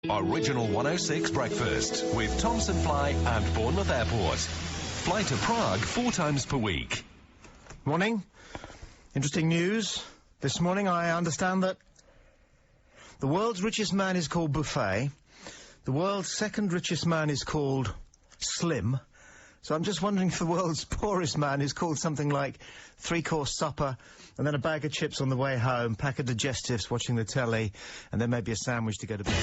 Original 106 Breakfast with Thompson Fly and Bournemouth Airport. Fly to Prague 4 times per week. Morning. Interesting news. This morning I understand that the world's richest man is called Buffet. The world's second richest man is called Slim. So I'm just wondering if the world's poorest man is called something like 3-course supper, and then a bag of chips on the way home, pack of digestives watching the telly, and then maybe a sandwich to go to bed.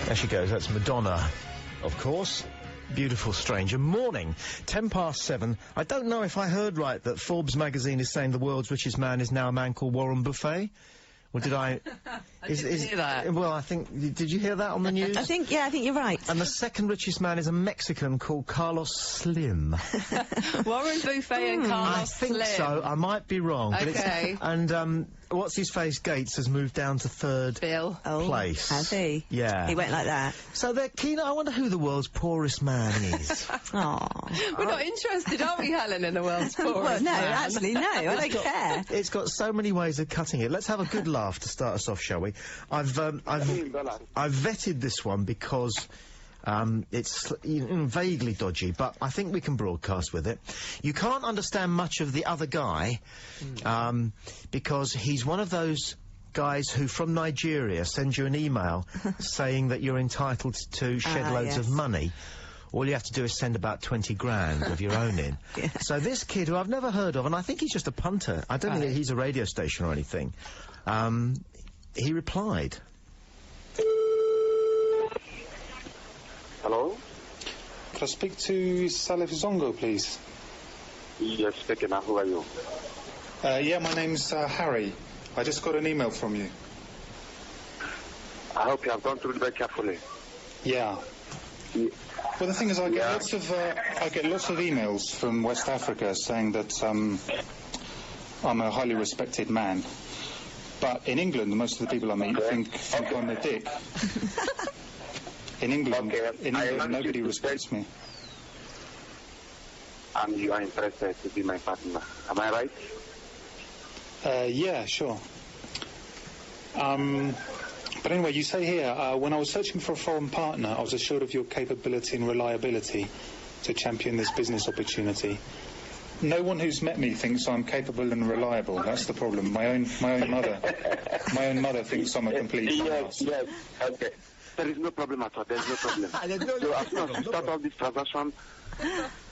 There she goes, that's Madonna, of course. Beautiful Stranger. Morning, 7:10. I don't know if I heard right that Forbes magazine is saying the world's richest man is now a man called Warren Buffet. Or did I... I didn't hear that. Well, I think... Did you hear that on the news? I think you're right. And the second richest man is a Mexican called Carlos Slim. Warren Buffet and Carlos I think Slim. so. I might be wrong. But Okay. and what's his face? Gates has moved down to third Bill. place. Has he? Yeah. He went like that. So they're keen. I wonder who the world's poorest man is. Aww. We're not interested, are we, Helen, in the world's poorest Well, no, man? actually, no. I don't care. It's got so many ways of cutting it. Let's have a good laugh to start us off, shall we? I've vetted this one because it's vaguely dodgy, but I think we can broadcast with it. You can't understand much of the other guy because he's one of those guys who, from Nigeria, send you an email saying that you're entitled to shed loads of money. All you have to do is send about 20 grand of your own in. Yeah. So this kid, who I've never heard of, and I think he's just a punter, I don't think that he's a radio station or anything, he replied. Hello? Could I speak to Salif Zongo, please? Yes, speaking. Who are you? Yeah, my name's Harry. I just got an email from you. I hope you have gone through it very carefully. Yeah. Yeah. Well, the thing is, I get lots of emails from West Africa saying that I'm a highly respected man. But in England, most of the people I meet think I'm a dick. In England, nobody respects me. And you are interested to be my partner. Am I right? Yeah, sure. But anyway, you say here, when I was searching for a foreign partner, I was assured of your capability and reliability to champion this business opportunity. No one who's met me thinks I'm capable and reliable. That's the problem. My own mother thinks I'm a complete Yes, okay. There is no problem at all. There is no problem. So as soon as we start off this transaction,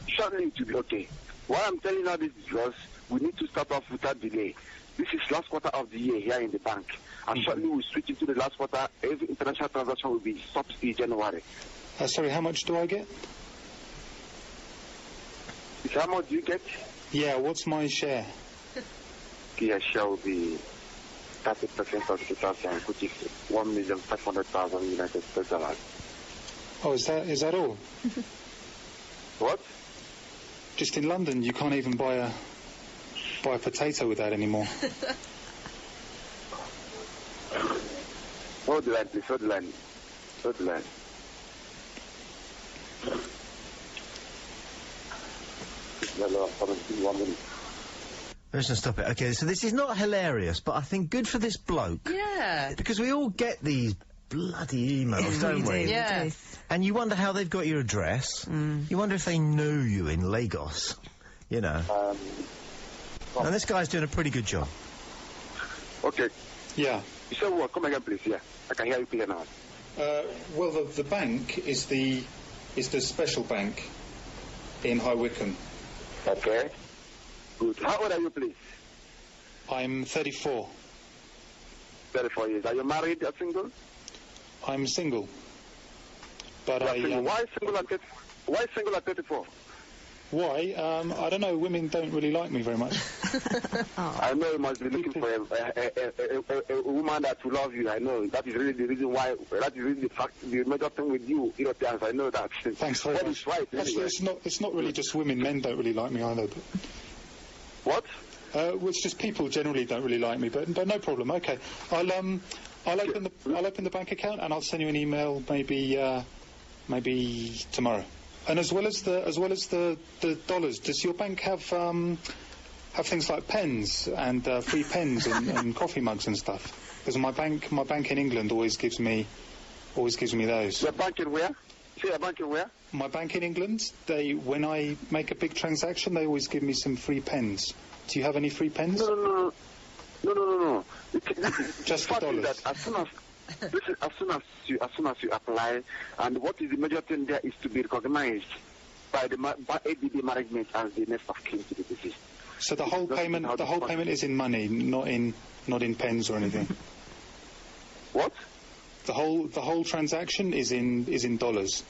shortly it will be okay. Why I'm telling you this is because we need to start off without delay. This is last quarter of the year here in the bank. And shortly we'll switch into the last quarter. Every international transaction will be stopped in January. Sorry, how much do I get? How much do you get? Yeah, what's my share? Your share will be 30% of the transaction, which is $1,500,000 United States dollars. Oh, is that all? What? Just in London, you can't even buy a potato with that anymore. Hold the line, please. Hold the line. Hold the line. Listen, stop it. Okay, so this is not hilarious, but I think good for this bloke. Yeah. Because we all get these bloody emails, don't we? Yeah. And you wonder how they've got your address. You wonder if they knew you in Lagos. You know. And this guy's doing a pretty good job. Okay. Yeah. You said what? Come again, please. Yeah. I can hear you clear now. Well, the bank is the special bank in High Wycombe. Okay. Good. How old are you, please? I'm 34. 34 years. Are you married or single? I'm single. But Single. Why single at 34? Why? I don't know. Women don't really like me very much. I know you must be looking for a woman that will love you. I know. That is really the reason why. That is really the fact. The major thing with you, Europeans. I know that. Thanks very That much. is right. Actually, Anyway. it's not really just women. Men don't really like me either. But What? well, it's just people generally don't really like me. But no problem. Okay, I'll open the bank account and I'll send you an email maybe tomorrow. And as well as the dollars, does your bank have things like pens and free pens and coffee mugs and stuff? Because my bank in England always gives me those. Your bank in where? Say your bank in where? My bank in England, when I make a big transaction, they always give me some free pens. Do you have any free pens? No. Just for dollars. That as soon as you apply, and what is the major thing there is to be recognized by the ADB management as the next of kin to the deceased. So the whole payment is in money, not in pens or anything. What? The whole transaction is in dollars.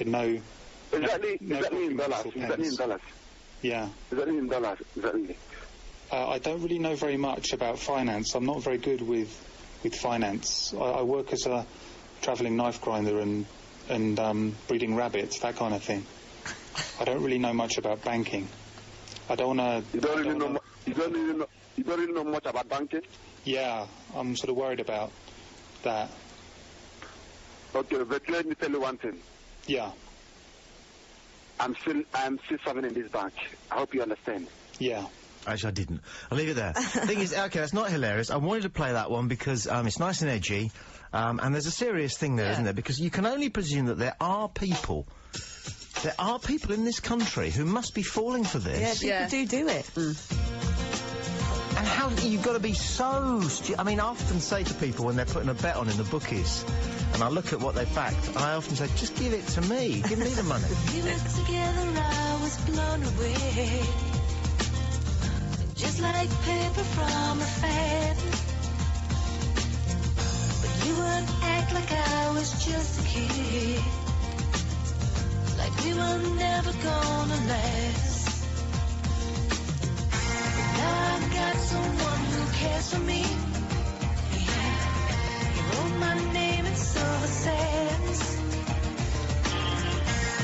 No. Exactly no in dollars. Exactly in dollars. Yeah. Exactly in dollars. Exactly. I don't really know very much about finance. I'm not very good with with finance. I work as a travelling knife grinder and breeding rabbits, that kind of thing. I don't really know much about banking. I don't want to... You don't really know much about banking? Yeah, I'm sort of worried about that. Okay, but let me tell you one thing. Yeah. I'm still serving in this bank. I hope you understand. Yeah. Actually, I didn't. I'll leave it there. Thing is, okay, that's not hilarious. I wanted to play that one because it's nice and edgy, and there's a serious thing there, isn't there? Because you can only presume that there are people in this country who must be falling for this. Yeah, people do it. And how you've got to be so I mean, I often say to people when they're putting a bet on in the bookies, and I look at what they've backed, I often say, just give it to me. Give me the money. We were together, I was blown away. Just like paper from a fan. But you would act like I was just a kid. Like we were never gonna last. But now I've got someone who cares for me. Yeah. You wrote my name in silver sands.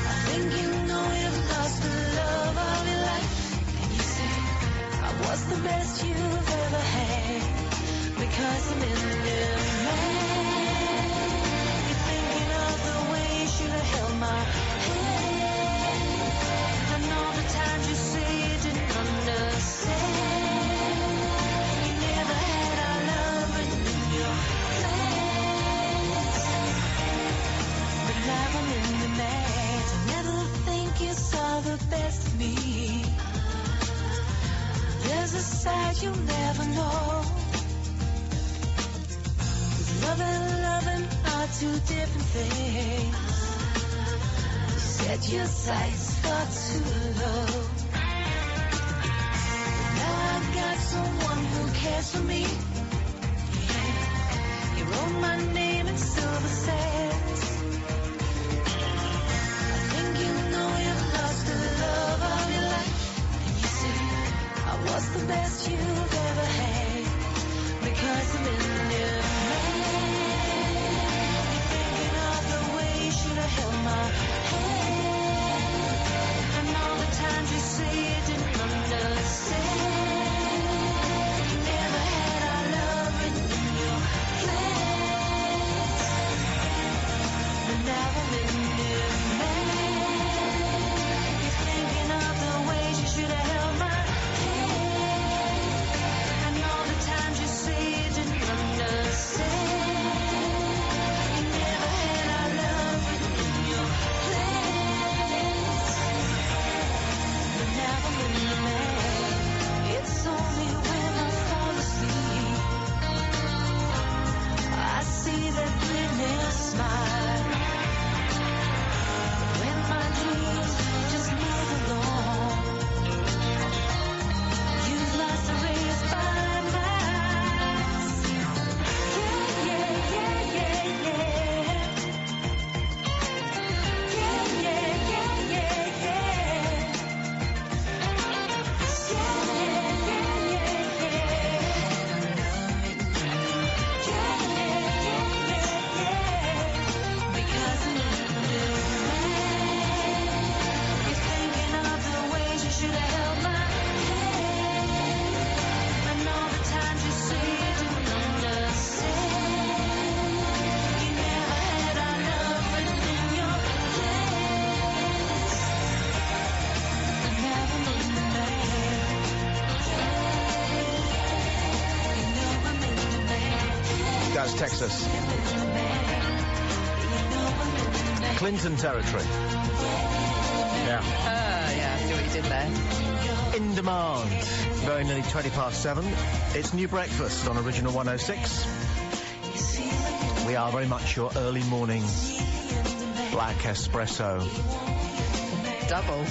I think you know you've lost the love of your life. What's the best you've ever had? Because I'm in your man. You're thinking of the way you should have held my hand. And all the times you say you didn't understand. You never had our love written in your plans. But now I'm in the man. I never think you saw the best of me. There's a side you'll never know. 'Cause love and loving are two different things. You set your sights far too low. But now I've got someone who cares for me. Yeah. You wrote my name in silver sands. I think you know you've lost the love of your life. What's the best you've ever had? Because I'm in your man. You're thinking of the way you should have held my hand. And all the times you say you didn't understand. You never had our love written in your plans. But now I'm in your man. You're thinking of the ways you should have held my hand. Texas. Clinton territory. Yeah. Yeah, I see what you did there. In demand. Very nearly 7:20. It's New Breakfast on Original 106. We are very much your early morning black espresso. Double.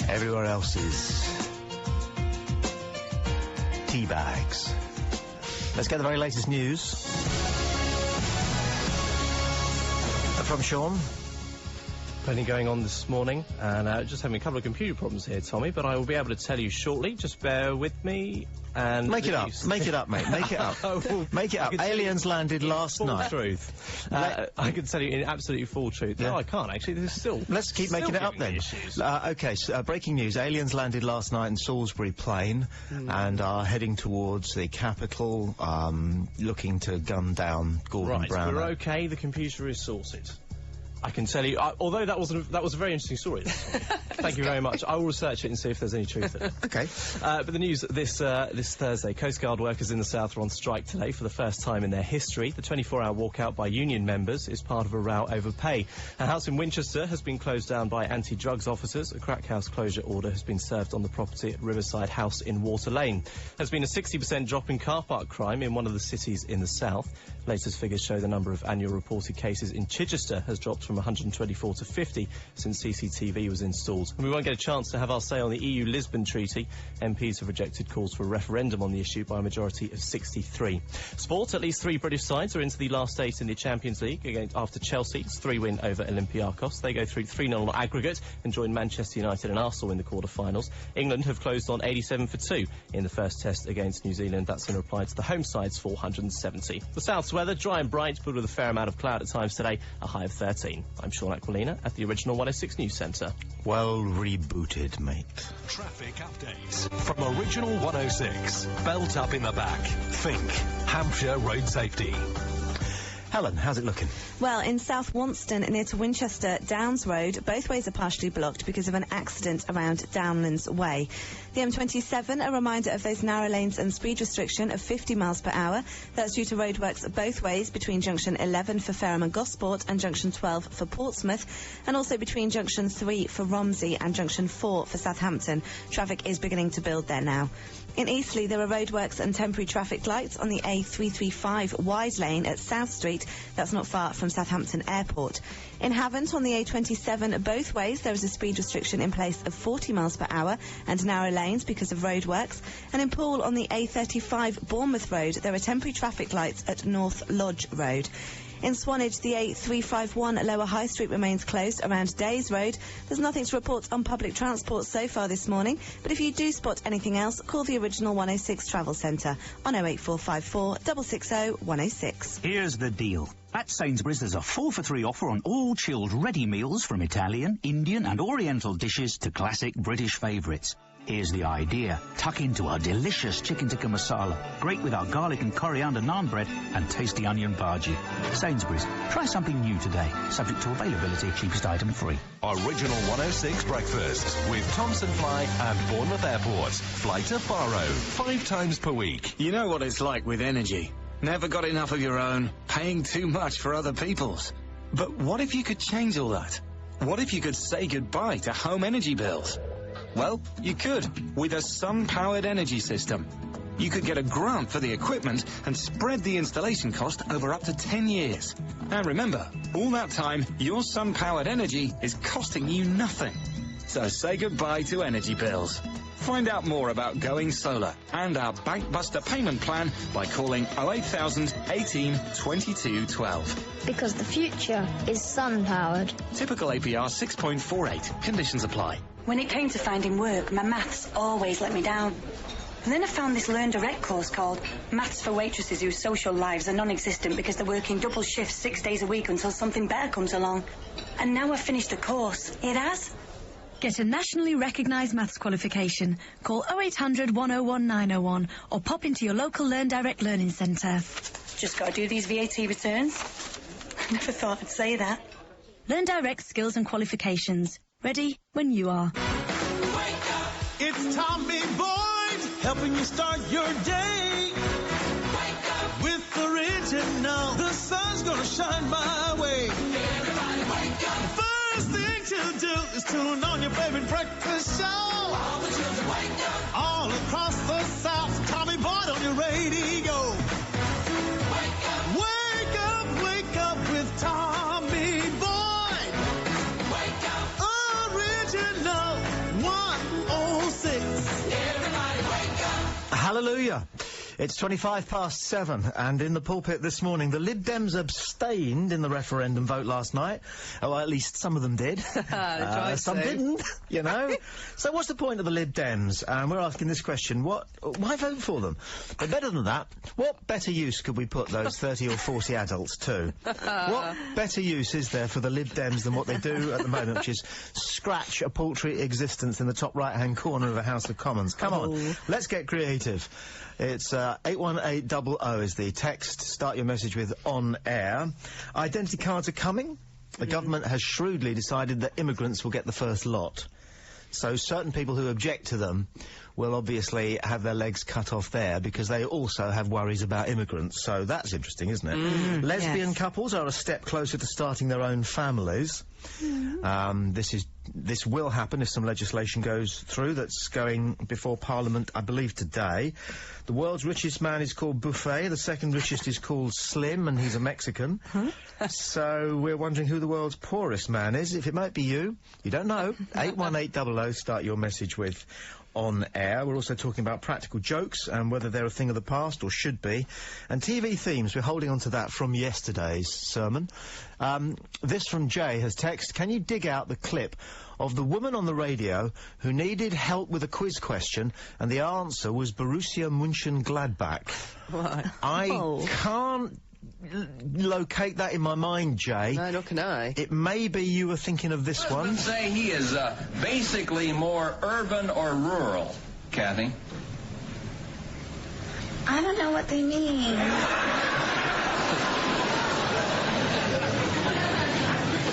Everywhere else is tea bags. Let's get the very latest news from Sean. Plenty going on this morning, and just having a couple of computer problems here, Tommy, but I will be able to tell you shortly. Just bear with me. And make it up, mate. Make it up. Make it up. Aliens landed last night. Full truth. I can tell you in absolutely full truth. Yeah. No, I can't actually. There's still. Let's keep making it up then. Okay. So, breaking news: aliens landed last night in Salisbury Plain and are heading towards the capital, looking to gun down Gordon Brown. Right, we're okay. The computer is sorted. I can tell you, although that was a very interesting story. Thank you very much. I will research it and see if there's any truth in it. Okay. But the news this Thursday, Coast Guard workers in the south are on strike today for the first time in their history. The 24-hour walkout by union members is part of a row over pay. A house in Winchester has been closed down by anti-drugs officers. A crack house closure order has been served on the property at Riverside House in Water Lane. There's been a 60% drop in car park crime in one of the cities in the south. Latest figures show the number of annual reported cases in Chichester has dropped from 124 to 50 since CCTV was installed. And we won't get a chance to have our say on the EU Lisbon Treaty. MPs have rejected calls for a referendum on the issue by a majority of 63. Sport, at least 3 British sides are into the last 8 in the Champions League after Chelsea's 3-win over Olympiacos. They go through 3-0 on aggregate and join Manchester United and Arsenal in the quarter-finals. England have closed on 87 for 2 in the first test against New Zealand. That's in reply to the home side's 470. The South's weather, dry and bright, but with a fair amount of cloud at times today, a high of 13. I'm Sean Aquilina at the original 106 News Centre. Well rebooted, mate. Traffic updates from Original 106. Belt up in the back. Think Hampshire Road Safety. Helen, how's it looking? Well, in South Wonston, near to Winchester Downs Road, both ways are partially blocked because of an accident around Downlands Way. The M27, a reminder of those narrow lanes and speed restriction of 50 miles per hour. That's due to roadworks both ways between junction 11 for Fareham and Gosport and junction 12 for Portsmouth, and also between junction 3 for Romsey and junction 4 for Southampton. Traffic is beginning to build there now. In Eastleigh, there are roadworks and temporary traffic lights on the A335 wide lane at South Street. That's not far from Southampton Airport. In Havant, on the A27 both ways, there is a speed restriction in place of 40 miles per hour and narrow lanes because of roadworks. And in Poole, on the A35 Bournemouth Road, there are temporary traffic lights at North Lodge Road. In Swanage, the A351 Lower High Street remains closed around Days Road. There's nothing to report on public transport so far this morning, but if you do spot anything else, call the original 106 Travel Centre on 08454 660 106. Here's the deal. At Sainsbury's, there's a 4 for 3 offer on all chilled ready meals, from Italian, Indian and Oriental dishes to classic British favourites. Here's the idea. Tuck into our delicious chicken tikka masala, great with our garlic and coriander naan bread and tasty onion bhaji. Sainsbury's, try something new today. Subject to availability, cheapest item free. Original 106 Breakfast with Thomson Fly and Bournemouth Airport. Fly to Faro 5 times per week. You know what it's like with energy. Never got enough of your own, paying too much for other people's. But what if you could change all that? What if you could say goodbye to home energy bills? Well, you could, with a sun-powered energy system. You could get a grant for the equipment and spread the installation cost over up to 10 years. And remember, all that time, your sun-powered energy is costing you nothing. So say goodbye to energy bills. Find out more about going solar and our Bank Buster payment plan by calling 08000 18 22 12. Because the future is sun-powered. Typical APR 6.48. Conditions apply. When it came to finding work, my maths always let me down. And then I found this Learn Direct course called Maths for Waitresses Whose Social Lives Are Non-Existent Because They're Working Double Shifts 6 days a week until something better comes along. And now I've finished the course. It has. Get a nationally recognised maths qualification. Call 0800 101 901 or pop into your local Learn Direct Learning Centre. Just got to do these VAT returns. I never thought I'd say that. Learn Direct skills and qualifications. Ready when you are. It's Tommy Boyd helping you start your day. Wake up with original. The sun's gonna shine my way. Everybody wake up. First thing to do is tune on your favorite breakfast show. All the children wake up. All across the South, Tommy Boyd on your radio. Wake up. Wake up, wake up with Tommy Boyd. Wake up. Original 106. Everybody wake up. Hallelujah. It's 7:25, and in the pulpit this morning, the Lib Dems abstained in the referendum vote last night. Oh, well, at least some of them did. Some didn't, you know. So what's the point of the Lib Dems? And we're asking this question, why vote for them? But better than that, what better use could we put those 30 or 40 adults to? What better use is there for the Lib Dems than what they do at the moment, which is scratch a paltry existence in the top right-hand corner of a House of Commons? Come on, let's get creative. It's 81800 is the text. Start your message with on air. Identity cards are coming. The government has shrewdly decided that immigrants will get the first lot. So certain people who object to them will obviously have their legs cut off there because they also have worries about immigrants. So that's interesting, isn't it? Lesbian couples are a step closer to starting their own families. This will happen if some legislation goes through that's going before Parliament, I believe, today. The world's richest man is called Buffet. The second richest is called Slim, and he's a Mexican. So we're wondering who the world's poorest man is. If it might be you, you don't know. 81800, start your message with on air. We're also talking about practical jokes and whether they're a thing of the past or should be. And TV themes, we're holding on to that from yesterday's sermon. This from Jay has text, can you dig out the clip of the woman on the radio who needed help with a quiz question and the answer was Borussia Mönchengladbach? What? I can't locate that in my mind, Jay. No, nor can I. It may be you were thinking of this one. Say he is basically more urban or rural, Kathy. I don't know what they mean.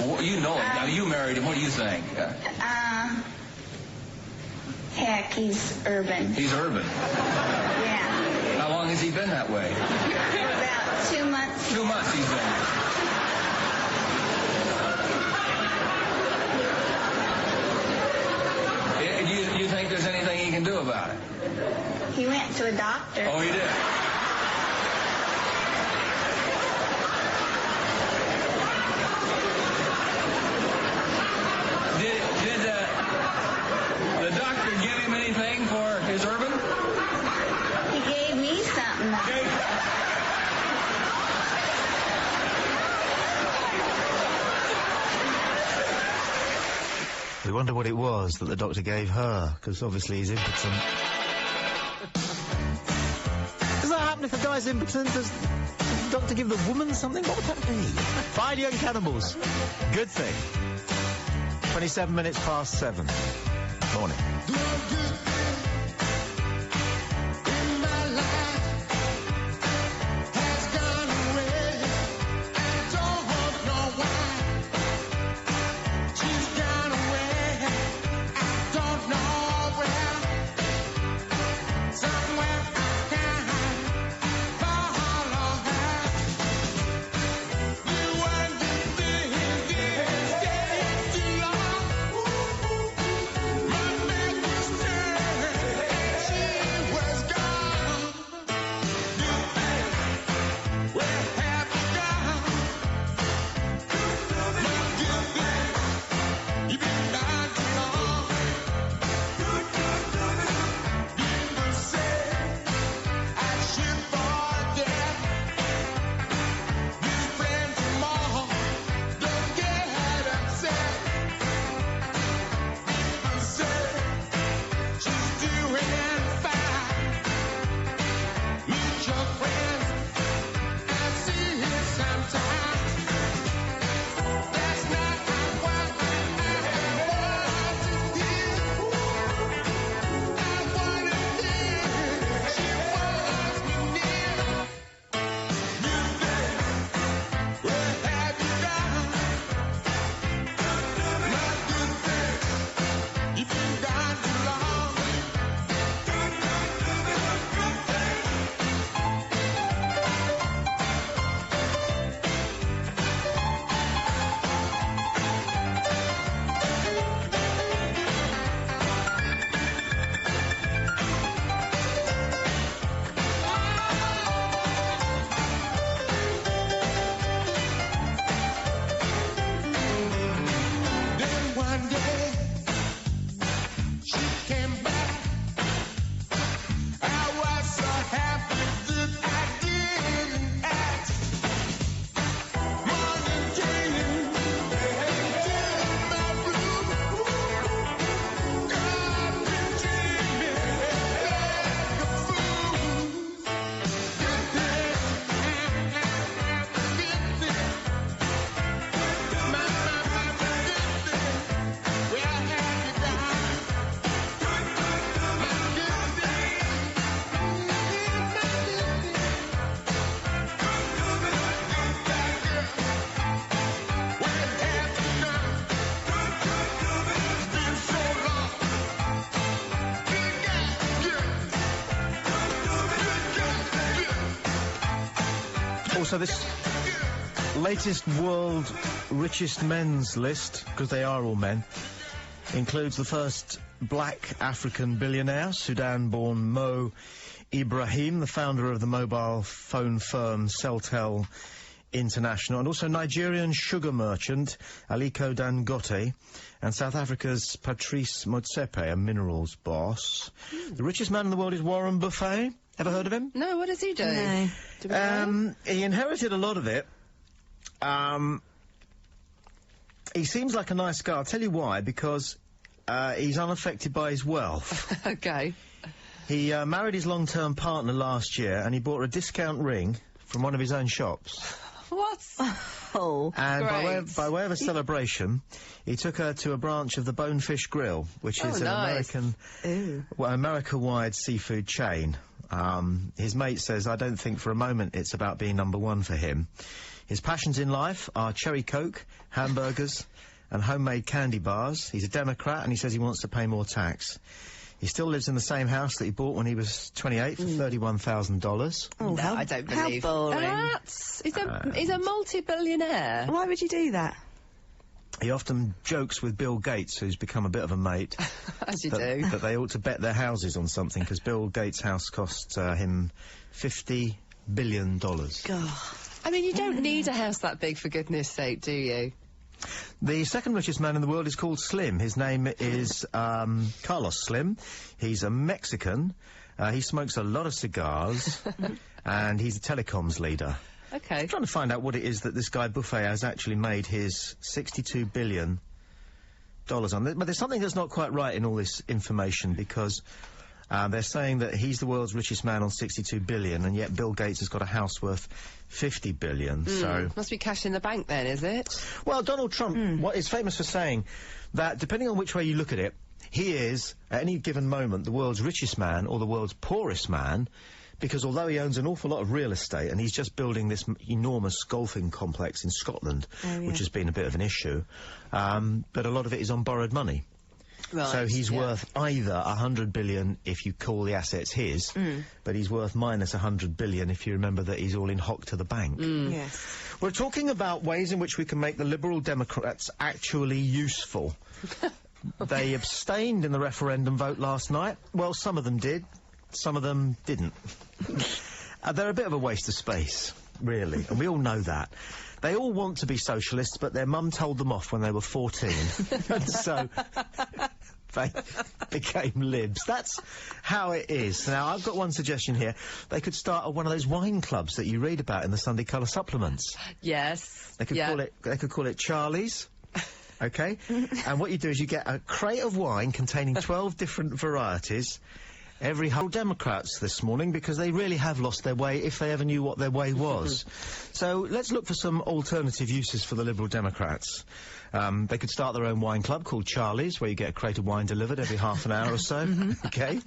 Well, you know it. Now, you married him. What do you think? Heck, he's urban. He's urban. Yeah. How long has he been that way? About 2 months. 2 months he's been. Do you think there's anything he can do about it? He went to a doctor. Oh, he did? Did the doctor give him anything for his urban? He gave me something. We wonder what it was that the doctor gave her, because obviously he's impotent. Does that happen if a guy's impotent? Does the doctor give the woman something? What would that be? 5 young cannibals. Good thing. 7:27. Morning. Stay too long. So this latest world richest men's list, because they are all men, includes the first black African billionaire, Sudan-born Mo Ibrahim, the founder of the mobile phone firm Celtel International, and also Nigerian sugar merchant Aliko Dangote, and South Africa's Patrice Motsepe, a minerals boss. The richest man in the world is Warren Buffett. Ever heard of him? No, what does he do? No. Do we know? He inherited a lot of it. He seems like a nice guy. I'll tell you why, because he's unaffected by his wealth. Okay. He married his long-term partner last year, and he bought a discount ring from one of his own shops. What? Oh, And great. by way of a celebration, he took her to a branch of the Bonefish Grill, which is an nice. America-wide seafood chain. His mate says, I don't think for a moment it's about being number one for him. His passions in life are cherry Coke, hamburgers, and homemade candy bars. He's a Democrat, and he says he wants to pay more tax. He still lives in the same house that he bought when he was 28 for $31,000. Oh, No, I don't how believe. boring. He's a multi-billionaire. Why would you do that? He often jokes with Bill Gates, who's become a bit of a mate. As you that, do. that they ought to bet their houses on something, because Bill Gates' house cost him $50 billion. God. I mean, you don't need a house that big, for goodness sake, do you? The second richest man in the world is called Slim. His name is Carlos Slim. He's a Mexican. He smokes a lot of cigars, and he's a telecoms leader. Okay. I'm trying to find out what it is that this guy Buffett has actually made his $62 billion on. But there's something that's not quite right in all this information, because they're saying that he's the world's richest man on $62 billion, and yet Bill Gates has got a house worth $50 billion, so... Must be cash in the bank then, is it? Well, Donald Trump what is famous for saying that, depending on which way you look at it, he is, at any given moment, the world's richest man or the world's poorest man, because although he owns an awful lot of real estate, and he's just building this enormous golfing complex in Scotland, which has been a bit of an issue, but a lot of it is on borrowed money. Right, So he's worth either $100 billion if you call the assets his, but he's worth minus $100 billion if you remember that he's all in hock to the bank. Yes. We're talking about ways in which we can make the Liberal Democrats actually useful. They abstained in the referendum vote last night. Well, some of them did, some of them didn't. They're a bit of a waste of space, really, and we all know that. They all want to be socialists, but their mum told them off when they were 14, and so they became libs. That's how it is. Now, I've got one suggestion here. They could start one of those wine clubs that you read about in the Sunday Colour supplements. Yes. They could call it Charlie's. Okay? And what you do is you get a crate of wine containing 12 different varieties. Every whole Democrats this morning, because they really have lost their way, if they ever knew what their way was. So let's look for some alternative uses for the Liberal Democrats. They could start their own wine club called Charlie's, where you get a crate of wine delivered every half an hour or so. Okay?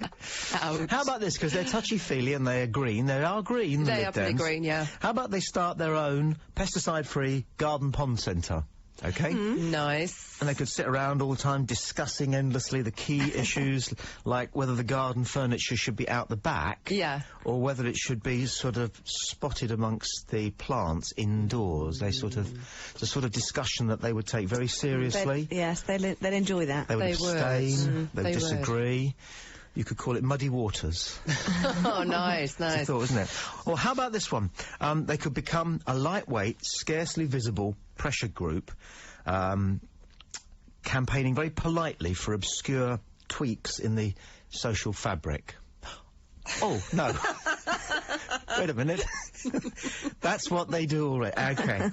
Ouch. How about this? Because they're touchy-feely and they are green. They are green, the They Lib are pretty Dems. green, yeah. How about they start their own pesticide-free garden pond centre? Okay? Nice. And they could sit around all the time discussing endlessly the key issues, like whether the garden furniture should be out the back, or whether it should be sort of spotted amongst the plants indoors. They sort of, it's a sort of discussion that they would take very seriously. Yes, they'd enjoy that. They would abstain, they would disagree. You could call it Muddy Waters. Oh, nice, It's a nice. thought, isn't it? Or how about this one? They could become a lightweight, scarcely visible pressure group, campaigning very politely for obscure tweaks in the social fabric. Oh, no. Wait a minute. That's what they do already. Okay.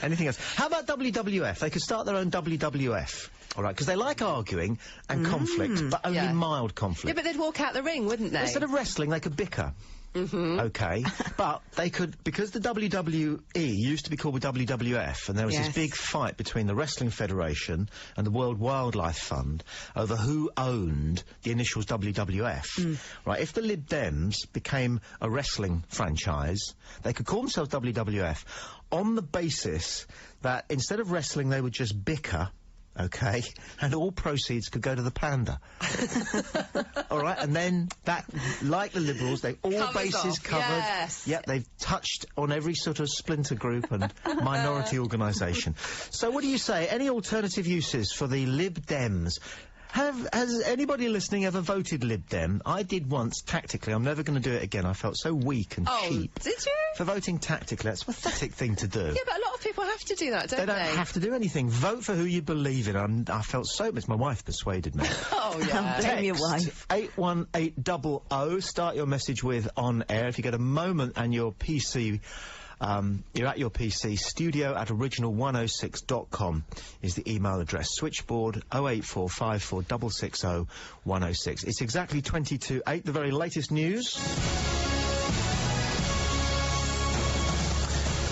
Anything else? How about WWF? They could start their own WWF. All right, because they like arguing and conflict, but only mild conflict. Yeah, but they'd walk out the ring, wouldn't they? Instead of wrestling, they could bicker. Okay, but they could, because the WWE used to be called the WWF, and there was this big fight between the Wrestling Federation and the World Wildlife Fund over who owned the initials WWF. Right, if the Lib Dems became a wrestling franchise, they could call themselves WWF on the basis that instead of wrestling, they would just bicker OK? And all proceeds could go to the panda. All right, and then that, like the Liberals, they all Covers bases off, covered. yes. Yep, they've touched on every sort of splinter group and minority organisation. So what do you say? Any alternative uses for the Lib Dems? Has anybody listening ever voted Lib Dem? I did once, tactically. I'm never going to do it again. I felt so weak and cheap. Did you? For voting tactically. That's a pathetic thing to do. Yeah, but a lot of people have to do that, don't they? They don't have to do anything. Vote for who you believe in. I felt so much. My wife persuaded me. Oh, yeah. Blame your wife. 81800. Start your message with On Air. If you get a moment and your PC... you're at your PC, studio@original106.com is the email address. Switchboard 08454 660 106. It's exactly 8. The very latest news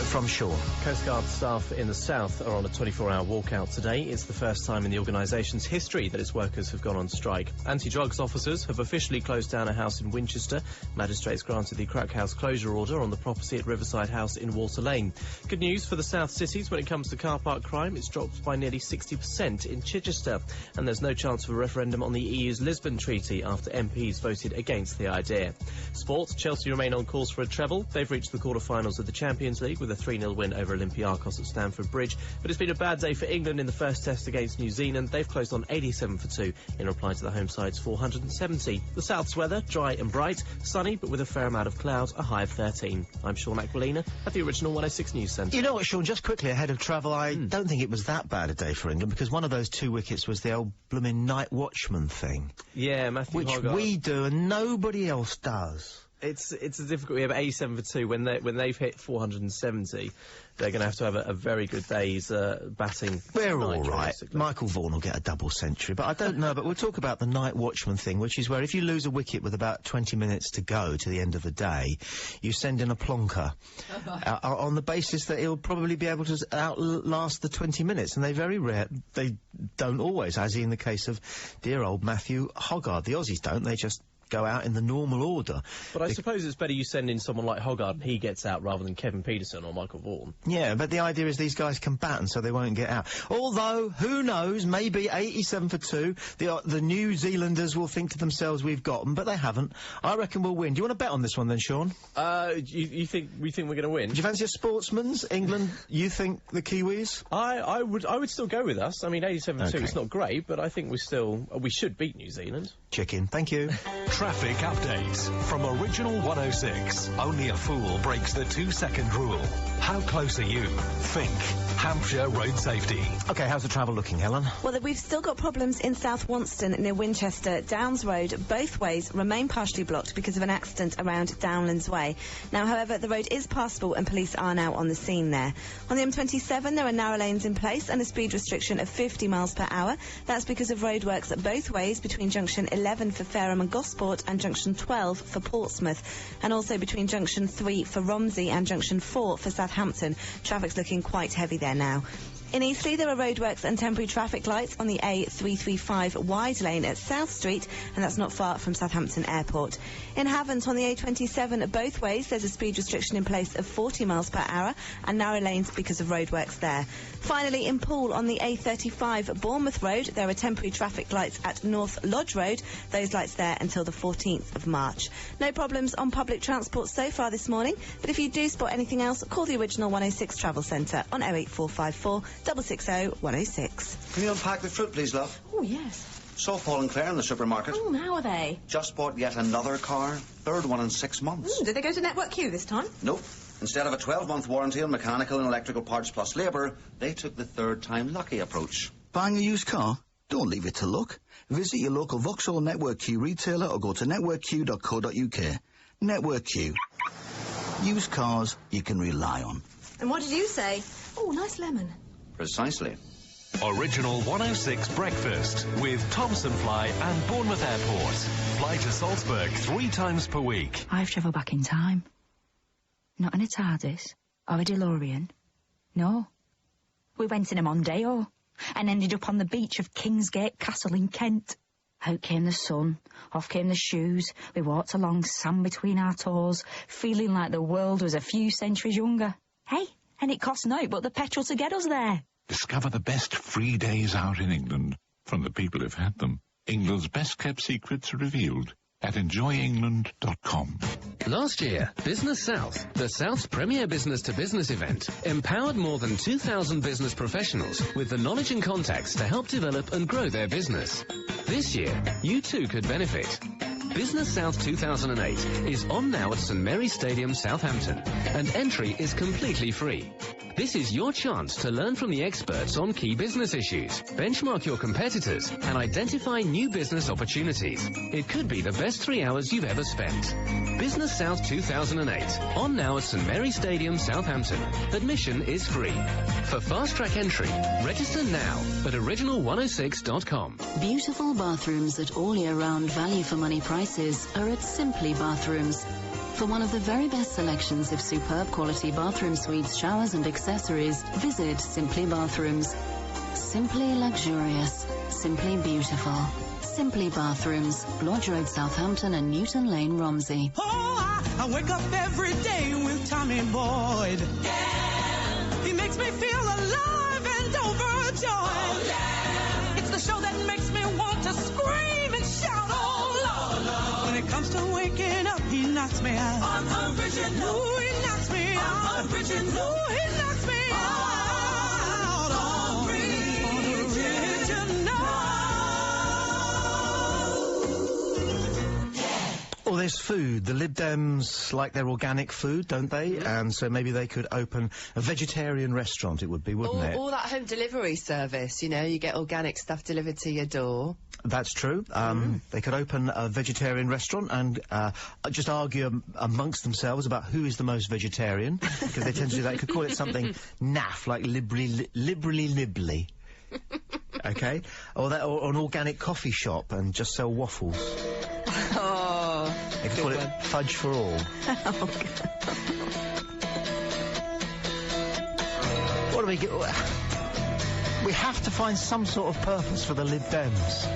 from Sean. Coast Guard staff in the south are on a 24-hour walkout today. It's the first time in the organisation's history that its workers have gone on strike. Anti-drugs officers have officially closed down a house in Winchester. Magistrates granted the Crack House closure order on the property at Riverside House in Water Lane. Good news for the south cities when it comes to car park crime. It's dropped by nearly 60% in Chichester. And there's no chance of a referendum on the EU's Lisbon Treaty after MPs voted against the idea. Sport, Chelsea remain on course for a treble. They've reached the quarter-finals of the Champions League with a 3-0 win over Olympiacos at Stamford Bridge. But it's been a bad day for England in the first test against New Zealand. They've closed on 87-2 in reply to the home side's 470. The south's weather, dry and bright, sunny but with a fair amount of clouds, a high of 13. I'm Sean Aquilina at the Original 106 News Centre. You know what, Sean, just quickly ahead of travel, I don't think it was that bad a day for England, because one of those 2 wickets was the old blooming night watchman thing. Yeah, Matthew Which Hogarth. we do and nobody else does. It's a difficult. We have 87-2 when they've hit 470. They're going to have a very good day's batting. We're tonight, all right. realistically. Michael Vaughan will get a double century, but I don't know. But we'll talk about the night watchman thing, which is where if you lose a wicket with about 20 minutes to go to the end of the day, you send in a plonker on the basis that he'll probably be able to outlast the 20 minutes. And they don't always, as in the case of dear old Matthew Hogarth. The Aussies don't. They just go out in the normal order. But I suppose it's better you send in someone like Hogarth and he gets out rather than Kevin Peterson or Michael Vaughan. Yeah, but the idea is these guys can bat and so they won't get out. Although, who knows, maybe 87-2, the New Zealanders will think to themselves, we've got them, but they haven't. I reckon we'll win. Do you want to bet on this one then, Sean? You think we're going to win? Do you fancy a sportsman's? England, you think the Kiwis? I would still go with us. I mean, 87-2, Okay. it's not great, but I think we should beat New Zealand. Chicken, thank you. Traffic updates from Original 106. Only a fool breaks the 2-second rule. How close are you? Think. Hampshire Road Safety. OK, how's the travel looking, Helen? Well, we've still got problems in South Wonston near Winchester. Downs Road, both ways remain partially blocked because of an accident around Downlands Way. Now, however, the road is passable and police are now on the scene there. On the M27, there are narrow lanes in place and a speed restriction of 50 miles per hour. That's because of roadworks both ways between junction 11 for Fareham and Gosport and junction 12 for Portsmouth, and also between junction 3 for Romsey and junction 4 for Southampton. Traffic's looking quite heavy there now. In Eastleigh, there are roadworks and temporary traffic lights on the A335 wide lane at South Street, and that's not far from Southampton Airport. In Havant, on the A27 both ways, there's a speed restriction in place of 40 miles per hour and narrow lanes because of roadworks there. Finally, in Poole, on the A35 Bournemouth Road, there are temporary traffic lights at North Lodge Road. Those lights there until the 14th of March. No problems on public transport so far this morning, but if you do spot anything else, call the Original 106 Travel Centre on 08454 660 106. Can you unpack the fruit, please, love? Oh, yes. Saw Paul and Claire in the supermarket. Oh, how are they? Just bought yet another car. Third one in 6 months. Did they go to Network Q this time? Nope. Instead of a 12-month warranty on mechanical and electrical parts plus labour, they took the third-time lucky approach. Buying a used car? Don't leave it to luck. Visit your local Vauxhall Network Q retailer or go to networkq.co.uk. Network Q. Used cars you can rely on. And what did you say? Oh, nice lemon. Precisely. Original 106 Breakfast with Thomson Fly and Bournemouth Airport. Fly to Salzburg 3 times per week. I've travelled back in time. Not in a TARDIS or a DeLorean. No. We went in a Mondeo and ended up on the beach of Kingsgate Castle in Kent. Out came the sun, off came the shoes. We walked along, sand between our toes, feeling like the world was a few centuries younger. Hey, and it cost nought but the petrol to get us there. Discover the best free days out in England from the people who've had them. England's best-kept secrets are revealed at enjoyengland.com. Last year, Business South, the South's premier business-to-business event, empowered more than 2,000 business professionals with the knowledge and contacts to help develop and grow their business. This year, you too could benefit. Business South 2008 is on now at St Mary's Stadium, Southampton, and entry is completely free. This is your chance to learn from the experts on key business issues, benchmark your competitors, and identify new business opportunities. It could be the best 3 hours you've ever spent. Business South 2008, on now at St Mary's Stadium, Southampton. Admission is free. For fast-track entry, register now at original106.com. Beautiful bathrooms at all year-round value-for-money prices are at Simply Bathrooms. For one of the very best selections of superb quality bathroom suites, showers and accessories, visit Simply Bathrooms. Simply luxurious. Simply beautiful. Simply Bathrooms. Lodge Road, Southampton and Newton Lane, Romsey. Oh, I wake up every day with Tommy Boyd. Yeah. He makes me feel alive and overjoyed. Oh, yeah. It's the show that makes me want to scream and shout, oh, Lord, Lord. When it comes to waking up, he knocks me out. I'm original. Ooh, he knocks me out. I'm original. Ooh, he knocks me out. Well, there's food. The Lib Dems like their organic food, don't they? And so maybe they could open a vegetarian restaurant, it would be, wouldn't it? Or that home delivery service, you know, you get organic stuff delivered to your door. That's true. They could open a vegetarian restaurant and just argue amongst themselves about who is the most vegetarian, because they tend to do that. You could call it something naff, like liberally. Okay? Or an organic coffee shop and just sell waffles. Oh, they could call it Fudge for All. What do we get? We have to find some sort of purpose for the Lib Dems.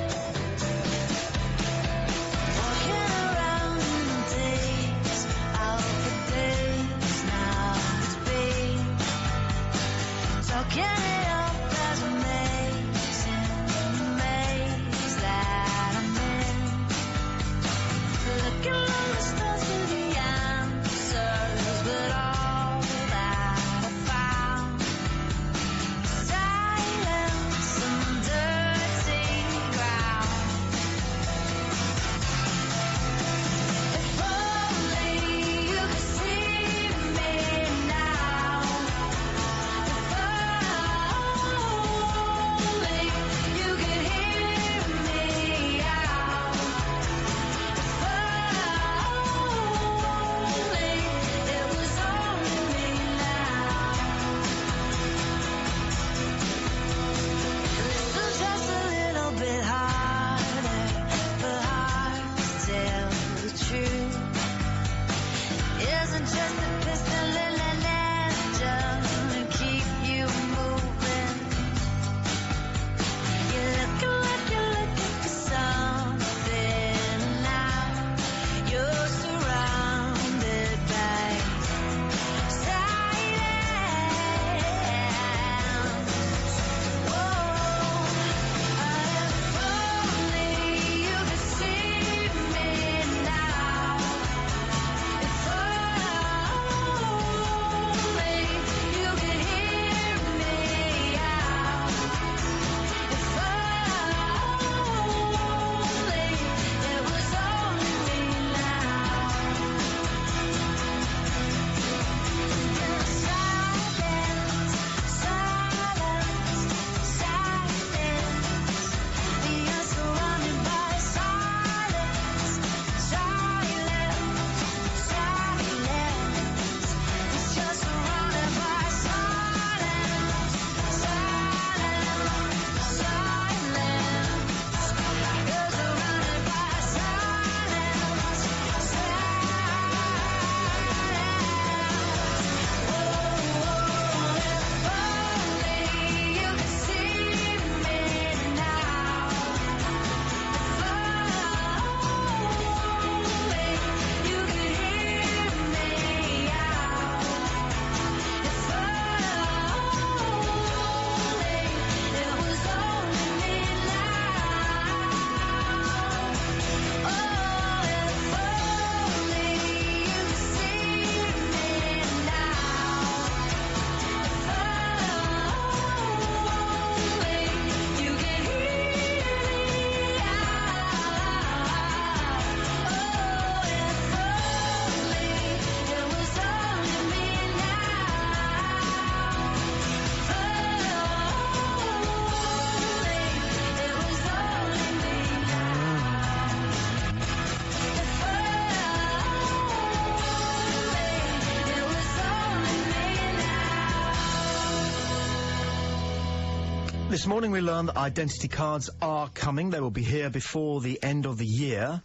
This morning we learned that identity cards are coming. They will be here before the end of the year.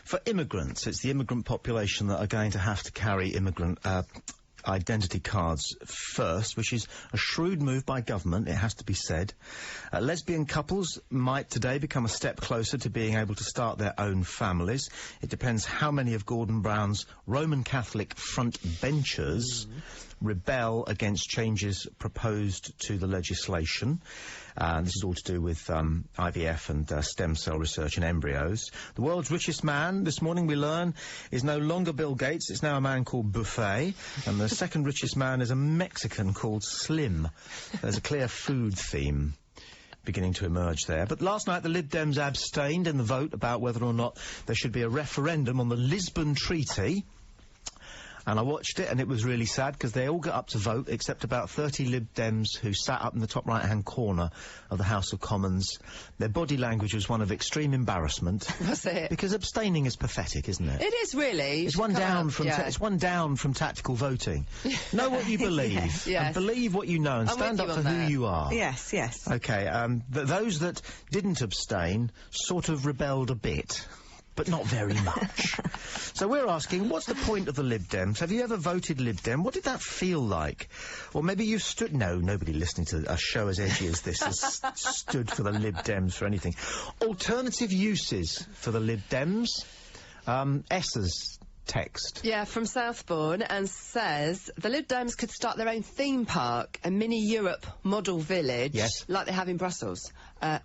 For immigrants, it's the immigrant population that are going to have to carry immigrant identity cards first, which is a shrewd move by government, it has to be said. Lesbian couples might today become a step closer to being able to start their own families. It depends how many of Gordon Brown's Roman Catholic front benchers rebel against changes proposed to the legislation. This is all to do with IVF and stem cell research in embryos. The world's richest man, this morning we learn, is no longer Bill Gates. It's now a man called Buffet. And the second richest man is a Mexican called Slim. There's a clear food theme beginning to emerge there. But last night the Lib Dems abstained in the vote about whether or not there should be a referendum on the Lisbon Treaty. And I watched it, and it was really sad, because they all got up to vote, except about 30 Lib Dems who sat up in the top right-hand corner of the House of Commons. Their body language was one of extreme embarrassment. Was it? Because abstaining is pathetic, isn't it? It is really. It's one down from it's one down from tactical voting. Know what you believe, yes. and believe what you know, and I'm stand with up you for on who that. you are. Yes, yes. Okay, those that didn't abstain sort of rebelled a bit. But not very much. So we're asking, what's the point of the Lib Dems? Have you ever voted Lib Dem? What did that feel like? Or maybe you stood... No, nobody listening to a show as edgy as this has stood for the Lib Dems for anything. Alternative uses for the Lib Dems. S's text. Yeah, from Southbourne, and says the Lib Dems could start their own theme park, a mini Europe model village, yes, like they have in Brussels.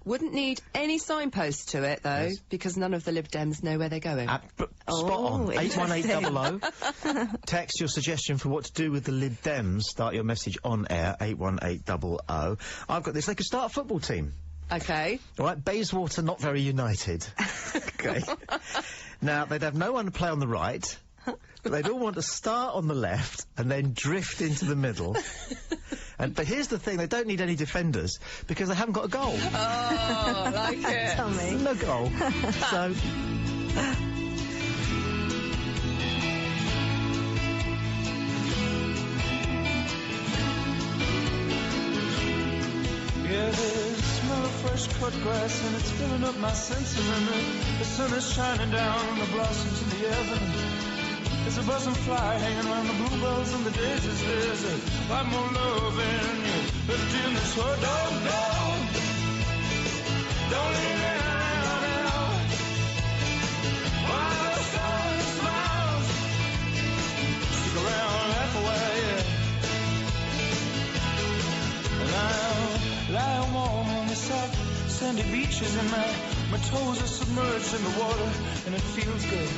Wouldn't need any signposts to it, though, yes, because none of the Lib Dems know where they're going. Spot on. 81800. Text your suggestion for what to do with the Lib Dems. Start your message on air, 81800. I've got this. They could start a football team. Okay. All right, Bayswater not very united. Okay. Now, they'd have no one to play on the right, but they'd all want to start on the left and then drift into the middle. But here's the thing, they don't need any defenders, because they haven't got a goal. Oh, I like it. Tell me. No goal. So... Yeah, there's a smell of fresh cut grass, and it's filling up my senses, and the sun is shining down on the blossoms in the avenue. There's a buzzing fly hanging around the bluebells and the daisies. There's a lot more love in you left in this world. Don't go, don't leave me now. While the sun smiles, stick around, laugh away, and I'll lie warm on the soft sandy beaches, and my toes are submerged in the water, and it feels good.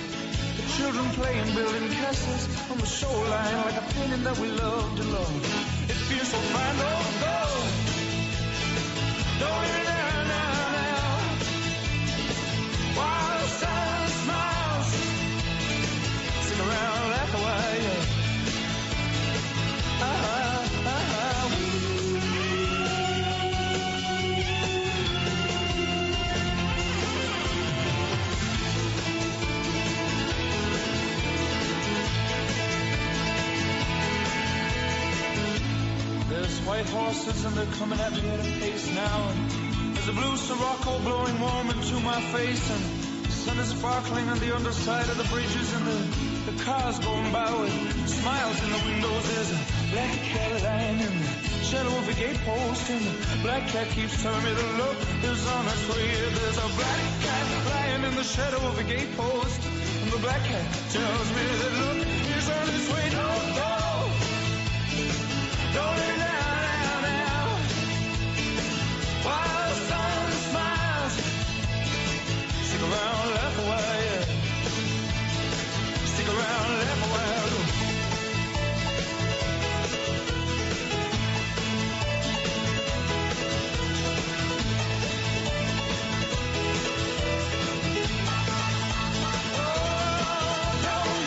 The children playing, building castles on the shoreline, like a painting that we love to love. It feels so fine. Don't go, don't leave me now. While the sun smiles, stick around, laugh away. White horses, and they're coming at me at a pace now, and there's a blue Sirocco blowing warm into my face, and the sun is sparkling on the underside of the bridges, and the cars going by with smiles in the windows. There's a black cat lying in the shadow of a gatepost, and the black cat keeps telling me the look is on its way. There's a black cat lying in the shadow of a gatepost, and the black cat tells me that look is on its way. Don't go, don't leave now. While the sun smiles, stick around, laugh away. Stick around, laugh away. Oh, don't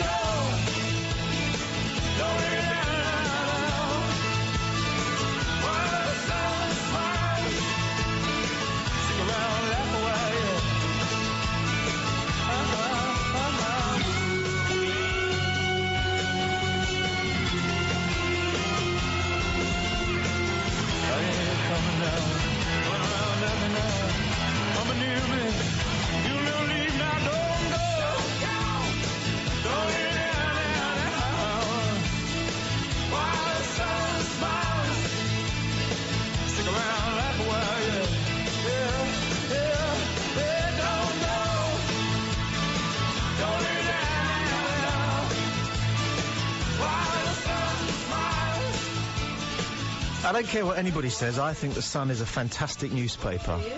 I don't care what anybody says, I think The Sun is a fantastic newspaper. Do you?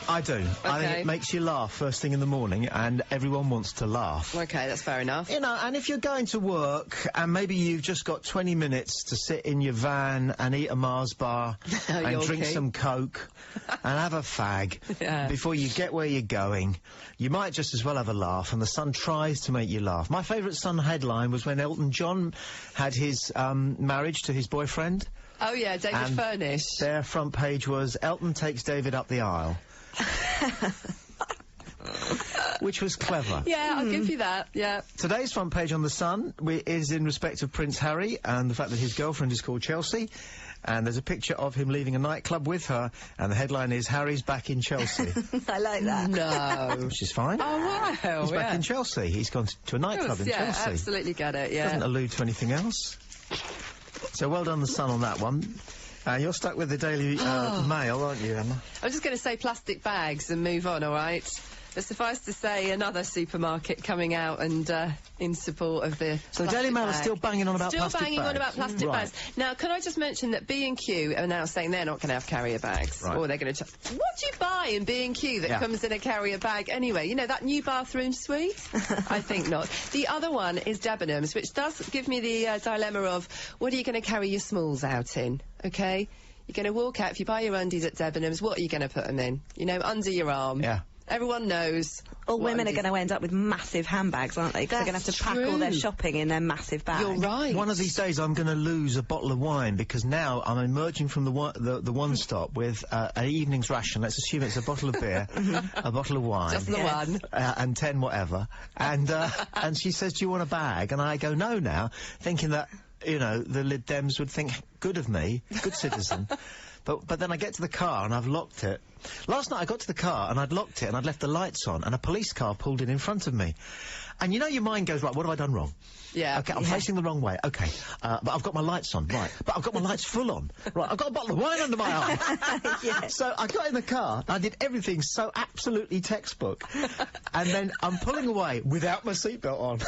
I do. I think Okay. it makes you laugh first thing in the morning, and everyone wants to laugh. Okay, that's fair enough. You know, and if you're going to work, and maybe you've just got 20 minutes to sit in your van and eat a Mars bar, and You're drink okay. some Coke, and have a fag, Yeah. before you get where you're going, you might just as well have a laugh, and The Sun tries to make you laugh. My favourite Sun headline was when Elton John had his marriage to his boyfriend. Oh yeah, David And Furnish. Their front page was, Elton takes David up the aisle. Which was clever. Yeah, I'll give you that. Yeah. Today's front page on The Sun is in respect of Prince Harry and the fact that his girlfriend is called Chelsea. And there's a picture of him leaving a nightclub with her, and the headline is, Harry's back in Chelsea. I like that. No. Which is fine. Oh wow. He's back yeah. in Chelsea. He's gone to a nightclub in yeah, Chelsea. absolutely get it. Yeah. Doesn't allude to anything else. So well done, The Sun, on that one. You're stuck with the Daily Mail, aren't you, Emma? I'm just going to say plastic bags and move on, all right? But suffice to say, another supermarket coming out and in support of the So the plastic Daily Mail bag. are still banging on about plastic Still banging on bags? about plastic Right. bags. Now, can I just mention that B&Q are now saying they're not going to have carrier bags. Right. Or they're going to... What do you buy in B&Q that Yeah. comes in a carrier bag anyway? You know, that new bathroom suite? I think not. The other one is Debenhams, which does give me the dilemma of, what are you going to carry your smalls out in, OK? You're going to walk out, if you buy your undies at Debenhams, what are you going to put them in? You know, under your arm. Yeah. Everyone knows. All what women are undies- going to end up with massive handbags, aren't they? 'Cause they're going to have to pack all their true. shopping in their massive bag. You're right. One of these days I'm going to lose a bottle of wine because now I'm emerging from the one stop with an evening's ration. Let's assume it's a bottle of beer, a bottle of wine. Just the one. And 10 whatever. And she says, do you want a bag? And I go, no now, thinking that, you know, the Lib Dems would think good of me, good citizen. But then I get to the car and I've locked it. Last night I got to the car and I'd locked it and I'd left the lights on and a police car pulled in front of me. And you know your mind goes, right, what have I done wrong? Yeah. Okay, I'm facing the wrong way. Okay. But I've got my lights on. Right. But I've got my lights full on. Right. I've got a bottle of wine under my arm. So I got in the car. I did everything so absolutely textbook. And then I'm pulling away without my seatbelt on.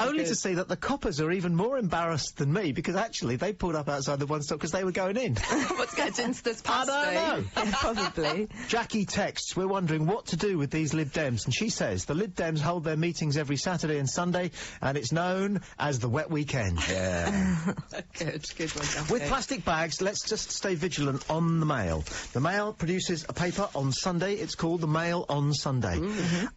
Only to see that the coppers are even more embarrassed than me because actually they pulled up outside the one stop because they were going in. What's getting into this I pasty? don't know. Yeah, probably. Jackie texts, we're wondering what to do with these Lib Dems, and she says the Lib Dems hold their meetings every Saturday and Sunday, and it's known as the wet weekend. Yeah. Good one, Jackie. With plastic bags, let's just stay vigilant on the Mail. The Mail produces a paper on Sunday. It's called the Mail on Sunday.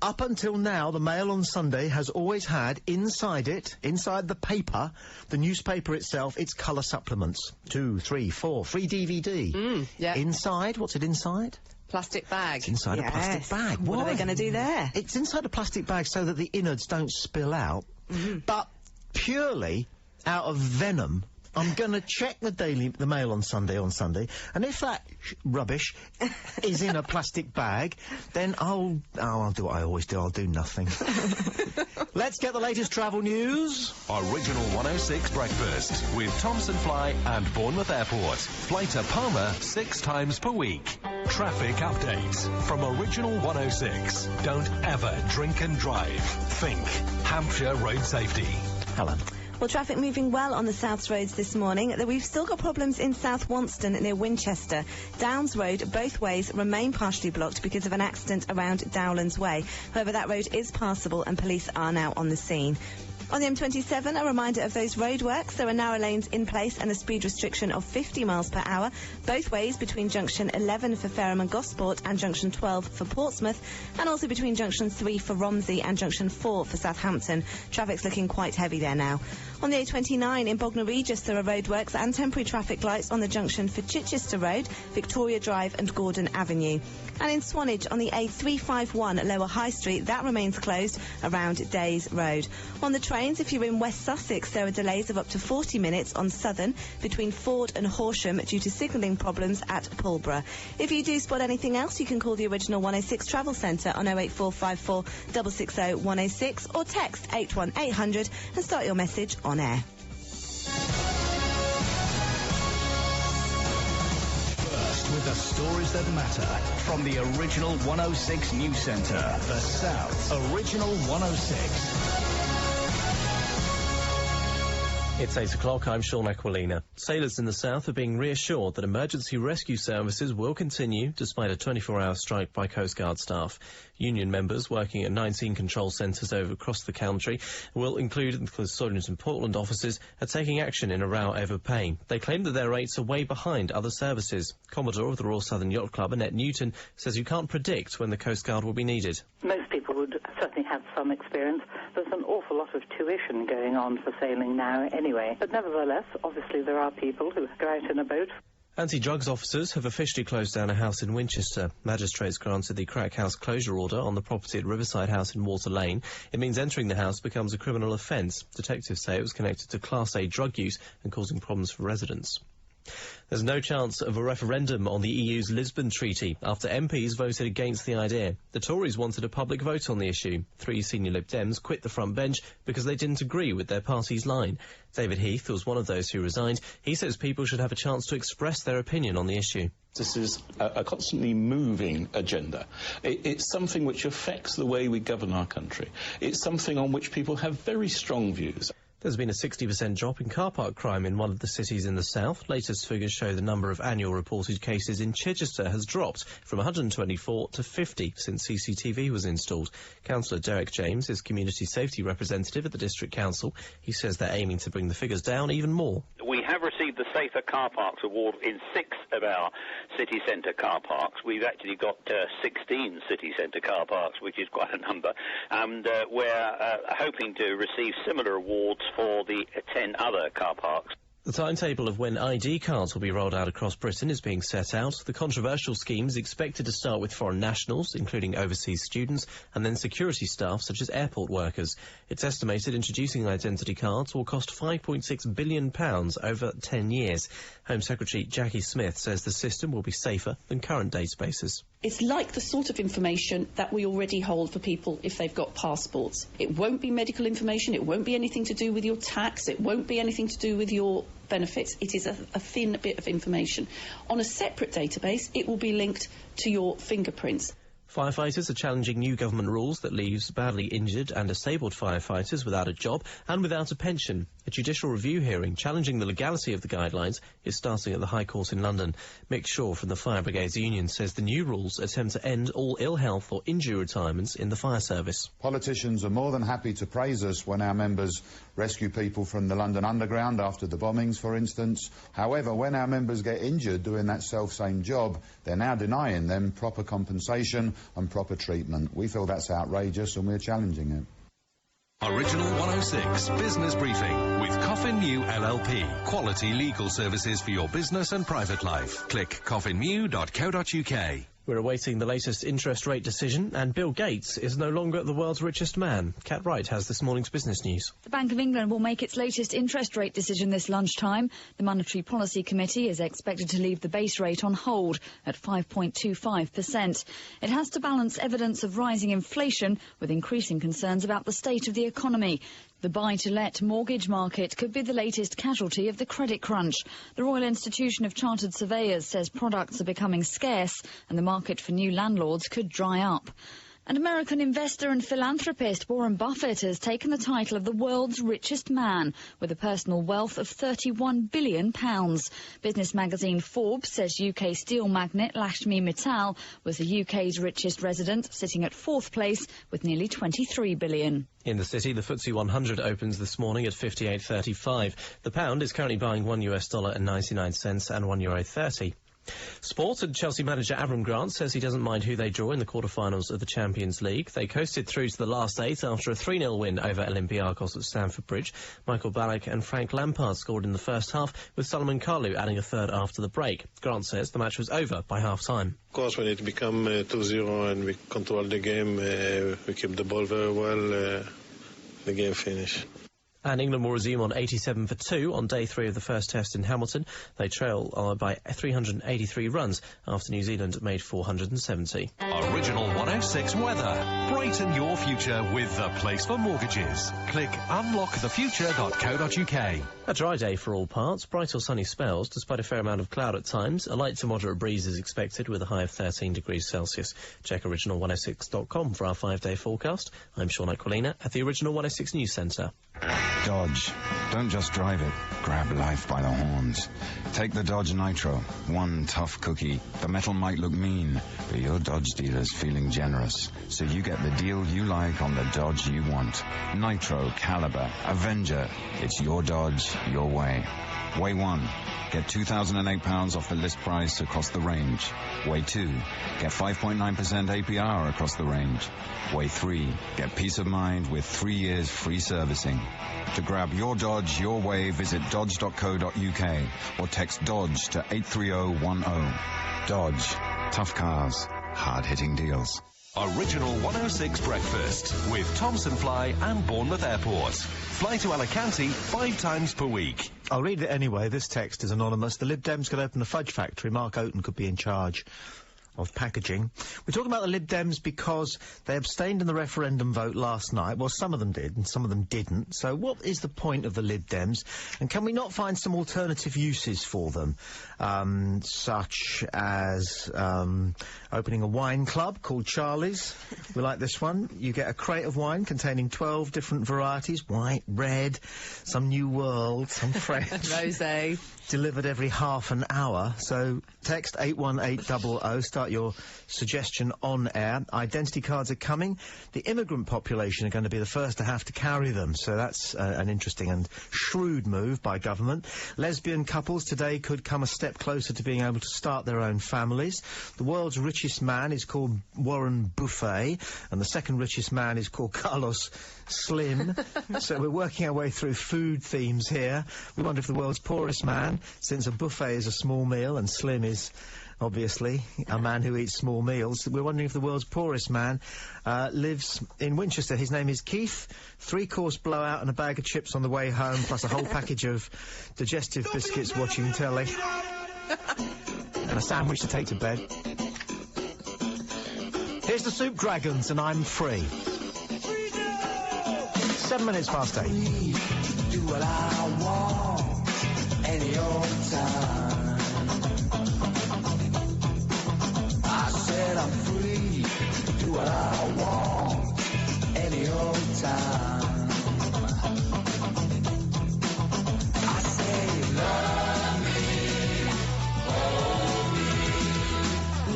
Up until now, the Mail on Sunday has always had inside it, inside the paper, the newspaper itself, its colour supplements. 2, 3, 4, free DVD. Yeah. Inside, what's it inside? Plastic bag. It's inside a plastic bag. What are Why? they going to do there? It's inside a plastic bag so that the innards don't spill out. But purely out of venom, I'm going to check the Mail on Sunday, and if that rubbish is in a plastic bag, then I'll do what I always do. I'll do nothing. Let's get the latest travel news. Original 106 Breakfast with Thomson Fly and Bournemouth Airport. Fly to Palma 6 times per week. Traffic updates from Original 106. Don't ever drink and drive. Think Hampshire Road Safety. Helen. Well, traffic moving well on the South roads this morning. We've still got problems in South Wonston near Winchester. Downs Road, both ways, remain partially blocked because of an accident around Dowlands Way. However, that road is passable and police are now on the scene. On the M27, a reminder of those roadworks. There are narrow lanes in place and a speed restriction of 50 miles per hour, both ways between junction 11 for Fareham and Gosport and junction 12 for Portsmouth, and also between junction 3 for Romsey and junction 4 for Southampton. Traffic's looking quite heavy there now. On the A29 in Bognor Regis, there are roadworks and temporary traffic lights on the junction for Chichester Road, Victoria Drive and Gordon Avenue. And in Swanage on the A351 Lower High Street, that remains closed around Days Road. On the trains, if you're in West Sussex, there are delays of up to 40 minutes on Southern between Ford and Horsham due to signalling problems at Pulborough. If you do spot anything else, you can call the Original 106 Travel Centre on 08454 660 106 or text 81800 and start your message on air. With the stories that matter from the Original 106 News Centre, the South. Original 106. It's 8 o'clock, I'm Sean Aquilina. Sailors in the south are being reassured that emergency rescue services will continue despite a 24-hour strike by Coast Guard staff. Union members working at 19 control centres across the country will include the Soylent and Portland offices are taking action in a row over pay. They claim that their rates are way behind other services. Commodore of the Royal Southern Yacht Club, Annette Newton, says you can't predict when the Coast Guard will be needed. Most people would certainly have some experience. There's an awful lot of tuition going on for sailing now anyway. But nevertheless, obviously there are people who go out in a boat. Anti-drugs officers have officially closed down a house in Winchester. Magistrates granted the Crack House closure order on the property at Riverside House in Water Lane. It means entering the house becomes a criminal offence. Detectives say it was connected to Class A drug use and causing problems for residents. There's no chance of a referendum on the EU's Lisbon Treaty after MPs voted against the idea. The Tories wanted a public vote on the issue. 3 senior Lib Dems quit the front bench because they didn't agree with their party's line. David Heath was one of those who resigned. He says people should have a chance to express their opinion on the issue. This is a constantly moving agenda. It's something which affects the way we govern our country. It's something on which people have very strong views. There's been a 60% drop in car park crime in one of the cities in the south. Latest figures show the number of annual reported cases in Chichester has dropped from 124 to 50 since CCTV was installed. Councillor Derek James is community safety representative at the District Council. He says they're aiming to bring the figures down even more. We have received the Safer Car Parks Award in 6 of our city centre car parks. We've actually got 16 city centre car parks, which is quite a number, and we're hoping to receive similar awards for the 10 other car parks. The timetable of when ID cards will be rolled out across Britain is being set out. The controversial scheme is expected to start with foreign nationals, including overseas students, and then security staff such as airport workers. It's estimated introducing identity cards will cost £5.6 billion over 10 years. Home Secretary Jackie Smith says the system will be safer than current databases. It's like the sort of information that we already hold for people if they've got passports. It won't be medical information, it won't be anything to do with your tax, it won't be anything to do with your benefits. It is a thin bit of information. On a separate database, it will be linked to your fingerprints. Firefighters are challenging new government rules that leaves badly injured and disabled firefighters without a job and without a pension. A judicial review hearing challenging the legality of the guidelines is starting at the High Court in London. Mick Shaw from the Fire Brigades Union says the new rules attempt to end all ill health or injury retirements in the fire service. Politicians are more than happy to praise us when our members rescue people from the London Underground after the bombings, for instance. However, when our members get injured doing that self-same job, they're now denying them proper compensation and proper treatment. We feel that's outrageous and we're challenging it. Original 106 Business Briefing with Coffin New LLP. Quality legal services for your business and private life. Click coffinnew.co.uk. We're awaiting the latest interest rate decision, and Bill Gates is no longer the world's richest man. Kat Wright has this morning's business news. The Bank of England will make its latest interest rate decision this lunchtime. The Monetary Policy Committee is expected to leave the base rate on hold at 5.25%. It has to balance evidence of rising inflation with increasing concerns about the state of the economy. The buy-to-let mortgage market could be the latest casualty of the credit crunch. The Royal Institution of Chartered Surveyors says products are becoming scarce and the market for new landlords could dry up. And American investor and philanthropist Warren Buffett has taken the title of the world's richest man with a personal wealth of £31 billion. Business magazine Forbes says UK steel magnate Lakshmi Mittal was the UK's richest resident, sitting at 4th place with nearly £23 billion. In the city, the FTSE 100 opens this morning at 58.35. The pound is currently buying $1 and 99 cents and €1.30. Sport, and Chelsea manager Avram Grant says he doesn't mind who they draw in the quarter-finals of the Champions League. They coasted through to the last 8 after a 3-0 win over Olympiacos at Stamford Bridge. Michael Ballack and Frank Lampard scored in the first half, with Solomon Kalou adding a third after the break. Grant says the match was over by half-time. Of course, when it became 2-0 and we controlled the game, we kept the ball very well, the game finished. And England will resume on 87 for 2 on day 3 of the first test in Hamilton. They trail by 383 runs after New Zealand made 470. Original 106 weather. Brighten your future with the place for mortgages. Click unlockthefuture.co.uk. A dry day for all parts, bright or sunny spells, despite a fair amount of cloud at times. A light to moderate breeze is expected with a high of 13 degrees Celsius. Check original106.com for our 5-day forecast. I'm Sean Aquilina at the Original 106 News Centre. Dodge. Don't just drive it. Grab life by the horns. Take the Dodge Nitro. One tough cookie. The metal might look mean, but your Dodge dealer's feeling generous. So you get the deal you like on the Dodge you want. Nitro, Caliber, Avenger. It's your Dodge, your way. Way 1. Get £2,008 off the list price across the range. Way 2. Get 5.9% APR across the range. Way 3. Get peace of mind with 3 years free servicing. To grab your Dodge your way, visit dodge.co.uk or text Dodge to 83010. Dodge. Tough cars. Hard-hitting deals. Original 106 Breakfast with Thompson Fly and Bournemouth Airport. Fly to Alicante 5 times per week. I'll read it anyway. This text is anonymous. The Lib Dems could open a fudge factory. Mark Oaten could be in charge of packaging. We're talking about the Lib Dems because they abstained in the referendum vote last night. Well, some of them did and some of them didn't. So what is the point of the Lib Dems? And can we not find some alternative uses for them? Such as opening a wine club called Charlie's. We like this one. You get a crate of wine containing 12 different varieties. White, red, some New World, some French. Rosé. Delivered every half an hour. So text 81800, start your suggestion on air. Identity cards are coming. The immigrant population are going to be the first to have to carry them, so that's an interesting and shrewd move by government. Lesbian couples today could come a step closer to being able to start their own families. The world's richest man is called Warren Buffett, and the second richest man is called Carlos Slim. So we're working our way through food themes here. We wonder if the world's poorest man, since a buffet is a small meal and Slim is obviously a man who eats small meals, we're wondering if the world's poorest man lives in Winchester. His name is Keith. 3-course blowout and a bag of chips on the way home, plus a whole package of digestive biscuits watching telly. And a sandwich to take to bed. Here's the Soup Dragons, and I'm free. 7 minutes past 8. Do what I want, any old time. I said I'm free, do what I want, any old time. I say love me, hold me,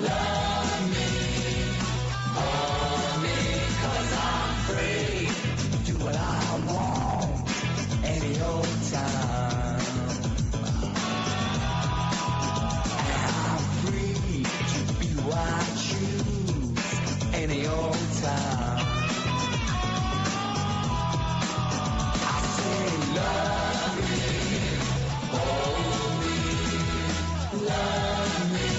love me, hold me, 'cause I'm free, do what I want, any old time. And I'm free to be who I choose, any old time. I say love me, hold me, love me,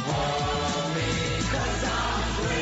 hold me, 'cause I'm free.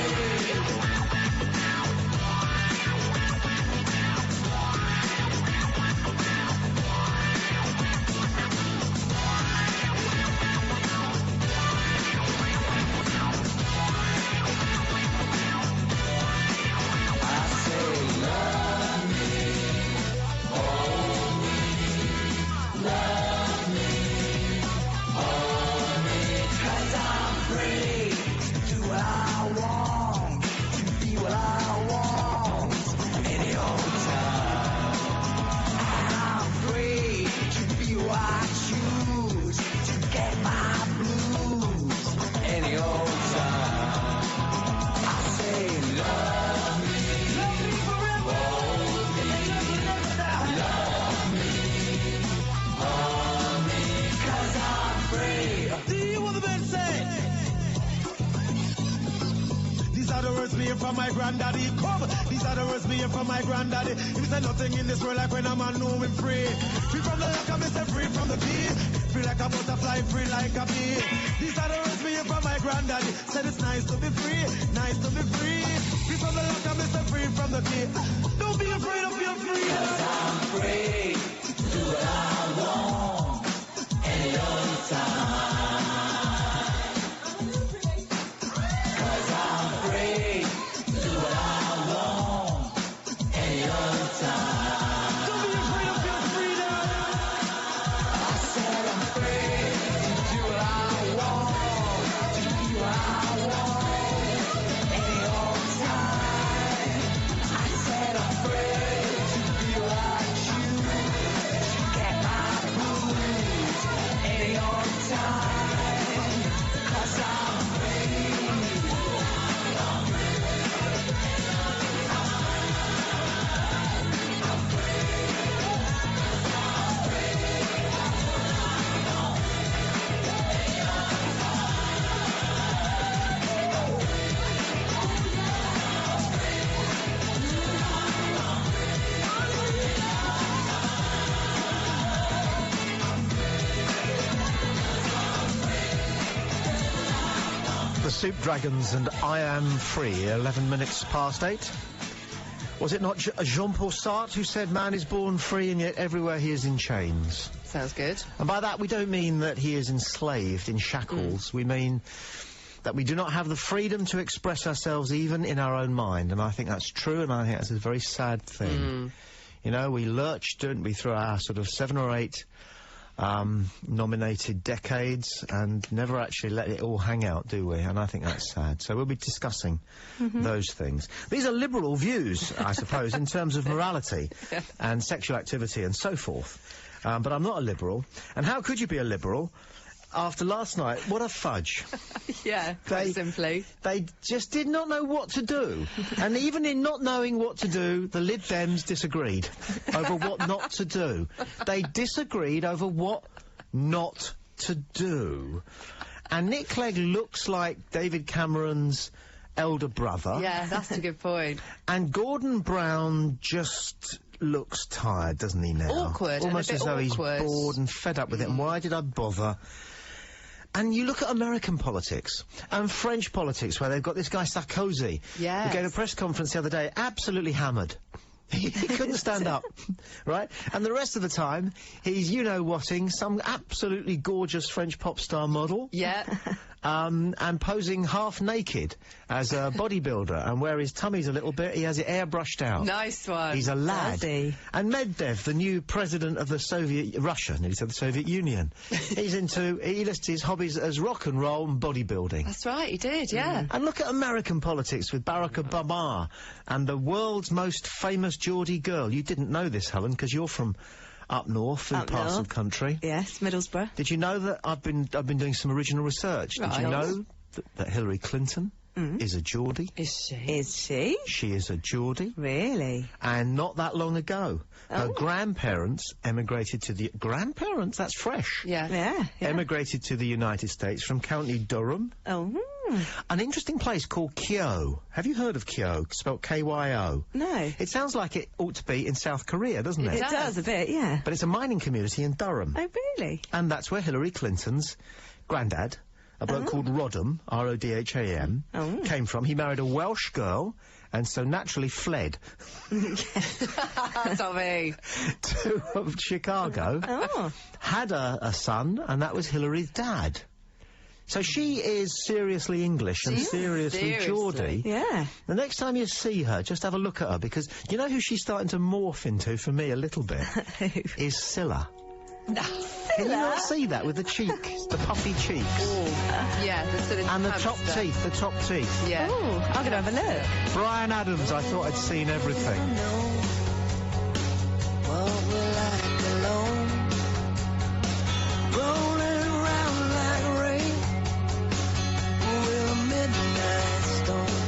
From my granddaddy, come. These are the words me from my granddaddy. He said nothing in this world like when a man know him free. Free from the lack of Mr. Free from the key. Free like a butterfly, free like a bee. These are the words me from my granddaddy. Said it's nice to be free, nice to be free. Free from the lack of Mr. Free from the key. Don't be afraid of being free. 'Cause I'm free, do what I want, any old time. 'Cause I'm free. Free. Soup Dragons and I Am Free, 11 minutes past 8. Was it not Jean-Paul Sartre who said man is born free and yet everywhere he is in chains? Sounds good. And by that we don't mean that he is enslaved in shackles. We mean that we do not have the freedom to express ourselves even in our own mind. And I think that's true, and I think that's a very sad thing. You know, we lurched, didn't we, through our sort of 7 or 8 nominated decades and never actually let it all hang out, do we? And I think that's sad. So we'll be discussing those things. These are liberal views, I suppose, in terms of morality and sexual activity and so forth. But I'm not a liberal. And how could you be a liberal after last night? What a fudge. Yeah, quite simply. They just did not know what to do. And even in not knowing what to do, the Lib Dems disagreed over what not to do. They disagreed over what not to do. And Nick Clegg looks like David Cameron's elder brother. Yeah, that's a good point. And Gordon Brown just looks tired, doesn't he, now? Awkward. Almost and a bit as though awkward. he's bored and fed up with it. And why did I bother? And you look at American politics and French politics, where they've got this guy Sarkozy, Yes. who gave a press conference the other day, absolutely hammered. He couldn't stand up, right? And the rest of the time, he's you-know-whatting some absolutely gorgeous French pop star model. Yeah. And posing half naked as a bodybuilder, and where his tummy's a little bit, he has it airbrushed out. Nice one. He's a lad. Does he? And Medvedev, the new president of the Russia, nearly said the Soviet Union, he lists his hobbies as rock and roll and bodybuilding. That's right, he did, yeah. And look at American politics with Barack Obama and the world's most famous Geordie girl. You didn't know this, Helen, because you're from up north in Up parts north. of country. Yes, Middlesbrough. Did you know that I've been doing some original research? Did you Right. know that Hillary Clinton is a Geordie? Is she? Is she? She is a Geordie. Really? And not that long ago, her Oh. grandparents emigrated to the... Grandparents? That's fresh. Yeah. Yeah. Emigrated to the United States from County Durham. Oh. An interesting place called Kyo. Have you heard of Kyo? Spelled K-Y-O. No. It sounds like it ought to be in South Korea, doesn't it? It does a bit, yeah. But it's a mining community in Durham. Oh, really? And that's where Hillary Clinton's granddad, a bloke called Rodham, R-O-D-H-A-M, came from. He married a Welsh girl, and so naturally fled Tommy. to Chicago, had a son, and that was Hillary's dad. So she is seriously English and seriously Geordie. Yeah. The next time you see her, just have a look at her, because you know who she's starting to morph into, for me, a little bit? Is Scylla. Can you not see that with the cheeks, the puffy cheeks? Yeah, the sort of And the hamster. top teeth. Yeah. Oh, I'm going to have a look. Bryan Adams, I thought I'd seen everything. Rolling around like rain with a midnight storm,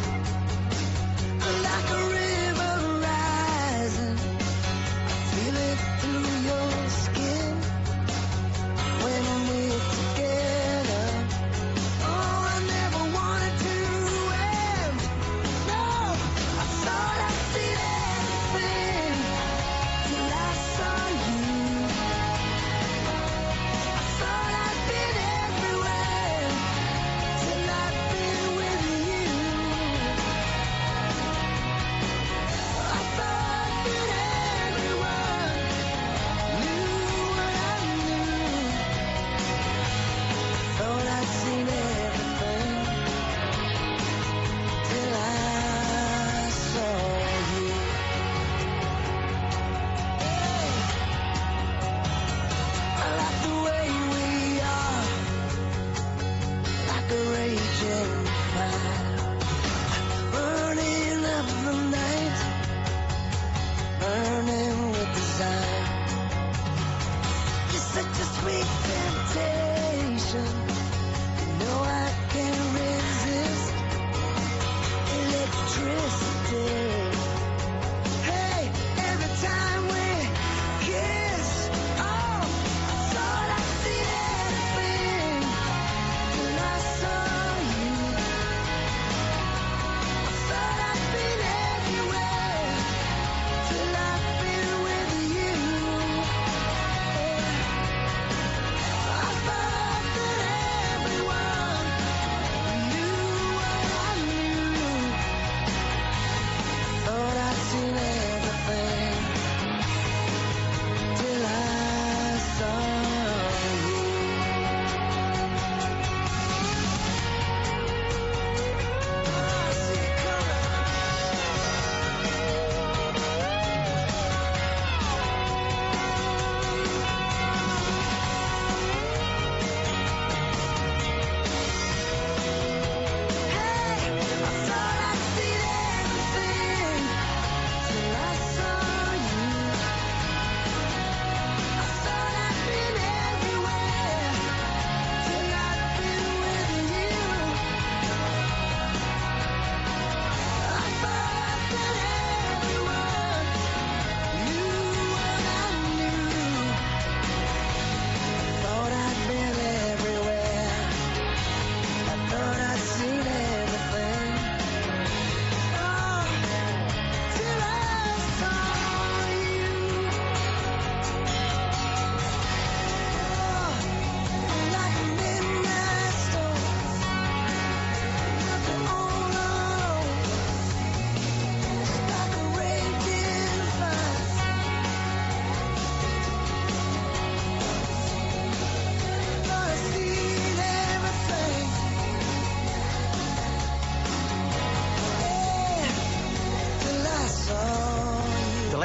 like a river rising. Feel it through your skin when we're together. Oh, I never wanted to end. No, I saw that feeling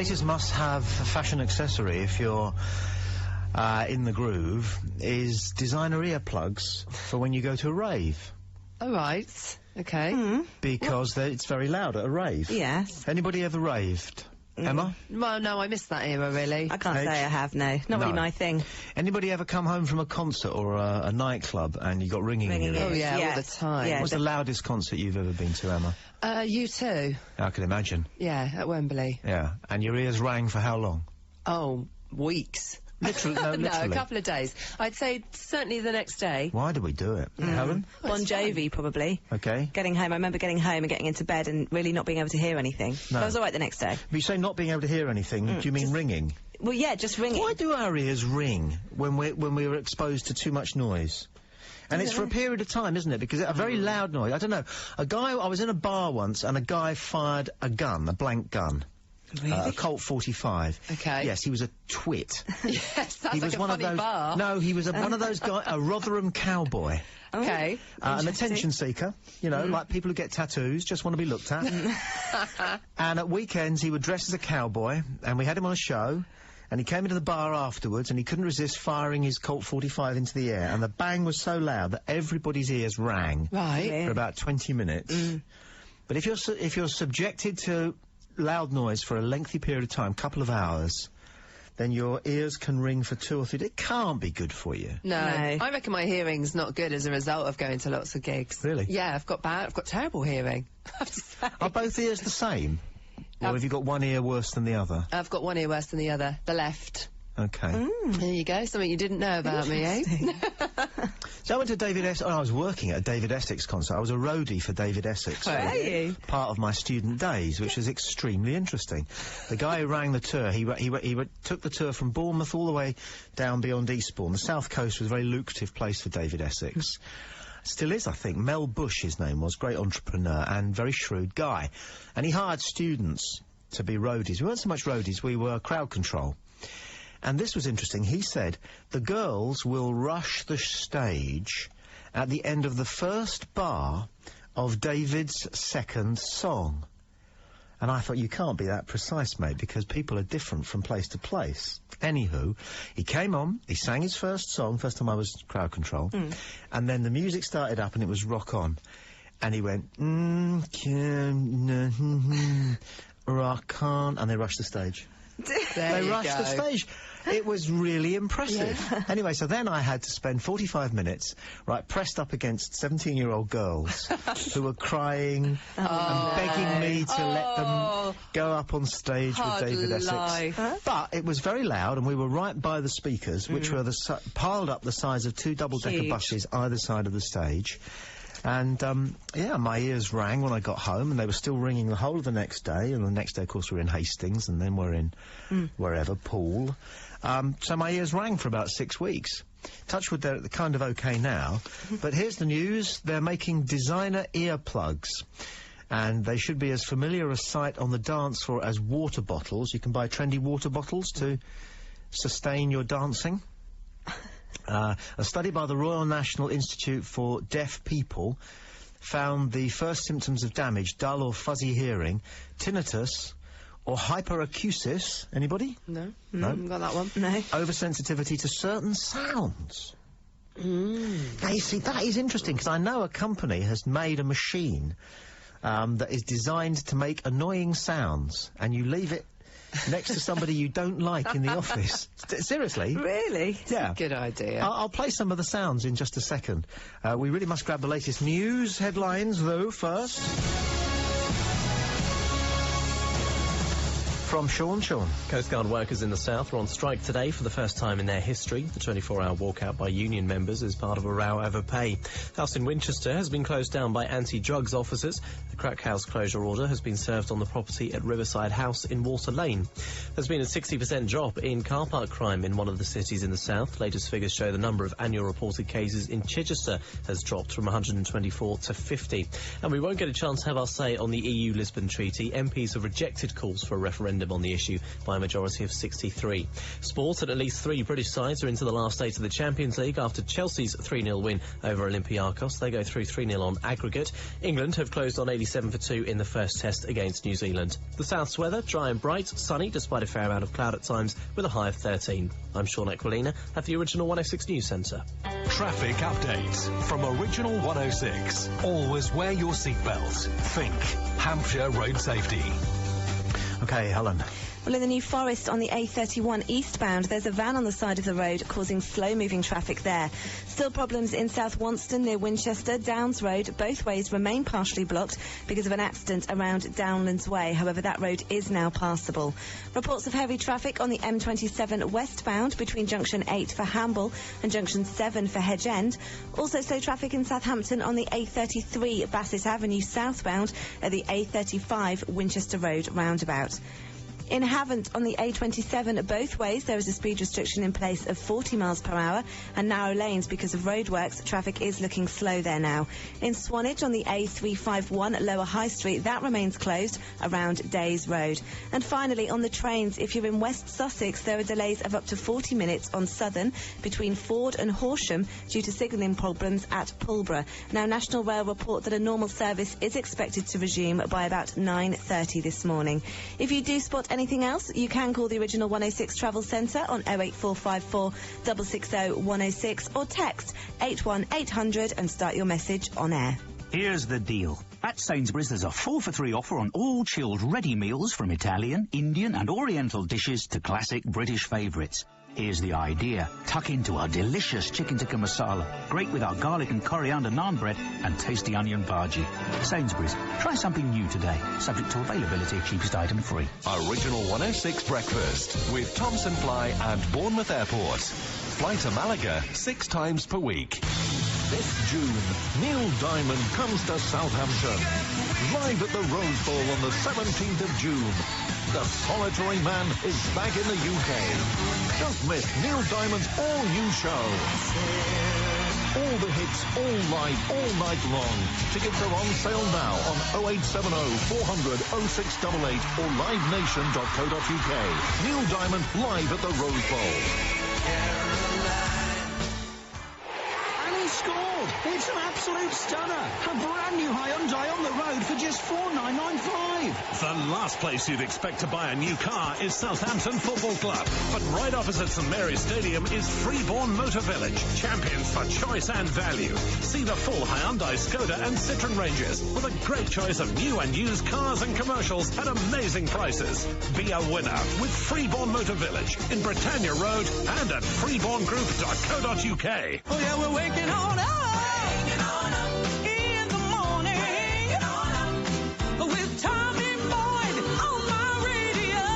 latest must-have fashion accessory if you're in the groove is designer earplugs for when you go to a rave. All right. Okay. Because it's very loud at a rave. Yes. Anybody ever raved? Emma? Well, no, I missed that era, really. I can't say I have, no. Not really my thing. Anybody ever come home from a concert or a nightclub and you got ringing in your ears? Oh, yeah, all the time. Yeah, What's the loudest concert you've ever been to, Emma? U2. I can imagine. Yeah, at Wembley. Yeah. And your ears rang for how long? Oh, weeks. Literally, no, No, literally. a couple of days. I'd say certainly the next day. Why did we do it? Helen? Bon Jovi, probably. Okay. Getting home, I remember getting home and getting into bed and really not being able to hear anything. No. But I was all right the next day. But you say not being able to hear anything, do you mean ringing? Well, yeah, just ringing. Why do our ears ring when we're exposed to too much noise? And it's for a period of time, isn't it? Because a very loud noise. I don't know. I was in a bar once and a guy fired a gun, a blank gun. Really? A Colt 45. Okay. Yes, he was a twit. Yes, that's He like was a one funny of those. bar. No, he was one of those guys, a Rotherham cowboy. Okay. An attention seeker, you know, like people who get tattoos, just want to be looked at. And at weekends he would dress as a cowboy, and we had him on a show, and he came into the bar afterwards, and he couldn't resist firing his Colt 45 into the air, and the bang was so loud that everybody's ears rang Right. for about 20 minutes. But if you're subjected to loud noise for a lengthy period of time, couple of hours, then your ears can ring for 2 or 3 days. It can't be good for you. No. I reckon my hearing's not good as a result of going to lots of gigs. Really? Yeah, I've got terrible hearing. I have to say. Are both ears the same? Or have you got one ear worse than the other? I've got one ear worse than the other. The left. Okay. There you go. Something you didn't know about me, eh? So I went to David Essex. I was working at a David Essex concert. I was a roadie for David Essex. Were you? Part of my student days, which was extremely interesting. The guy who rang the tour, he took the tour from Bournemouth all the way down beyond Eastbourne. The South Coast was a very lucrative place for David Essex. Still is, I think. Mel Bush, his name was, great entrepreneur and very shrewd guy. And he hired students to be roadies. We weren't so much roadies, we were crowd control. And this was interesting. He said, the girls will rush the stage at the end of the first bar of David's second song. And I thought, you can't be that precise, mate, because people are different from place to place. Anywho, he came on, he sang his first song, first time I was crowd control, and then the music started up and it was rock on. And he went, rock on, and they rushed the stage. They rushed the stage. It was really impressive. Yeah. Anyway, so then I had to spend 45 minutes, pressed up against 17-year-old girls who were crying and begging me to let them go up on stage with David Essex. But it was very loud, and we were right by the speakers, which were piled up the size of 2 double-decker buses either side of the stage. And, yeah, my ears rang when I got home, and they were still ringing the whole of the next day, and the next day, of course, we're in Hastings, and then we're in wherever, Poole. So my ears rang for about 6 weeks. Touchwood, they're kind of okay now. But here's the news. They're making designer earplugs. And they should be as familiar a sight on the dance floor as water bottles. You can buy trendy water bottles to sustain your dancing. A study by the Royal National Institute for Deaf People found the first symptoms of damage, dull or fuzzy hearing, tinnitus, or hyperacusis. Anybody? No. No? Haven't got that one. No. Oversensitivity to certain sounds. Now, you see, that is interesting, because I know a company has made a machine that is designed to make annoying sounds, and you leave it next to somebody you don't like in the office. Seriously? Really? Yeah. Good idea. I'll play some of the sounds in just a second. We really must grab the latest news headlines, though, first. From Sean. Coast Guard workers in the south were on strike today for the first time in their history. The 24-hour walkout by union members is part of a row over pay. House in Winchester has been closed down by anti-drugs officers. The crack house closure order has been served on the property at Riverside House in Water Lane. There's been a 60% drop in car park crime in one of the cities in the south. Latest figures show the number of annual reported cases in Chichester has dropped from 124 to 50. And we won't get a chance to have our say on the EU Lisbon Treaty. MPs have rejected calls for a referendum referendum on the issue by a majority of 63. Sport, and at least 3 British sides are into the last 8 of the Champions League after Chelsea's 3-0 win over Olympiacos. They go through 3-0 on aggregate. England have closed on 87-2 in the first test against New Zealand. The South's weather, dry and bright, sunny despite a fair amount of cloud at times, with a high of 13. I'm Sean Equilina at the Original 106 News Centre. Traffic updates from Original 106. Always wear your seatbelt. Think Hampshire Road Safety. OK, Helen. Well, in the New Forest on the A31 eastbound, there's a van on the side of the road causing slow-moving traffic there. Still problems in South Wonston near Winchester. Downs Road, both ways remain partially blocked because of an accident around Downlands Way. However, that road is now passable. Reports of heavy traffic on the M27 westbound between Junction 8 for Hamble and Junction 7 for Hedge End. Also slow traffic in Southampton on the A33 Bassett Avenue southbound at the A35 Winchester Road roundabout. In Havant on the A27 both ways, there is a speed restriction in place of 40 miles per hour and narrow lanes because of roadworks. Traffic is looking slow there now. In Swanage on the A351 Lower High Street, that remains closed around Days Road. And finally, on the trains, if you're in West Sussex, there are delays of up to 40 minutes on Southern between Ford and Horsham due to signalling problems at Pulborough. Now, National Rail report that a normal service is expected to resume by about 9:30 this morning. If you do spot anything else, you can call the Original 106 Travel Centre on 08454 660 106 or text 81800 and start your message on air. Here's the deal. At Sainsbury's, there's a 4 for 3 offer on all chilled ready meals from Italian, Indian and Oriental dishes to classic British favourites. Here's the idea. Tuck into our delicious chicken tikka masala, great with our garlic and coriander naan bread and tasty onion bhaji. Sainsbury's, try something new today. Subject to availability, cheapest item free. Original 106 Breakfast with Thompson Fly and Bournemouth Airport. Fly to Malaga 6 times per week. This June, Neil Diamond comes to Southampton. Live at the Rose Bowl on the 17th of June. The Solitary Man is back in the UK. Don't miss Neil Diamond's all-new show. All the hits, all live, all night long. Tickets are on sale now on 0870 400 0688 or livenation.co.uk. Neil Diamond live at the Rose Bowl. Scored! It's an absolute stunner! A brand new Hyundai on the road for just $4,995. The last place you'd expect to buy a new car is Southampton Football Club. But right opposite St Mary's Stadium is Freeborn Motor Village, champions for choice and value. See the full Hyundai, Skoda and Citroen ranges with a great choice of new and used cars and commercials at amazing prices. Be a winner with Freeborn Motor Village in Britannia Road and at freeborngroup.co.uk. Oh yeah, we're waking on up! Waking on up in the morning with Tommy Boyd on my radio.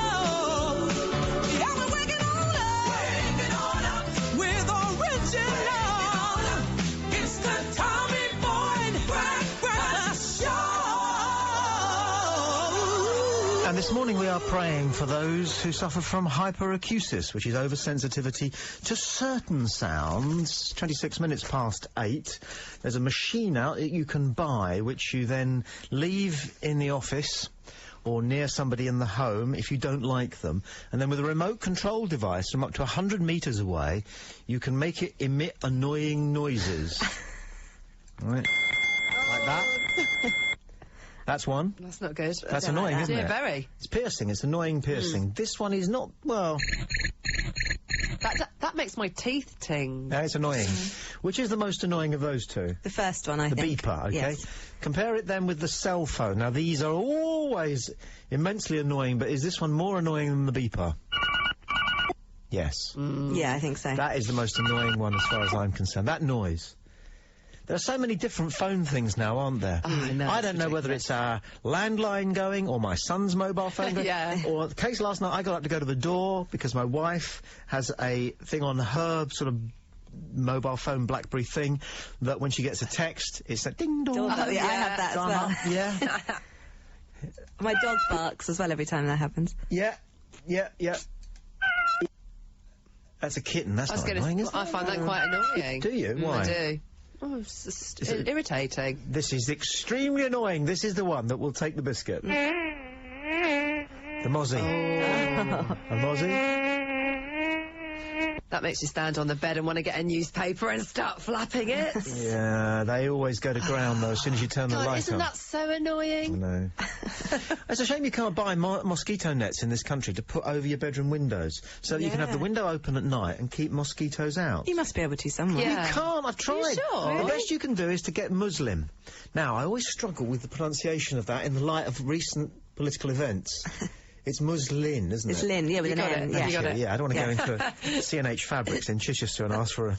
Yeah, we're waking on up with original. It's the Tommy Boyd Breakfast Show. And this morning we are praying for those who suffer from hyperacusis, which is oversensitivity to certain sounds. 26 minutes past 8. There's a machine out that you can buy, which you then leave in the office or near somebody in the home if you don't like them. And then with a remote control device from up to 100 metres away, you can make it emit annoying noises. Right. Like that. That's one. That's not good. That's annoying, isn't it? Yeah, very. It's piercing. It's annoying piercing. This one is not, well... That makes my teeth ting. No, it's annoying. Which is the most annoying of those two? The first one, I think. think. The beeper, okay? Yes. Compare it then with the cell phone. Now, these are always immensely annoying, but is this one more annoying than the beeper? Yes. Yeah, I think so. That is the most annoying one as far as I'm concerned. That noise. There are so many different phone things now, aren't there? Oh, no, I don't know whether it's our landline going or my son's mobile phone going. Yeah. Or the case last night, I got up to go to the door because my wife has a thing on her sort of mobile phone BlackBerry thing that when she gets a text, it's like ding dong. Oh, yeah, I have that as well. Yeah. My dog barks as well every time that happens. Yeah. That's a kitten. That's not annoying, is it? I find that quite annoying. Do you? Why? I do. Oh, it's just irritating. This is extremely annoying. This is the one that will take the biscuit. The mozzie. A mozzie? That makes you stand on the bed and want to get a newspaper and start flapping it. Yeah, they always go to ground, though, as soon as you turn the God, light isn't on. that so annoying? I know. It's a shame you can't buy mosquito nets in this country to put over your bedroom windows, so that you can have the window open at night and keep mosquitoes out. You must be able to somewhere. Yeah. You can't, I've tried. Are you sure? The best you can do is to get Muslim. Now, I always struggle with the pronunciation of that in the light of recent political events. It's Muslin, isn't it? It's Lynn, yeah, with You an got N. it. Yeah. You got it. Yeah, I don't want to go into CNH Fabrics in Chichester and ask for a...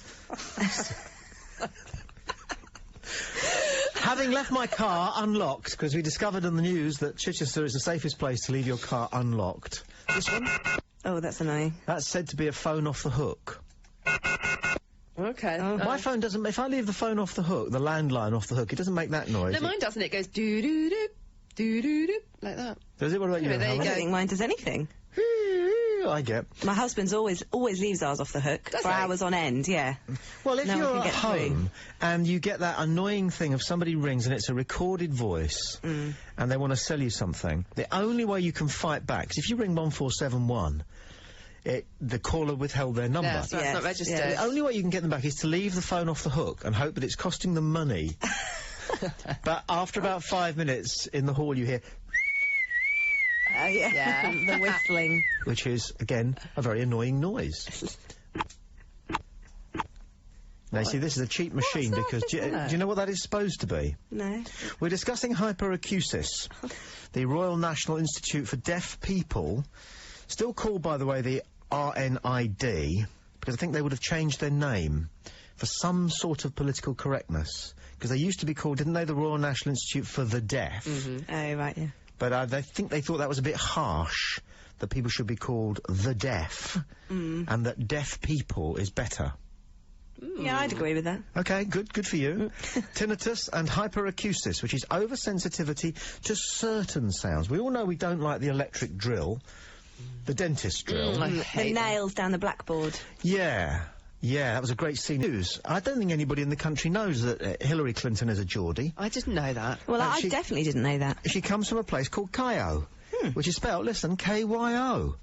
Having left my car unlocked, because we discovered on the news that Chichester is the safest place to leave your car unlocked. This one? Oh, that's annoying. That's said to be a phone off the hook. Okay. My phone doesn't... If I leave the phone off the hook, the landline off the hook, it doesn't make that noise. No, mine doesn't. It goes doo-doo-doo, doo-doo-doo, like that. Does it? What about you? Anyway, there you Helen? I go. don't think mine does anything. I get. My husband's always leaves ours off the hook for hours on end, yeah. Well, if No one you're can at get home and you get that annoying thing of somebody rings and it's a recorded voice and they want to sell you something, the only way you can fight back is if you ring 1471, the caller withheld their number. Yeah, so that's not registered. The only way you can get them back is to leave the phone off the hook and hope that it's costing them money. But after about 5 minutes in the hall you hear... Oh, yeah. The whistling. Which is, again, a very annoying noise. Now, you see, this is a cheap machine because... Do you know what that is supposed to be? No. We're discussing hyperacusis, the Royal National Institute for Deaf People, still called, by the way, the RNID, because I think they would have changed their name for some sort of political correctness, because they used to be called, didn't they, the Royal National Institute for the Deaf? Oh, right, yeah. But I think they thought that was a bit harsh, that people should be called the deaf, and that deaf people is better. Yeah, I'd agree with that. Okay, good for you. Tinnitus and hyperacusis, which is oversensitivity to certain sounds. We all know we don't like the electric drill, the dentist drill. The nails down the blackboard. Yeah, that was a great scene. News. I don't think anybody in the country knows that Hillary Clinton is a Geordie. I didn't know that. Well, I definitely didn't know that. She comes from a place called Kyo, which is spelled, listen, Kyo.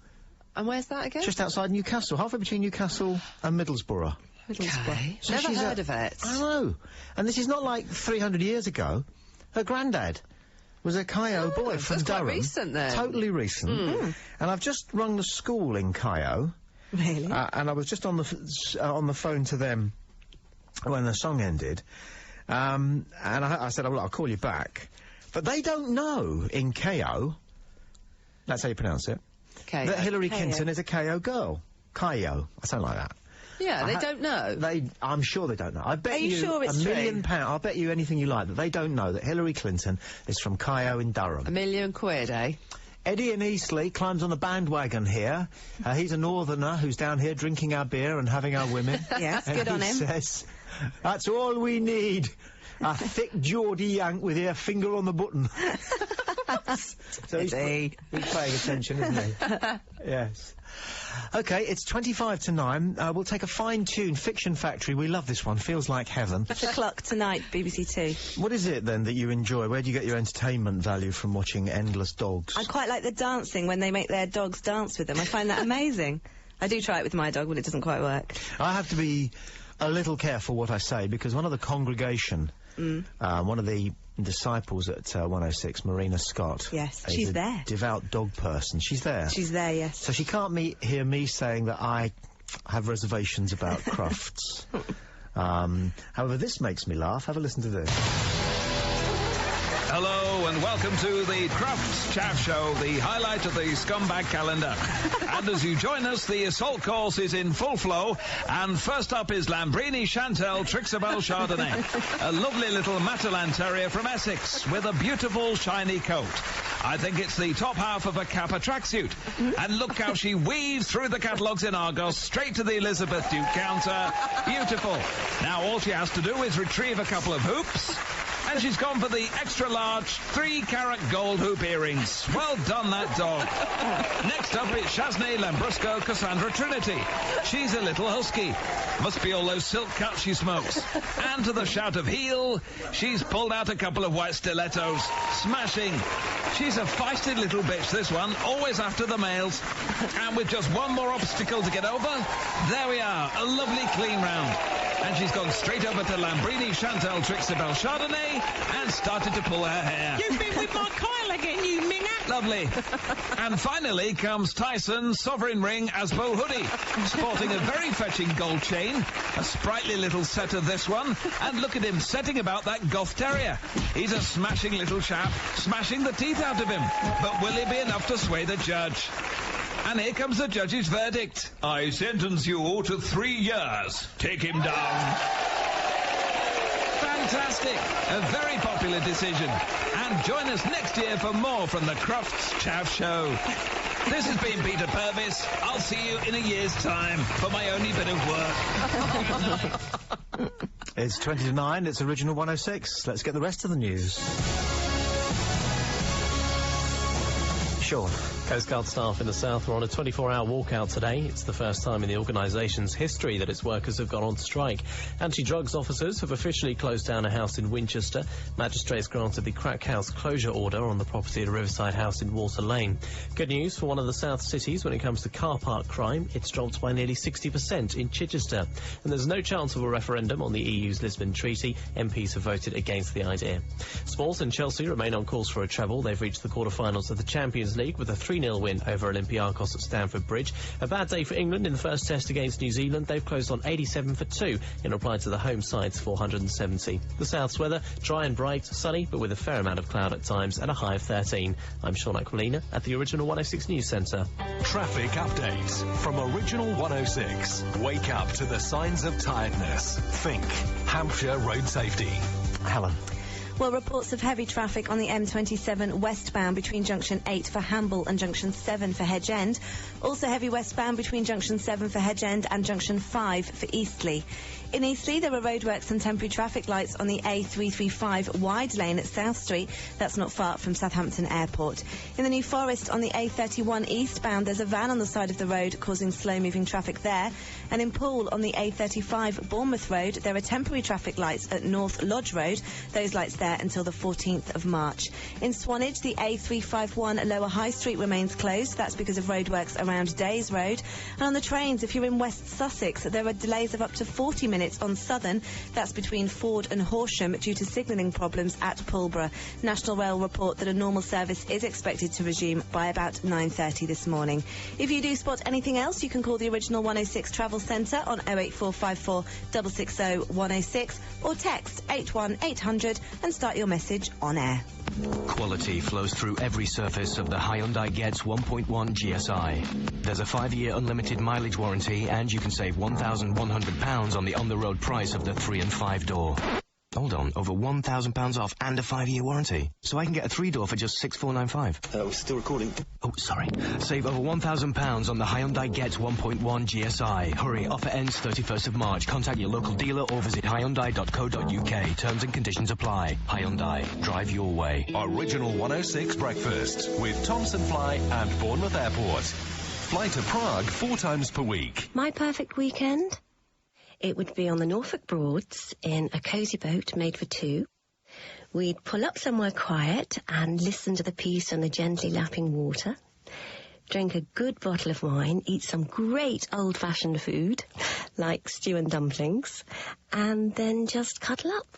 And where's that again? Just outside Newcastle, halfway between Newcastle and Middlesbrough. Okay. So Never she's heard of it. I know. And this is not like 300 years ago. Her granddad was a Kyo boy from that's quite Durham. recent then. Totally recent. And I've just rung the school in Kyo. Really? And I was just on the phone to them when the song ended. And I said, oh, look, I'll call you back. But they don't know in Kyo, that's how you pronounce it, that Hillary Clinton is a Kyo girl. Kyo. I sound like that. Yeah, they don't know. I'm sure they don't know. I bet Are you sure it's £1 million. true? I'll bet you anything you like that they don't know that Hillary Clinton is from Kyo in Durham. £1 million, eh? Eddie in Eastleigh climbs on the bandwagon here. He's a northerner who's down here drinking our beer and having our women. Yes, and good on him. He says, that's all we need. A thick Geordie Yank with your finger on the button. So he's paying attention, isn't he? Yes. Okay, it's 25 to 9. We'll take a fine-tuned Fiction Factory. We love this one. Feels like heaven. 8 o'clock tonight, BBC Two. What is it, then, that you enjoy? Where do you get your entertainment value from watching endless dogs? I quite like the dancing when they make their dogs dance with them. I find that amazing. I do try it with my dog, but it doesn't quite work. I have to be a little careful what I say, because one of the congregation, one of the disciples at 106, Marina Scott. Yes, is she's a there. Devout dog person. She's there. She's there, yes. So she can't hear me saying that I have reservations about Crufts. However, this makes me laugh. Have a listen to this. Hello and welcome to the Crufts Chaff Show, the highlight of the scumbag calendar. And as you join us, the assault course is in full flow. And first up is Lambrini Chantel Trixabel Chardonnay, a lovely little Matalan terrier from Essex with a beautiful shiny coat. I think it's the top half of a Kappa tracksuit. And look how she weaves through the catalogues in Argos, straight to the Elizabeth Duke counter. Beautiful. Now all she has to do is retrieve a couple of hoops, And she's gone for the extra-large 3-carat gold hoop earrings. Well done, that dog. Next up, it's Chasney Lambrusco Cassandra Trinity. She's a little husky. Must be all those silk cuts she smokes. And to the shout of heel, she's pulled out a couple of white stilettos. Smashing. She's a feisty little bitch, this one, always after the males. And with just one more obstacle to get over, there we are, a lovely clean round. And she's gone straight over to Lambrini Chantal Trixibel Chardonnay and started to pull her hair. You've been with my Kyle again, you minger. Lovely. And finally comes Tyson Sovereign Ring Asbo Hoodie, sporting a very fetching gold chain, a sprightly little set of this one, and look at him setting about that Goth Terrier. He's a smashing little chap, smashing the teeth out of him. But will he be enough to sway the judge? And here comes the judge's verdict. I sentence you to 3 years. Take him down. Fantastic. A very popular decision. And join us next year for more from the Crofts Chaff Show. This has been Peter Purvis. I'll see you in a year's time for my only bit of work. It's 20 to 9, it's Original 106. Let's get the rest of the news. Sean. Coast Guard staff in the south were on a 24-hour walkout today. It's the first time in the organisation's history that its workers have gone on strike. Anti-drugs officers have officially closed down a house in Winchester. Magistrates granted the crack house closure order on the property at a riverside house in Water Lane. Good news for one of the south cities when it comes to car park crime. It's dropped by nearly 60% in Chichester. And there's no chance of a referendum on the EU's Lisbon Treaty. MPs have voted against the idea. Spurs and Chelsea remain on course for a treble. They've reached the quarter-finals of the Champions League with a 3-0 win over Olympiacos at Stamford Bridge. A bad day for England in the first test against New Zealand. They've closed on 87 for 2 in reply to the home side's 470. The south's weather, dry and bright, sunny, but with a fair amount of cloud at times and a high of 13. I'm Sean Aquilina at the Original 106 News Centre. Traffic update from Original 106. Wake up to the signs of tiredness. Think Hampshire Road Safety. Helen. Well, reports of heavy traffic on the M27 westbound between Junction 8 for Hamble and Junction 7 for Hedge End. Also heavy westbound between Junction 7 for Hedge End and Junction 5 for Eastleigh. In Eastleigh, there were roadworks and temporary traffic lights on the A335 wide lane at South Street. That's not far from Southampton Airport. In the New Forest on the A31 eastbound, there's a van on the side of the road causing slow-moving traffic there. And in Poole on the A35 Bournemouth Road, there are temporary traffic lights at North Lodge Road. Those lights there until the 14th of March. In Swanage, the A351 Lower High Street remains closed. That's because of roadworks around Days Road. And on the trains, if you're in West Sussex, there are delays of up to 40 minutes on Southern. That's between Ford and Horsham due to signalling problems at Pulborough. National Rail report that a normal service is expected to resume by about 9:30 this morning. If you do spot anything else, you can call the Original 106 Travel Centre on 08454 660 106 or text 81800 and start your message on air. Quality flows through every surface of the Hyundai Getz 1.1 GSI. There's a 5-year unlimited mileage warranty and you can save £1,100 on the on-the-road price of the 3 and 5 door. Hold on, over £1,000 off and a 5-year warranty. So I can get a 3-door for just $6,495. We're still recording. Oh, sorry. Save over £1,000 on the Hyundai Getz 1.1 GSI. Hurry, offer ends 31st of March. Contact your local dealer or visit Hyundai.co.uk. Terms and conditions apply. Hyundai. Drive your way. Original 106 Breakfast with Thomson Fly and Bournemouth Airport. Fly to Prague 4 times per week. My perfect weekend? It would be on the Norfolk Broads in a cosy boat made for 2. We'd pull up somewhere quiet and listen to the peace and the gently lapping water, drink a good bottle of wine, eat some great old-fashioned food, like stew and dumplings, and then just cuddle up.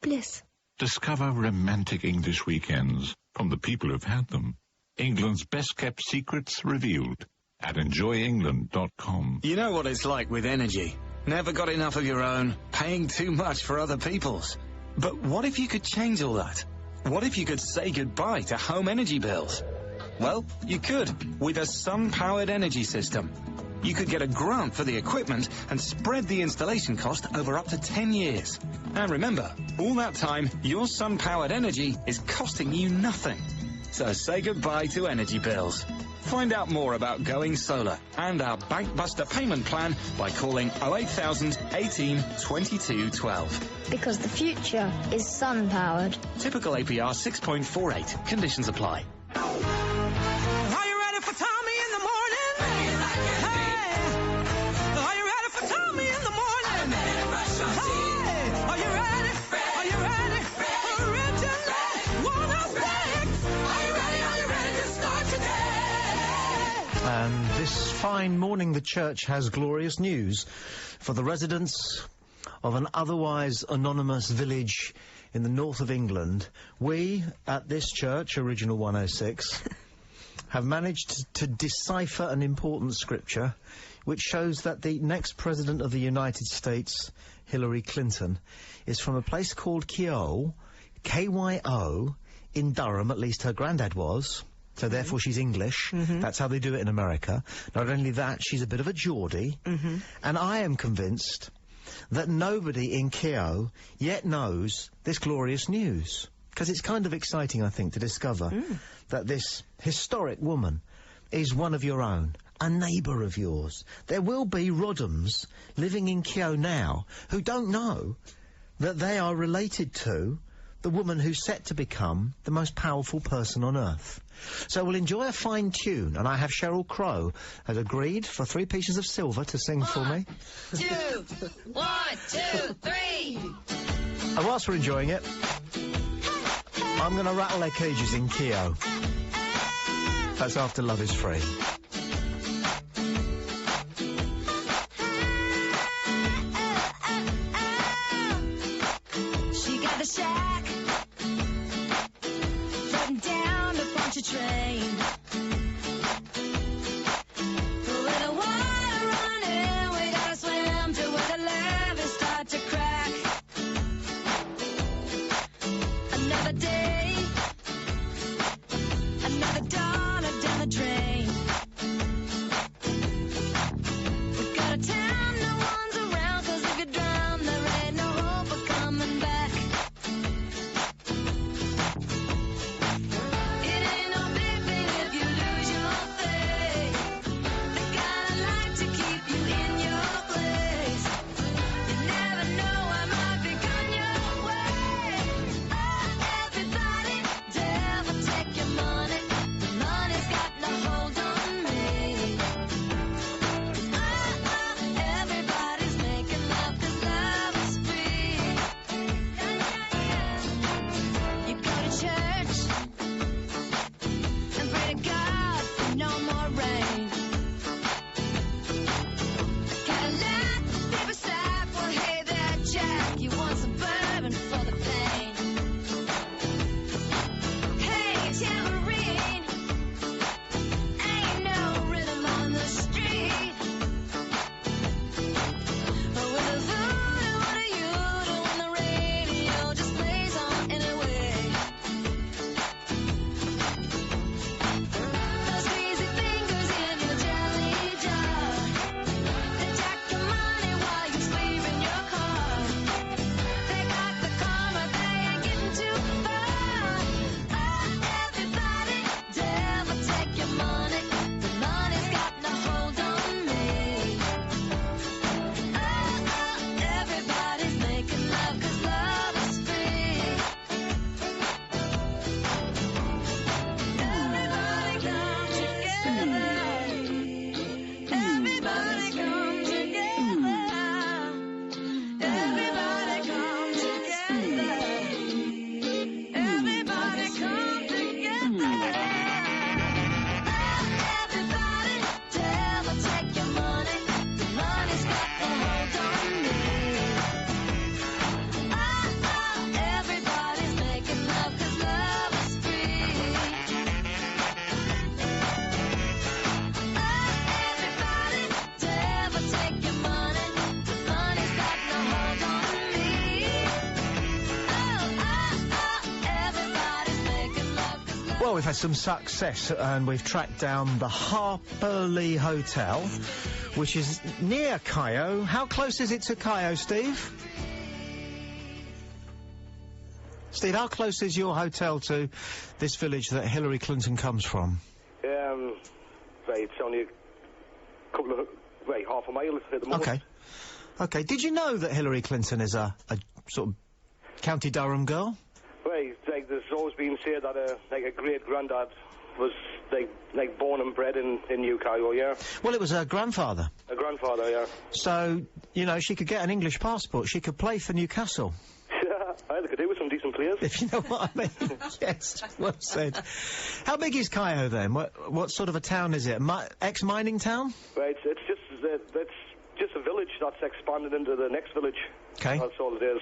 Bliss. Discover romantic English weekends from the people who've had them. England's best-kept secrets revealed at enjoyengland.com. You know what it's like with energy. Never got enough of your own, paying too much for other people's. But what if you could change all that? What if you could say goodbye to home energy bills? Well, you could with a sun-powered energy system. You could get a grant for the equipment and spread the installation cost over up to 10 years. And remember, all that time, your sun-powered energy is costing you nothing. So say goodbye to energy bills. Find out more about going solar and our Bankbuster payment plan by calling 08000 18 22 12. Because the future is sun-powered. Typical APR 6.48. Conditions apply. Are you ready for Tommy in the morning? Hey! Are you ready for Tommy in the morning? Hey! Are you ready? Are you ready? Original 106! Are you ready to start today? And this fine morning the church has glorious news for the residents of an otherwise anonymous village in the north of England. We, at this church, Original 106, have managed to decipher an important scripture which shows that the next President of the United States, Hillary Clinton, is from a place called Kyo, K-Y-O, in Durham, at least her granddad was. So therefore she's English. That's how they do it in America. Not only that, she's a bit of a Geordie. And I am convinced that nobody in Kyo yet knows this glorious news. Because it's kind of exciting, I think, to discover that this historic woman is one of your own, a neighbour of yours. There will be Rodhams living in Kyo now who don't know that they are related to the woman who's set to become the most powerful person on earth. So we'll enjoy a fine tune, and I have Sheryl Crow has agreed for 3 pieces of silver to sing for me. 1, 2, 3. And whilst we're enjoying it, I'm going to rattle their cages in Kyo. That's after Love Is Free. She got the shack, floating down the Poncha train. With the water running, we gotta swim to where the levees start to crack. Another day, another dollar down the drain. We got a town, no one's around, 'cause if you drown, there ain't no hope of coming back. It ain't no big thing if you lose your faith. They gotta like to keep you in your place. You never know what might be coming your way. Oh, everybody, devil take your money. The money's got no hold on me. Oh, everybody's making love 'cause love is free. You go to church and pray to God for no more rain. Cadillac, paper sack, well hey there Jack, you want some bourbon for the pain. Hey tambourine, ain't no rhythm on the street. But with a voodoo, what are you doing? The radio just plays on anyway. Those greasy fingers in your jelly jar, they jack your money while you sleep in your car. They got the karma, they ain't getting too far. Oh, everybody, devil take your money. The money's got no hold on me. Oh, everybody's making love 'cause love is free. Everybody come together. Everybody come together. Everybody come together. Everybody come together. Everybody, devil take your money. The money's got no hold on me. Everybody's making love 'cause love is free. Everybody, devil take your money. The money's got no hold on me. Everybody's making love 'cause love. Well, we've had some success, and we've tracked down the Harperley Hotel, which is near Kyo. How close is it to Kyo, Steve? Steve, how close is your hotel to this village that Hillary Clinton comes from? Right, it's only a couple of, half a mile at the moment. Okay. Okay, did you know that Hillary Clinton is a sort of County Durham girl? Right, like, there's always been said that, a great-granddad was, like, born and bred in New Cairo, yeah? Well, it was her grandfather. A grandfather, yeah. So, you know, she could get an English passport. She could play for Newcastle. I could do with some decent players. If you know what I mean. Yes, well said. How big is Cairo, then? What sort of a town is it? Ex-mining town? Right, it's just a village that's expanded into the next village. Okay. That's all it is.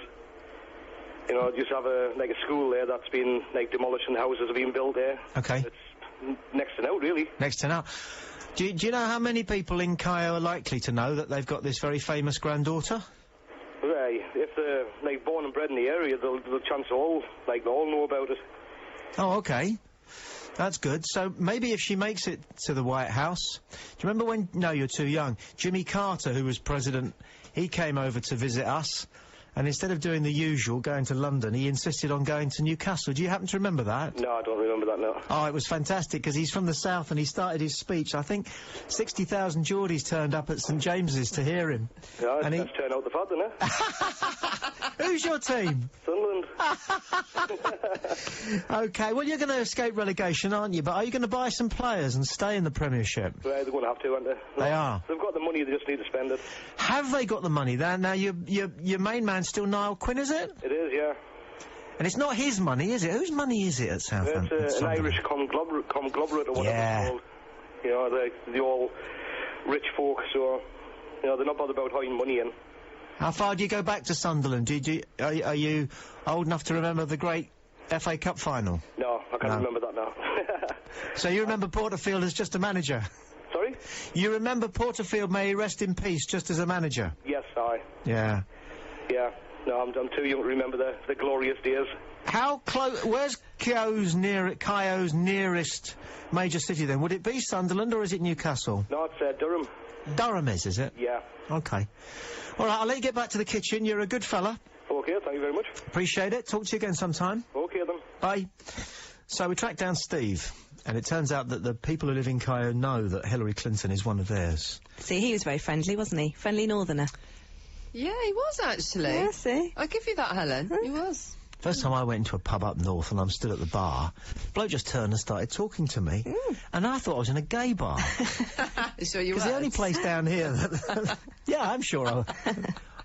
You know, just have a school there that's been, demolished and houses have been built there. Okay. It's next to now, really. Next to now. Do you know how many people in Cairo are likely to know that they've got this very famous granddaughter? Right, if they're, born and bred in the area, they'll chance all know about it. Oh, okay. That's good. So maybe if she makes it to the White House... Do you remember when... No, you're too young. Jimmy Carter, who was president, he came over to visit us, and instead of doing the usual, going to London, he insisted on going to Newcastle. Do you happen to remember that? No, I don't remember that, no. Oh, it was fantastic, because he's from the south, and he started his speech. I think 60,000 Geordies turned up at St James's to hear him. Yeah, and that's turned out the fad, didn't it? Who's your team? Sunderland. OK, well, you're going to escape relegation, aren't you? But are you going to buy some players and stay in the Premiership? Right, they're going to have to, aren't they? They are. They've got the money, they just need to spend it. Have they got the money there? Now, your main man's still Niall Quinn, is it? It is, yeah. And it's not his money, is it? Whose money is it at Southampton? It's an Irish conglomerate or whatever it's called. You know, they're all rich folk, so, you know, they're not bothered about hiding money in. How far do you go back to Sunderland? Are you old enough to remember the great FA Cup final? No, I can't remember that now. So you remember Porterfield as just a manager? Sorry? You remember Porterfield, may he rest in peace, just as a manager? Yes, aye. Yeah. Yeah. No, I'm too young to remember the glorious days. How close... Where's Caio's nearest major city, then? Would it be Sunderland, or is it Newcastle? No, it's Durham. Durham is it? Yeah. OK. All right, I'll let you get back to the kitchen. You're a good fella. OK, thank you very much. Appreciate it. Talk to you again sometime. OK, then. Bye. So we tracked down Steve, and it turns out that the people who live in Caio know that Hillary Clinton is one of theirs. See, he was very friendly, wasn't he? Friendly northerner. Yeah, he was, actually. Yeah, see? I'll give you that, Helen. He was. First time I went into a pub up north and I'm stood at the bar, bloke just turned and started talking to me, and I thought I was in a gay bar. Sure you were? Because the only place down here that... Yeah, I'm sure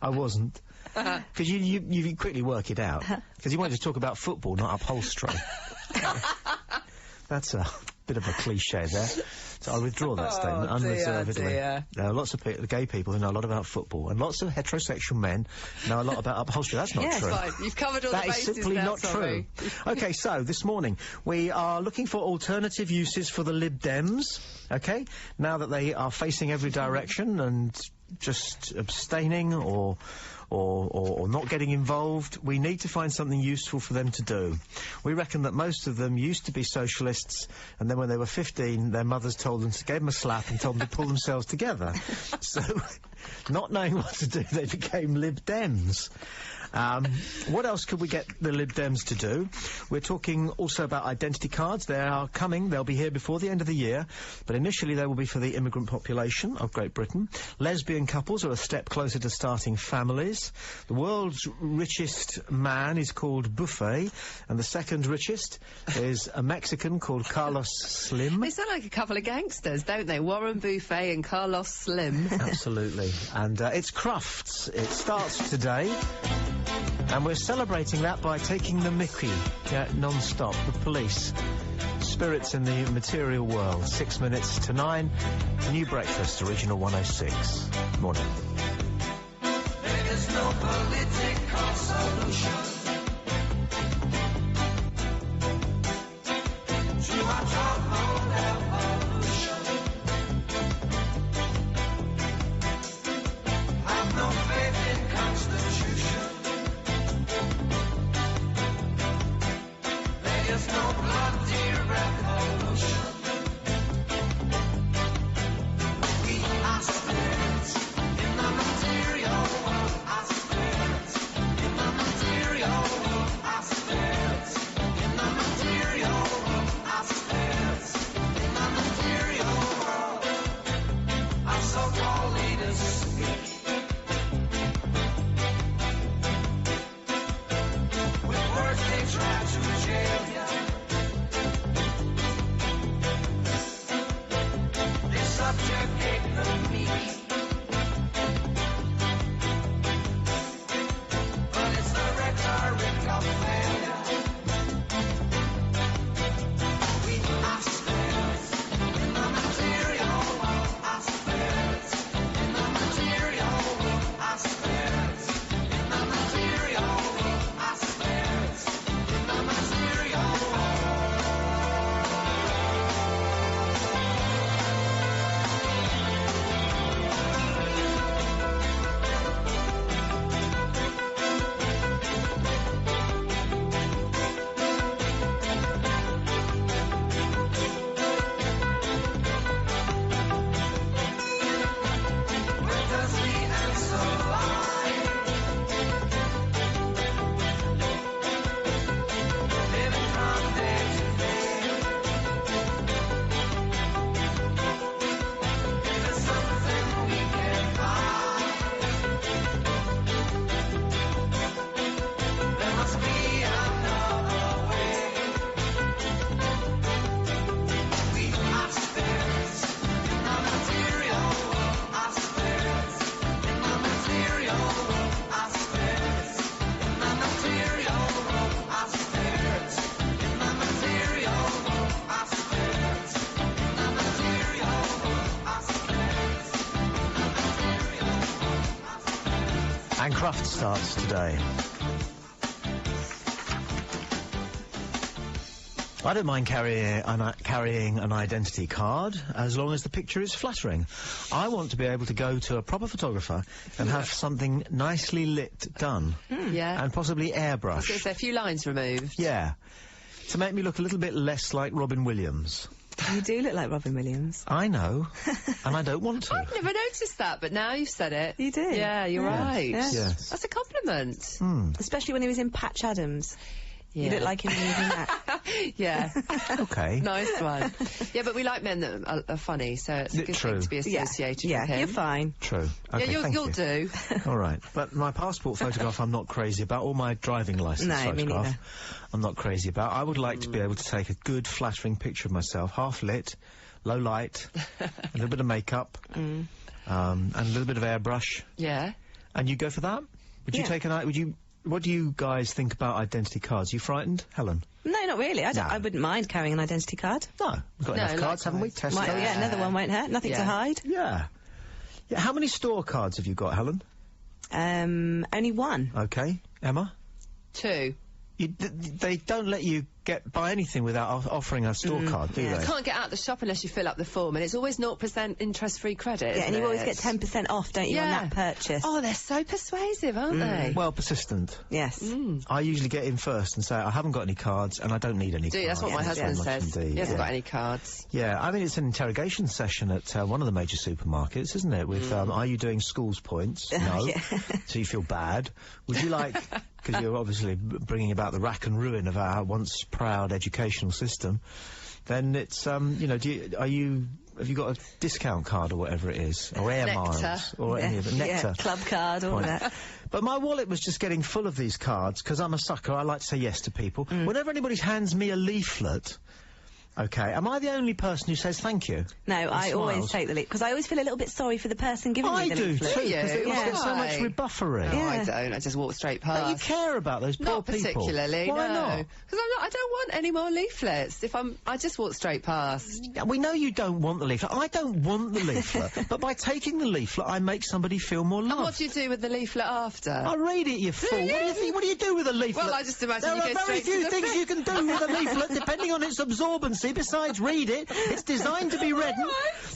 I wasn't. Because you quickly work it out. Because you wanted to talk about football, not upholstery. That's a bit of a cliche there. So I'll withdraw that statement unreservedly. Dear. There are lots of gay people who know a lot about football, and lots of heterosexual men know a lot about upholstery. That's not true. Fine. You've covered all that the bases is simply now, not true. OK, so this morning we are looking for alternative uses for the Lib Dems, OK? Now that they are facing every direction and just abstaining or not getting involved, we need to find something useful for them to do. We reckon that most of them used to be socialists, and then when they were 15, their mothers gave them a slap and told them to pull themselves together. So, not knowing what to do, they became Lib Dems. What else could we get the Lib Dems to do? We're talking also about identity cards. They are coming. They'll be here before the end of the year. But initially they will be for the immigrant population of Great Britain. Lesbian couples are a step closer to starting families. The world's richest man is called Buffet. And the second richest is a Mexican called Carlos Slim. They sound like a couple of gangsters, don't they? Warren Buffet and Carlos Slim. Absolutely. And it's Crufts. It starts today. And we're celebrating that by taking the mickey, non-stop, the police. Spirits in the material world, 6 minutes to 9. New breakfast, Original 106. Morning. There is no political solution to our troubled evolution. I've no faith in Constitution. There's no bloody revolution. We are spirits in the material world. Our spirits in the material Mississippi. With words they try to jail ya. They subjugate the meek. But it's the rhetoric of failure. We aspirate in the material world, aspirate in the material world, aspirate in the material world, aspirate in the material Where does the answer lie? Living from day to day. Is there something we can buy? There must be another way. We are spirits in the material world. Our spirits in the material world. Our spirits in the material world. Our spirits in the material world. Our spirits in the material world. Our spirits in the material world. And Craft starts today. I don't mind carrying an identity card as long as the picture is flattering. I want to be able to go to a proper photographer and have something nicely lit done. Yeah. And possibly I was airbrush. going to say a few lines removed. Yeah. To make me look a little bit less like Robin Williams. You do look like Robin Williams. I know. And I don't want to. I've never noticed that, but now you've said it. You do. Yeah, you're Yeah. right. Yeah. Yes. That's a compliment. Especially when he was in Patch Adams. You Yeah. look like him when he was in that. Yeah. Okay. Nice one. Yeah, but we like men that are funny, so it's a good True. thing to be associated Yeah, with him. you're fine. True. Okay, yeah, thank you'll you. do. All right. But my passport photograph I'm not crazy about, or my driving licence No, me photograph neither. I'm not crazy about. I would like to be able to take a good, flattering picture of myself, half lit, low light, a little bit of makeup, and a little bit of airbrush. Yeah. And you go for that? Would you Yeah. take an... Would you... What do you guys think about identity cards? You frightened, Helen? No, not really. I No. wouldn't mind carrying an identity card. No. We've got No, enough cards, haven't we? likewise. Tesco. Yeah, another one won't hurt. Nothing to Yeah. hide. Yeah. Yeah. How many store cards have you got, Helen? Only one. Okay. Emma? 2. They don't let you buy anything without offering a store card, do You they? can't get out the shop unless you fill up the form, and it's always 0% interest-free credit. Yeah, and you isn't always it? get 10% off, don't you, on Yeah. that purchase? Oh, they're so persuasive, aren't they? Well, persistent. Yes. I usually get in first and say, I haven't got any cards and I don't need any Do you? cards. That's what my Thank you husband very much says. indeed. He hasn't Yeah. got any cards. Yeah, I mean, it's an interrogation session at one of the major supermarkets, isn't it? With, are you doing schools points? No. Yeah. So you feel bad. Would you like, because you're obviously bringing about the rack and ruin of our once proud educational system, then it's, you know, have you got a discount card or whatever it is? Or air Nectar. miles? Or any of it? Nectar. Yeah, club card, all Point. that. But my wallet was just getting full of these cards, because I'm a sucker, I like to say yes to people. Whenever anybody hands me a leaflet, okay, am I the only person who says thank you? No, And I always smiles? take the leaflet, because I always feel a little bit sorry for the person giving I me the do leaflet. too, because it Yeah. gets so much Why? rebuffering. No, Yeah. I don't. I just walk straight past. Don't you care about those poor Not people? particularly, Why no. not? Because I don't want any more leaflets. I just walk straight past. Yeah, we know you don't want the leaflet. I don't want the leaflet, but by taking the leaflet, I make somebody feel more loved. And what do you do with the leaflet after? I read it, you fool. What do you think? What do you do with a leaflet? Well, I just imagine there you are go very straight to few the things bit. you can do with a leaflet, depending on its absorbency. Besides read it, it's designed to be read.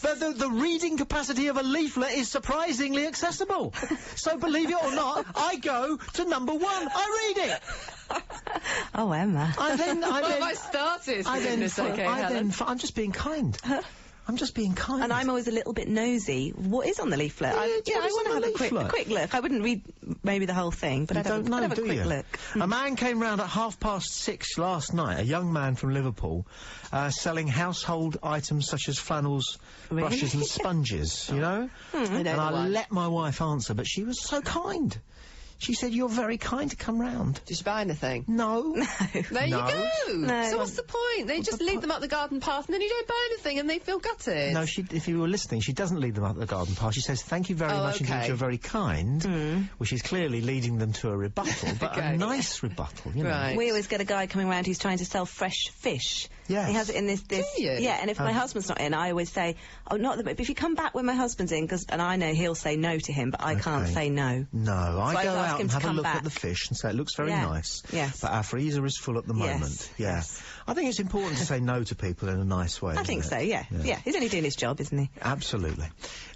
But the reading capacity of a leaflet is surprisingly accessible. So believe it or not, I go to number 1. I read it. Oh, Emma. I then Well, I started. I then, goodness, okay, Helen. I'm just being kind. I'm just being kind. And I'm always a little bit nosy. What is on the leaflet? I want to have a quick look. I wouldn't read maybe the whole thing, but You I'd don't know, have a do quick you? look. A man came round at 6:30 last night, a young man from Liverpool, selling household items such as flannels, Really? brushes and sponges, you know? I know And the I one. let my wife answer, but she was so kind. She said, "You're very kind to come round." Did you buy anything? No. There No. you go. No. So what's the point? They just leave them up the garden path and then you don't buy anything and they feel gutted. No, if you were listening, she doesn't lead them up the garden path. She says, "Thank you very Oh, much indeed, okay. you're very kind," which is clearly leading them to a rebuttal, but Okay. a nice rebuttal, you know. Right. We always get a guy coming round who's trying to sell fresh fish. Yes. He has it in this. Do you? Yeah, and if my husband's not in, I always say, "Oh, not the." But if you come back when my husband's in, and I know he'll say no to him, but I can't Okay. say no. No, I I go always ask out him and to have a come look back. at the fish and say it looks very Yeah. nice. Yes. But our freezer is full at the Yes. moment. Yeah. Yes. I think it's important to say no to people in a nice way. I isn't think it? so. Yeah. Yeah. He's only doing his job, isn't he? Absolutely.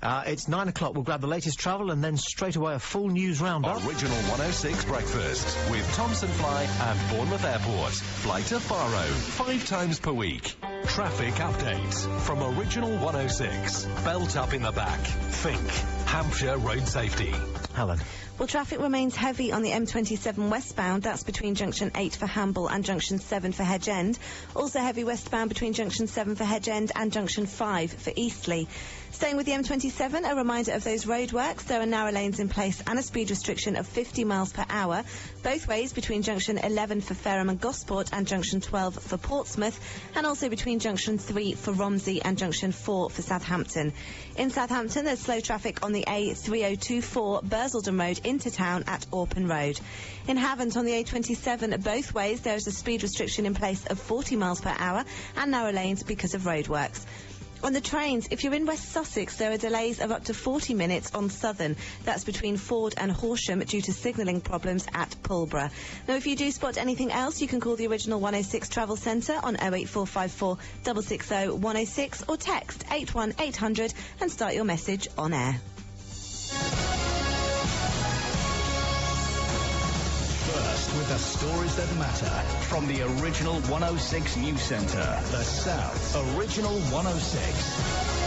It's 9 o'clock. We'll grab the latest travel and then straight away a full news roundup. Original 106 Breakfast with Thompson Fly and Bournemouth Airport. Fly to Faro 5 times per week. Traffic updates from Original 106. Belt up in the back. Think Hampshire Road Safety. Helen. Well, traffic remains heavy on the M27 westbound. That's between junction 8 for Hamble and junction 7 for Hedge End. Also heavy westbound between junction 7 for Hedge End and junction 5 for Eastleigh. Staying with the M27, a reminder of those roadworks. There are narrow lanes in place and a speed restriction of 50 miles per hour, both ways between junction 11 for Fareham and Gosport and junction 12 for Portsmouth, and also between junction 3 for Romsey and junction 4 for Southampton. In Southampton, there's slow traffic on the A3024 Bursledon Road into town at Orpen Road. In Havant on the A27, both ways, there is a speed restriction in place of 40 miles per hour and narrow lanes because of roadworks. On the trains, if you're in West Sussex, there are delays of up to 40 minutes on Southern. That's between Ford and Horsham due to signalling problems at Pulborough. Now, if you do spot anything else, you can call the Original 106 Travel Centre on 08454 660 106 or text 81800 and start your message on air. First with the stories that matter from the Original 106 News Centre, the South. Original 106.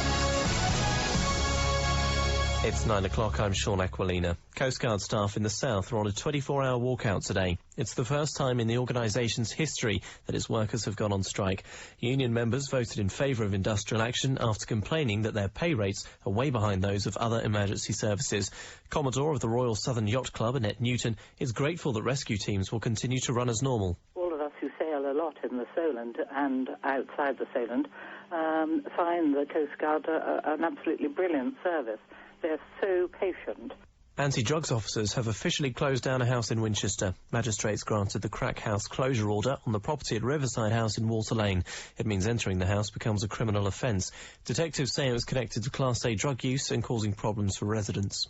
It's 9 o'clock. I'm Sean Aquilina. Coast Guard staff in the south are on a 24-hour walkout today. It's the first time in the organisation's history that its workers have gone on strike. Union members voted in favour of industrial action after complaining that their pay rates are way behind those of other emergency services. Commodore of the Royal Southern Yacht Club, Annette Newton, is grateful that rescue teams will continue to run as normal. All of us who sail a lot in the Solent and outside the Solent find the Coast Guard an absolutely brilliant service. They're so patient. Anti-drugs officers have officially closed down a house in Winchester. Magistrates granted the crack house closure order on the property at Riverside House in Walter Lane. It means entering the house becomes a criminal offence. Detectives say it was connected to Class A drug use and causing problems for residents.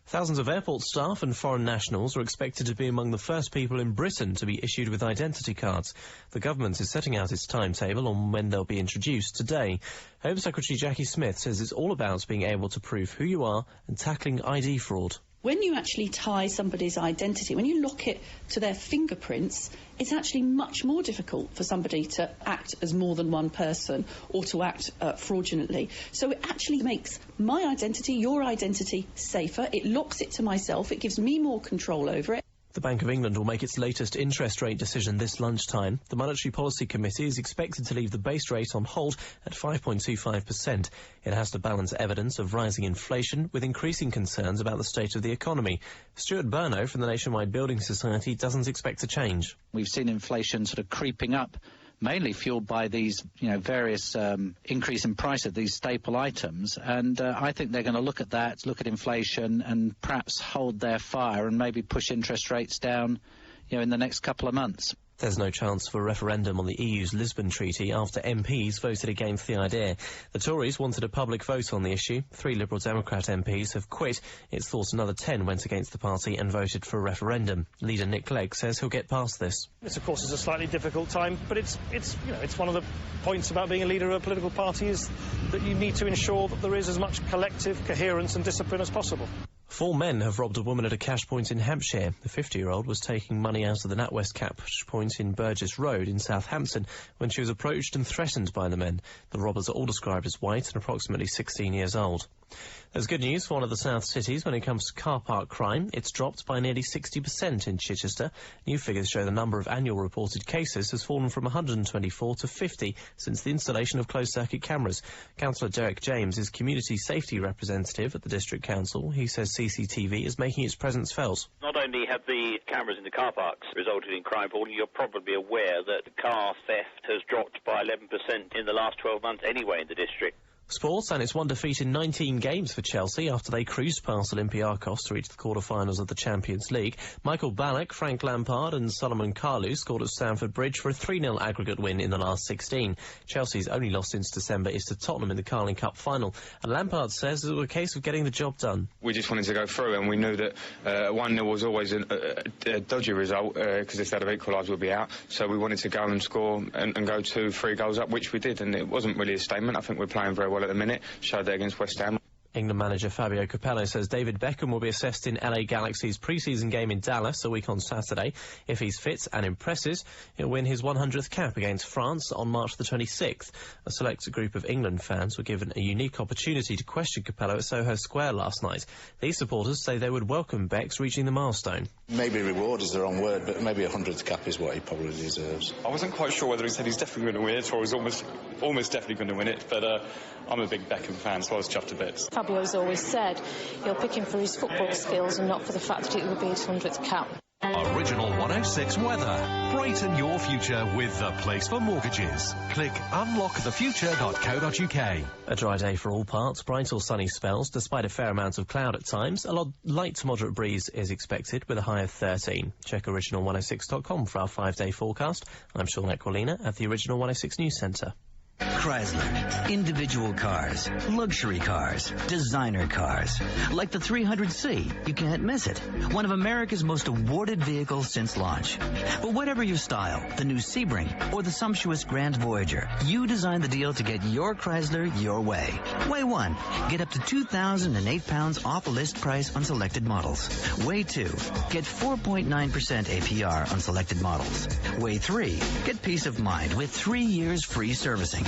Thousands of airport staff and foreign nationals are expected to be among the first people in Britain to be issued with identity cards. The government is setting out its timetable on when they'll be introduced today. Home Secretary Jackie Smith says it's all about being able to prove who you are and tackling ID fraud. When you actually tie somebody's identity, when you lock it to their fingerprints, it's actually much more difficult for somebody to act as more than one person or to act fraudulently. So it actually makes my identity, your identity, safer. It locks it to myself. It gives me more control over it. The Bank of England will make its latest interest rate decision this lunchtime. The Monetary Policy Committee is expected to leave the base rate on hold at 5.25%. It has to balance evidence of rising inflation with increasing concerns about the state of the economy. Stuart Burno from the Nationwide Building Society doesn't expect a change. We've seen inflation sort of creeping up, mainly fueled by these, various increase in price of these staple items. And I think they're going to look at that, look at inflation, and perhaps hold their fire and maybe push interest rates down, in the next couple of months. There's no chance for a referendum on the EU's Lisbon Treaty after MPs voted against the idea. The Tories wanted a public vote on the issue. 3 Liberal Democrat MPs have quit. It's thought another 10 went against the party and voted for a referendum. Leader Nick Clegg says he'll get past this. This, of course, is a slightly difficult time, but it's one of the points about being a leader of a political party is that you need to ensure that there is as much collective coherence and discipline as possible. 4 men have robbed a woman at a cash point in Hampshire. The 50-year-old was taking money out of the NatWest cash point in Burgess Road in Southampton when she was approached and threatened by the men. The robbers are all described as white and approximately 16 years old. There's good news for one of the South cities when it comes to car park crime. It's dropped by nearly 60% in Chichester. New figures show the number of annual reported cases has fallen from 124 to 50 since the installation of closed-circuit cameras. Councillor Derek James is community safety representative at the District Council. He says CCTV is making its presence felt. Not only have the cameras in the car parks resulted in crime falling, you're probably aware that car theft has dropped by 11% in the last 12 months anyway in the district. Sports, and it's one defeat in 19 games for Chelsea after they cruised past Olympiacos to reach the quarter-finals of the Champions League. Michael Ballack, Frank Lampard and Solomon Kalou scored at Stamford Bridge for a 3-0 aggregate win in the last 16. Chelsea's only loss since December is to Tottenham in the Carling Cup final, and Lampard says it was a case of getting the job done. We just wanted to go through, and we knew that 1-0 was always a dodgy result because if they'd have equalised we'd be out, so we wanted to go and score and go 2-3 goals up, which we did, and it wasn't really a statement. I think we're playing very well at the minute, showed that against West Ham. England manager Fabio Capello says David Beckham will be assessed in LA Galaxy's pre-season game in Dallas a week on Saturday. If he's fit and impresses, he'll win his 100th cap against France on March the 26th. A select group of England fans were given a unique opportunity to question Capello at Soho Square last night. These supporters say they would welcome Becks reaching the milestone. Maybe reward is the wrong word, but maybe a 100th cap is what he probably deserves. I wasn't quite sure whether he said he's definitely going to win it or he's almost definitely going to win it, but I'm a big Beckham fan, so I was chuffed to bits. Fabio's always said he'll pick him for his football skills and not for the fact that it will be his 100th cap. Original 106 weather. Brighten your future with the place for mortgages. Click unlockthefuture.co.uk. A dry day for all parts, bright or sunny spells, despite a fair amount of cloud at times. A light to moderate breeze is expected with a high of 13. Check original106.com for our 5-day forecast. I'm Sean Equilina at the Original 106 News Centre. Chrysler. Individual cars, luxury cars, designer cars. Like the 300C, you can't miss it. One of America's most awarded vehicles since launch. But whatever your style, the new Sebring or the sumptuous Grand Voyager, you designed the deal to get your Chrysler your way. Way 1, get up to £2,008 off a list price on selected models. Way 2, get 4.9% APR on selected models. Way 3, get peace of mind with 3 years free servicing.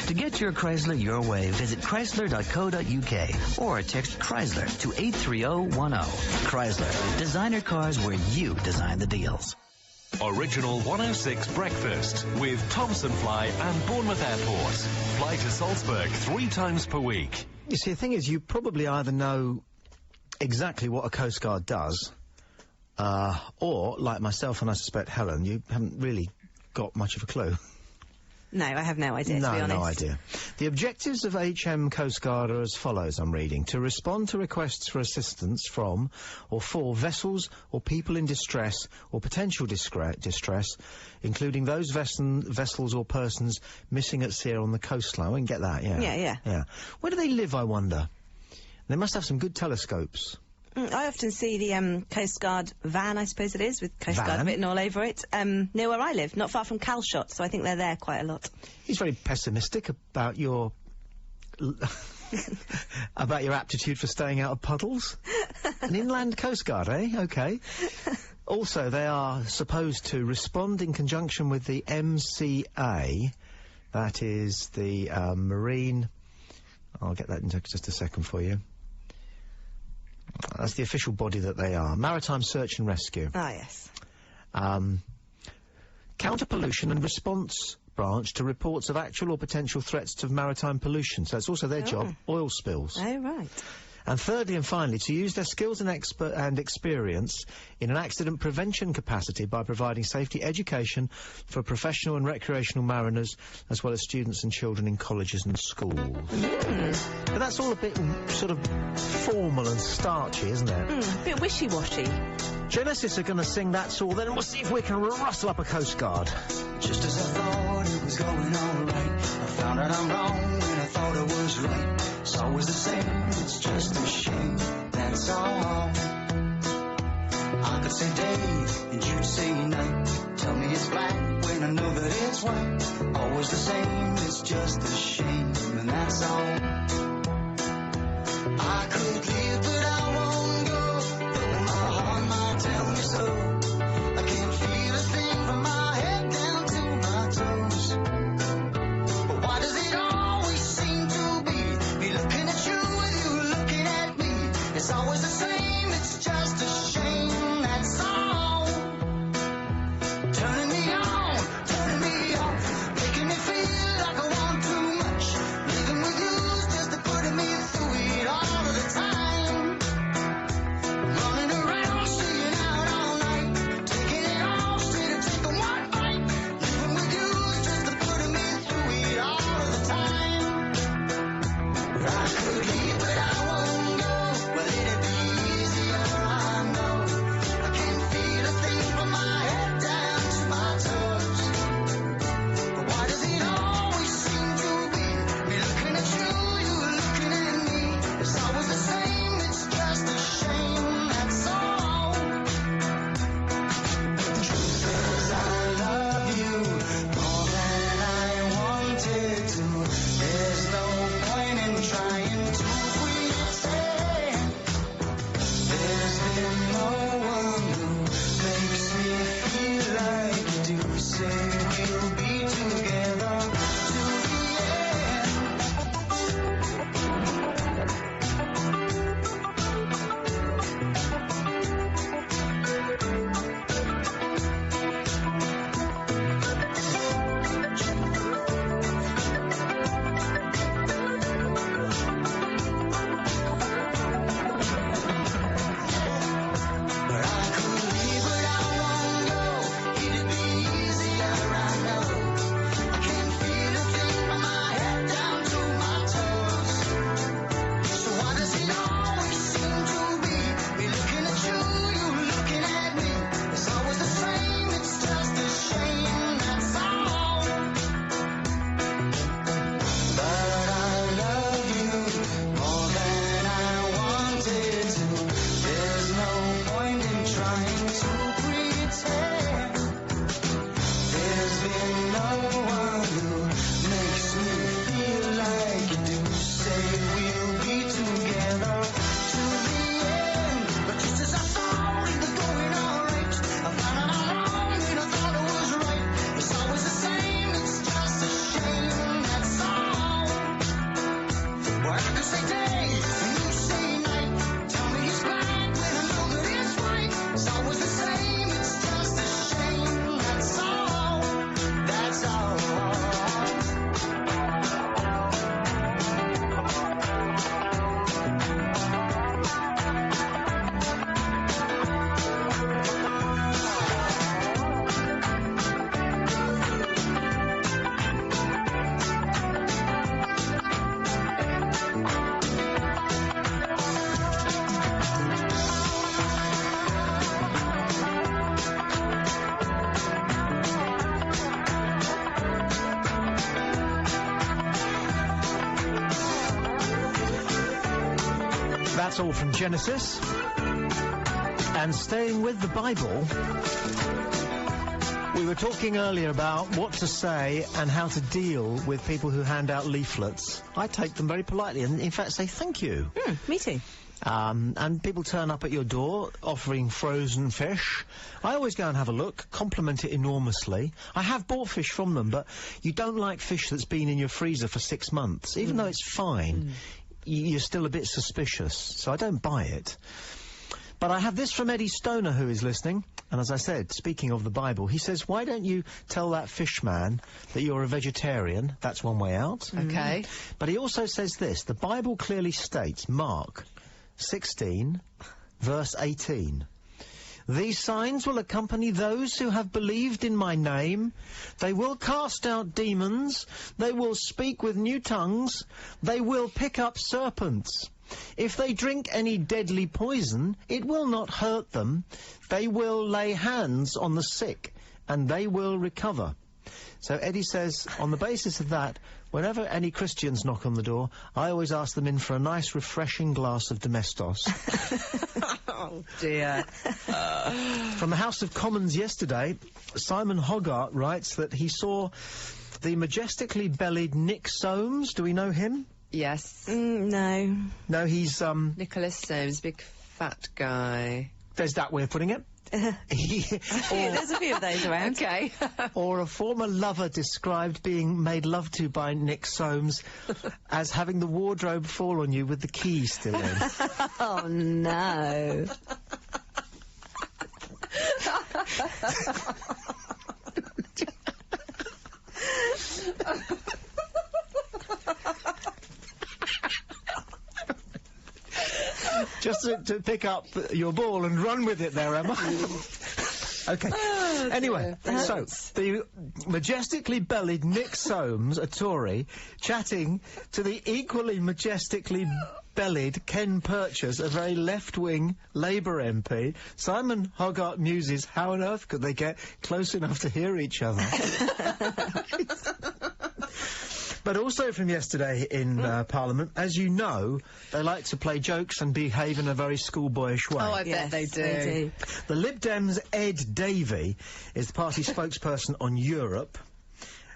To get your Chrysler your way, visit chrysler.co.uk or text Chrysler to 83010. Chrysler, designer cars where you design the deals. Original 106 Breakfast with Thompson Fly and Bournemouth Airport. Fly to Salzburg 3 times per week. You see, the thing is, you probably either know exactly what a Coast Guard does, or, like myself and I suspect Helen, you haven't really got much of a clue. No, I have no idea, to be honest. No idea. The objectives of HM Coast Guard are as follows, I'm reading. To respond to requests for assistance from or for vessels or people in distress or potential distress, including those vessels or persons missing at sea or on the coastline. We can get that, yeah. Yeah. Where do they live, I wonder? They must have some good telescopes. I often see the Coast Guard van, I suppose it is, with Coast Guard written all over it, near where I live, not far from Calshot, so I think they're there quite a lot. He's very pessimistic about your about your aptitude for staying out of puddles. An inland Coast Guard, eh? OK. Also, they are supposed to respond in conjunction with the MCA, that is the Marine... I'll get that in just a second for you. That's the official body that they are. Maritime Search and Rescue. Ah, yes. Counter-pollution and response branch to reports of actual or potential threats to maritime pollution. So it's also their job, oil spills. Oh, right. And thirdly and finally, to use their skills and experience in an accident prevention capacity by providing safety education for professional and recreational mariners, as well as students and children in colleges and schools. But that's all a bit sort of formal and starchy, isn't it? A bit wishy-washy. Genesis are going to sing That's All, then we'll see if we can rustle up a Coast Guard. Just as I thought it was going all right, I found out I'm wrong when I thought I was right. It's always the same, it's just a shame, that's all. I could say day and you'd say night. Tell me it's black when I know that it's white. Always the same, it's just a shame, and that's all. I could leave but I won't go. always the same, it's just a shame, that's all. Turning me on, turning me off, making me feel like I want too much. Living with you's just a putting me through it all of the time. Running around, staying out all night, taking it all straight to take a one bite. Living with you's just a putting me through it all of the time. I could leave, but I won't go. Well, it'd be easier, I know. I can't feel a thing from my head down to my toes. But why does it always seem to be me looking at you, you looking at me? It's always the same, it's just a shame, that's all. The truth is I love you more than I wanted to. There's no point in trying to pretend. There's been no one who makes me feel like you do. Say we'll be together to the end. But I could leave, but I won't go. It'd be easier, I know. I can't feel a thing from my head down to my toes. So why does it always seem to be me looking at you, you looking at me? It's always the same, it's just a shame, that's all. But I love you more than I wanted to. There's no point in trying to pretend. There's been no one who makes me feel like you do. Say we'll be together to the end. But just as I thought it was going alright, I found out I'm wrong and I thought it was right. It's always the same, it's just a shame, that's all. Well, I could say day and you say night. Tell me it's right when I know that it's right. It's always the same, it's just a shame, that's all. That's all. That's all from Genesis. And staying with the Bible, we were talking earlier about what to say and how to deal with people who hand out leaflets. I take them very politely and, in fact, say thank you. Me too. And people turn up at your door offering frozen fish. I always go and have a look, compliment it enormously. I have bought fish from them, but you don't like fish that's been in your freezer for 6 months. Even though it's fine, you're still a bit suspicious, so I don't buy it. But I have this from Eddie Stoner, who is listening, and as I said, speaking of the Bible, he says, why don't you tell that fish man that you're a vegetarian? That's one way out. Okay. But he also says this, the Bible clearly states, Mark 16, verse 18, these signs will accompany those who have believed in my name. They will cast out demons. They will speak with new tongues. They will pick up serpents. If they drink any deadly poison, it will not hurt them. They will lay hands on the sick, and they will recover. So Eddie says, on the basis of that, whenever any Christians knock on the door, I always ask them in for a nice, refreshing glass of Domestos. Oh, dear. From the House of Commons yesterday, Simon Hogarth writes that he saw the majestically bellied Nick Soames. Do we know him? Yes. No. No, he's, Nicholas Soames, big fat guy. There's that way of putting it. There's a few of those around. Okay. Or a former lover described being made love to by Nick Soames as having the wardrobe fall on you with the key still in. Oh, no. Just to pick up your ball and run with it there, Emma. Okay. Anyway, so the majestically bellied Nick Soames, a Tory, chatting to the equally majestically bellied Ken Purchase, a very left-wing Labour MP. Simon Hogarth muses, how on earth could they get close enough to hear each other? But also from yesterday in Parliament, as you know, they like to play jokes and behave in a very schoolboyish way. Oh, I bet they do. They do. The Lib Dems' Ed Davey is the party spokesperson on Europe,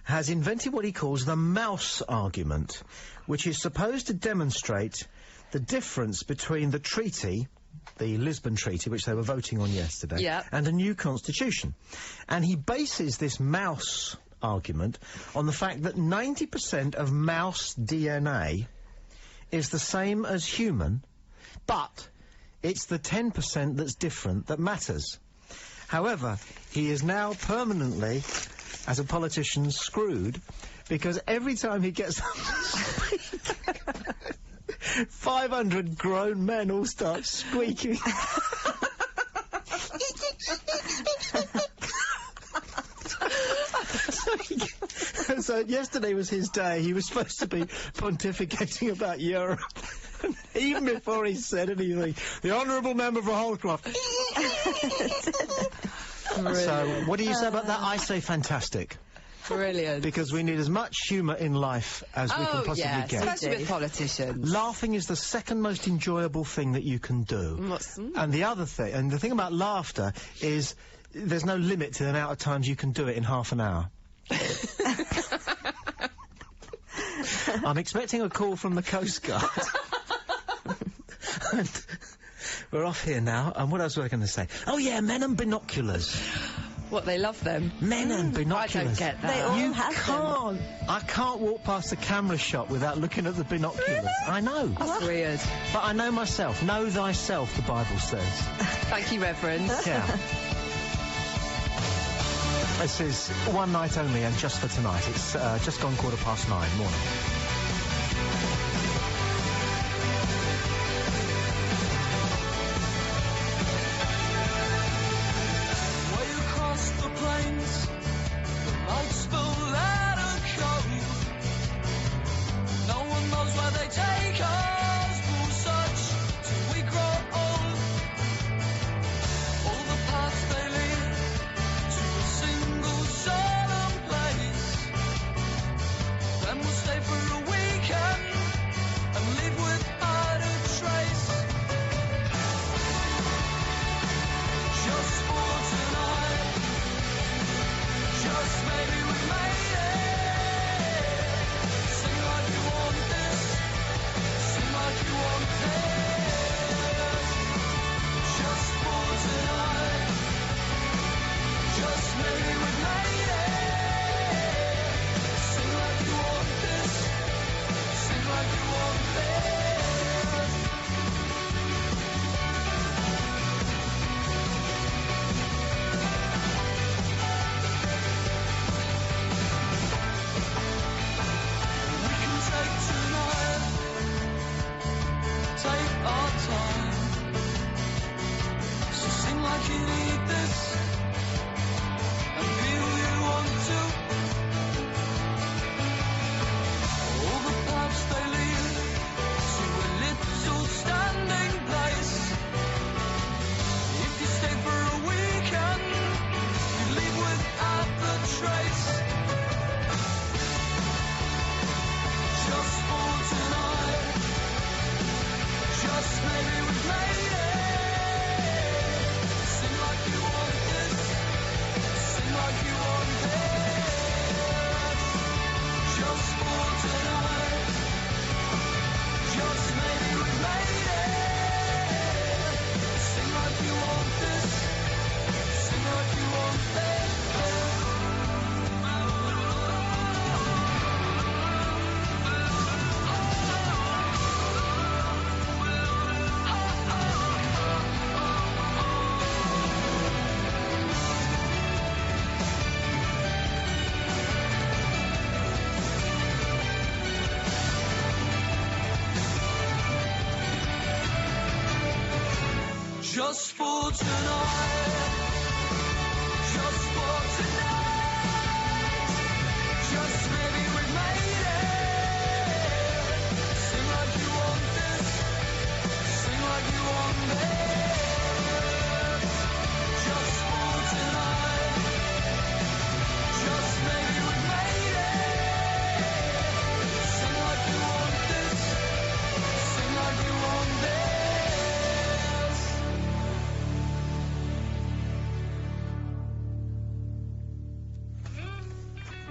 has invented what he calls the mouse argument, which is supposed to demonstrate the difference between the treaty, the Lisbon Treaty, which they were voting on yesterday, Yep. and a new constitution. And he bases this mouse argument on the fact that 90% of mouse DNA is the same as human, but it's the 10% that's different that matters. However, he is now permanently, as a politician, screwed, because every time he gets 500 grown men all start squeaking. So yesterday was his day. He was supposed to be pontificating about Europe. And even before he said anything, the honourable member for Holcroft. So, what do you say about that? I say fantastic. Brilliant. Because we need as much humour in life as we can possibly yes, get. especially with politicians. Laughing is the second most enjoyable thing that you can do. And the other thing, and the thing about laughter is there's no limit to the amount of times you can do it in half an hour. I'm expecting a call from the Coast Guard. And we're off here now, and what else was I going to say? Oh yeah, men and binoculars. What, they love them? Men and binoculars. I don't get that. They all You have can't. I can't walk past a camera shop without looking at the binoculars. I know. That's weird. But I know myself. Know thyself, the Bible says. Thank you, Reverend. Yeah. This is one night only and just for tonight. It's just gone 9:15 morning. Way across the plains, the lights will let her go. No one knows where they take us. We'll search till we grow old. All the paths they lead to a single solemn place. Then we'll stay for a weekend and leave without a trace. Just for tonight, just maybe we made it. Sing like you want this, sing like you want this. Just for tonight, just maybe we made it. Sing like you want this, sing like you want this. We can take tonight, take our time. So sing like you need this, and be who you want to. All the paths they lead to a little standing place. If you stay for a weekend, you leave without the trace. Just for tonight, just maybe we've made it. Sing like you want this, just for tonight. Just for tonight. Just maybe we've made it. Sing like you want this. Sing like you want this. Just for tonight. Just maybe we've made it. Sing like you want this. Sing like you want this.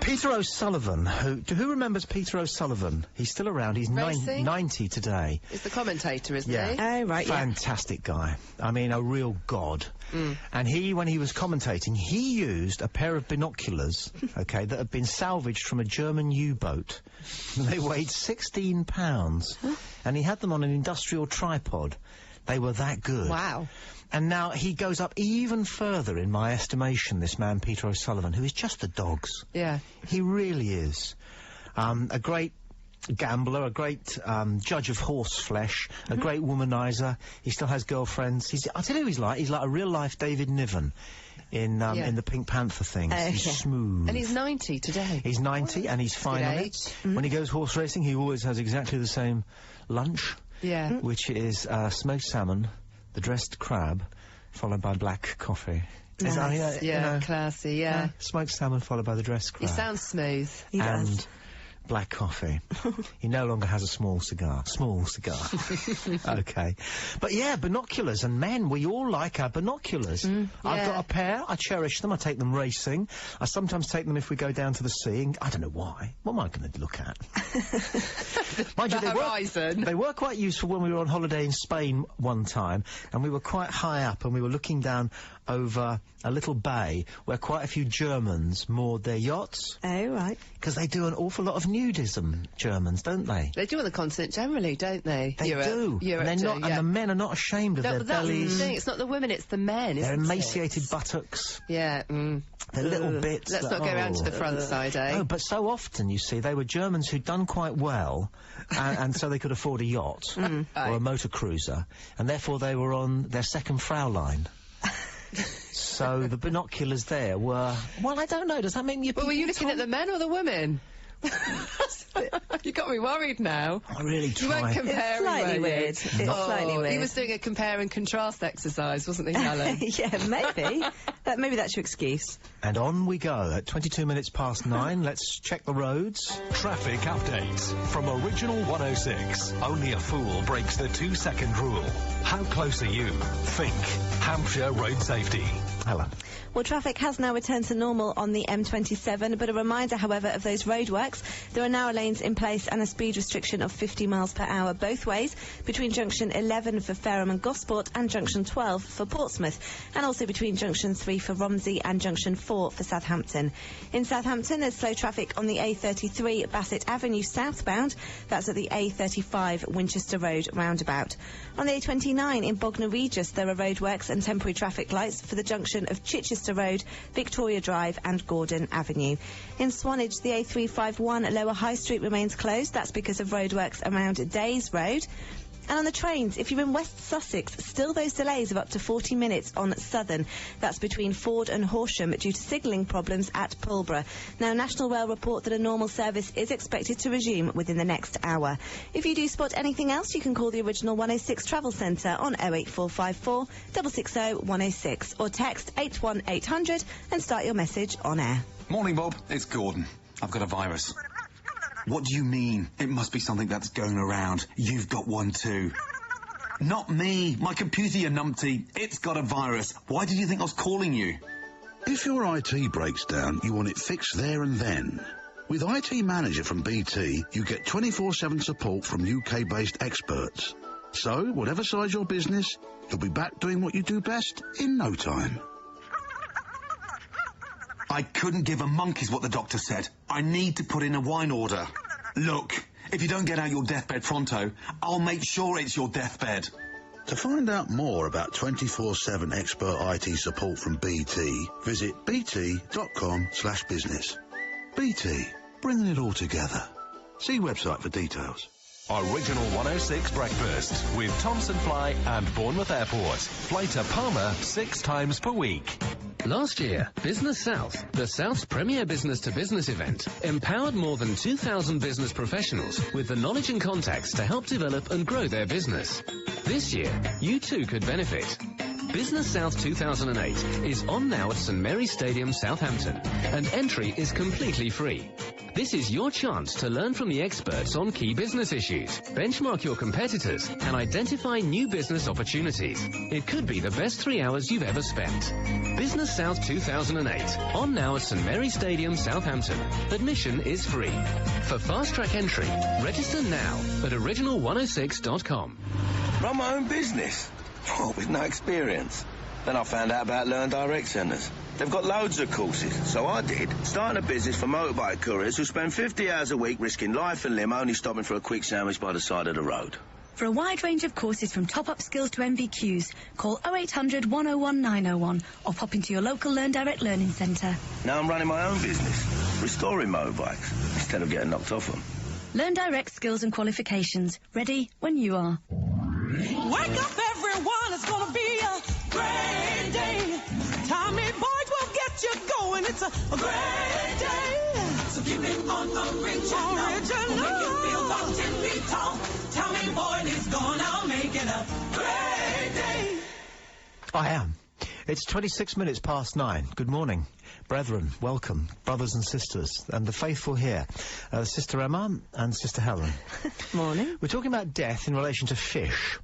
Peter O'Sullivan, who remembers Peter O'Sullivan? He's still around. He's Racing? 90 today. He's the commentator, isn't Yeah. he? Oh, right, yeah. Fantastic guy. I mean, a real god. And when he was commentating, he used a pair of binoculars, okay, that had been salvaged from a German U-boat. They weighed 16 pounds. And he had them on an industrial tripod. They were that good. Wow. And now he goes up even further in my estimation, this man, Peter O'Sullivan, who is just the dogs. Yeah. He really is. A great gambler, a great judge of horse flesh, a great womanizer. He still has girlfriends. I'll tell you who he's like. He's like a real-life David Niven in the Pink Panther things. He's smooth. And he's 90 today. He's 90 and he's fine on age. it. When he goes horse racing, he always has exactly the same lunch. Yeah. Which is smoked salmon, the dressed crab, followed by black coffee. Nice. Is that, Yeah, classy, yeah. Smoked salmon followed by the dressed He crab. sounds smooth. He and does. black coffee. He no longer has a small cigar. Small cigar. Okay. But yeah, binoculars. And men, we all like our binoculars. I've got a pair. I cherish them. I take them racing. I sometimes take them if we go down to the sea. And I don't know why. What am I going to look at? Mind you, they were quite useful when we were on holiday in Spain one time. And we were quite high up and we were looking down over a little bay where quite a few Germans moored their yachts. Oh, right. Because they do an awful lot of nudism, Germans, don't they? They do on the continent generally, don't they? They do. Europe and they're not, and the men are not ashamed of No, their but that's bellies. the thing. It's not the women, it's the men, Their isn't emaciated buttocks. Yeah. Their little bits. Let's not go round to the front side, eh? No, but so often, you see, they were Germans who'd done quite well, and so they could afford a yacht or a motor cruiser, and therefore they were on their second Fraulein. So the binoculars there were... Well, I don't know. Does that make me a Well, were you looking at the men or the women? You got me worried now. I really You weren't tried. comparing, slightly were you? weird. It's slightly weird. He was doing a compare and contrast exercise, wasn't he, Alan? Yeah, maybe. Maybe that's your excuse. And on we go. At 22 minutes past 9, let's check the roads. Traffic updates from Original 106. Only a fool breaks the 2-second rule. How close are you? Think Hampshire Road Safety. Hello. Well, traffic has now returned to normal on the M27, but a reminder, however, of those roadworks. There are narrow lanes in place and a speed restriction of 50 miles per hour both ways between junction 11 for Fareham and Gosport and junction 12 for Portsmouth, and also between junction 3 for Romsey and junction 4 for Southampton. In Southampton, there's slow traffic on the A33 Bassett Avenue southbound. That's at the A35 Winchester Road roundabout. On the A29 in Bognor Regis, there are roadworks and temporary traffic lights for the junction of Chichester Road, Victoria Drive and Gordon Avenue. In Swanage, the A351 Lower High Street remains closed. That's because of roadworks around Days Road. And on the trains, if you're in West Sussex, still those delays of up to 40 minutes on Southern. That's between Ford and Horsham due to signalling problems at Pulborough. Now, National Rail report that a normal service is expected to resume within the next hour. If you do spot anything else, you can call the Original 106 Travel Centre on 08454 660 106 or text 81800 and start your message on air. Morning, Bob. It's Gordon. I've got a virus. What do you mean? It must be something that's going around. You've got one too. Not me. My computer, you numpty. It's got a virus. Why did you think I was calling you? If your IT breaks down, you want it fixed there and then. With IT Manager from BT, you get 24/7 support from UK-based experts. So, whatever size your business, you'll be back doing what you do best in no time. I couldn't give a monkey's what the doctor said. I need to put in a wine order. Look, if you don't get out your deathbed pronto, I'll make sure it's your deathbed. To find out more about 24/7 expert IT support from BT, visit bt.com/business. BT, bringing it all together. See website for details. Original 106 Breakfast with Thompson Fly and Bournemouth Airport. Fly to Palmer 6 times per week. Last year, Business South, the South's premier business-to-business event, empowered more than 2,000 business professionals with the knowledge and contacts to help develop and grow their business. This year, you too could benefit. Business South 2008 is on now at St Mary's Stadium, Southampton, and entry is completely free. This is your chance to learn from the experts on key business issues, benchmark your competitors, and identify new business opportunities. It could be the best 3 hours you've ever spent. Business South 2008, on now at St Mary's Stadium, Southampton. Admission is free. For fast-track entry, register now at original106.com. Run my own business? Oh, with no experience. Then I found out about Learn Direct Centres. They've got loads of courses, so I did. Starting a business for motorbike couriers who spend 50 hours a week risking life and limb only stopping for a quick sandwich by the side of the road. For a wide range of courses from top-up skills to MVQs, call 0800 101 901 or pop into your local Learn Direct Learning Centre. Now I'm running my own business, restoring motorbikes, instead of getting knocked off them. Learn Direct skills and qualifications. Ready when you are. Wake up, everyone, it's gonna be a great day. Tommy Boyd will get you going, it's a great day. So keep it on original. We'll make you feel positively tall. Tommy Boyd is gonna make it a great day. I am. It's 26 minutes past 9. Good morning. Brethren, welcome, brothers and sisters, and the faithful here. Sister Emma and Sister Helen. Morning. We're talking about death in relation to fish,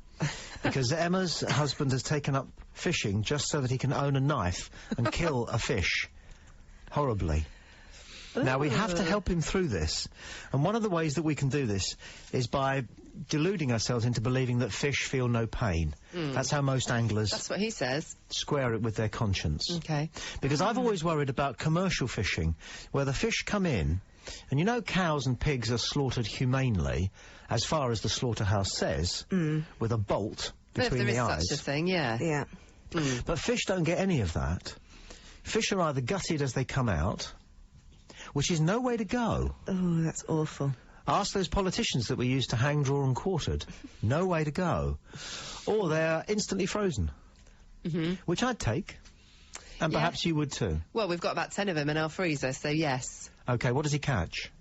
because Emma's husband has taken up fishing just so that he can own a knife and kill a fish. Horribly. Now, we have to help him through this, and one of the ways that we can do this is by deluding ourselves into believing that fish feel no pain. That's how most anglers... That's what he says. ...square it with their conscience. Okay. Because I've always worried about commercial fishing, where the fish come in, and you know cows and pigs are slaughtered humanely, as far as the slaughterhouse says, with a bolt between the eyes. There is such a thing, yeah. Yeah. But fish don't get any of that. Fish are either gutted as they come out, which is no way to go. Oh, that's awful. Ask those politicians that we used to hang, draw and quartered. No way to go. Or they're instantly frozen. Which I'd take. And perhaps you would too. Well, we've got about 10 of them in our freezer, so yes. OK, what does he catch?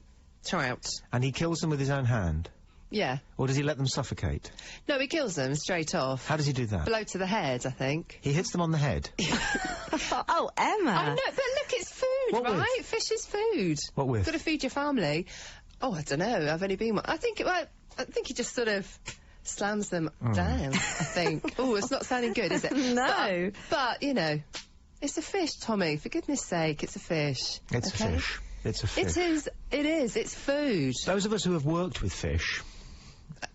Trout. And he kills them with his own hand? Yeah. Or does he let them suffocate? No, he kills them straight off. How does he do that? Blow to the head, I think. He hits them on the head? Oh, Emma! I know, but look, it's food, What right? with? Fish is food. What with? Got to feed your family. Oh, I don't know. I've only been one. I think he just sort of slams them down, I think. Oh, it's not sounding good, is it? No. But, you know, it's a fish, Tommy. For goodness sake, it's a fish. It's a fish. It's a fish. It is. It's food. Those of us who have worked with fish...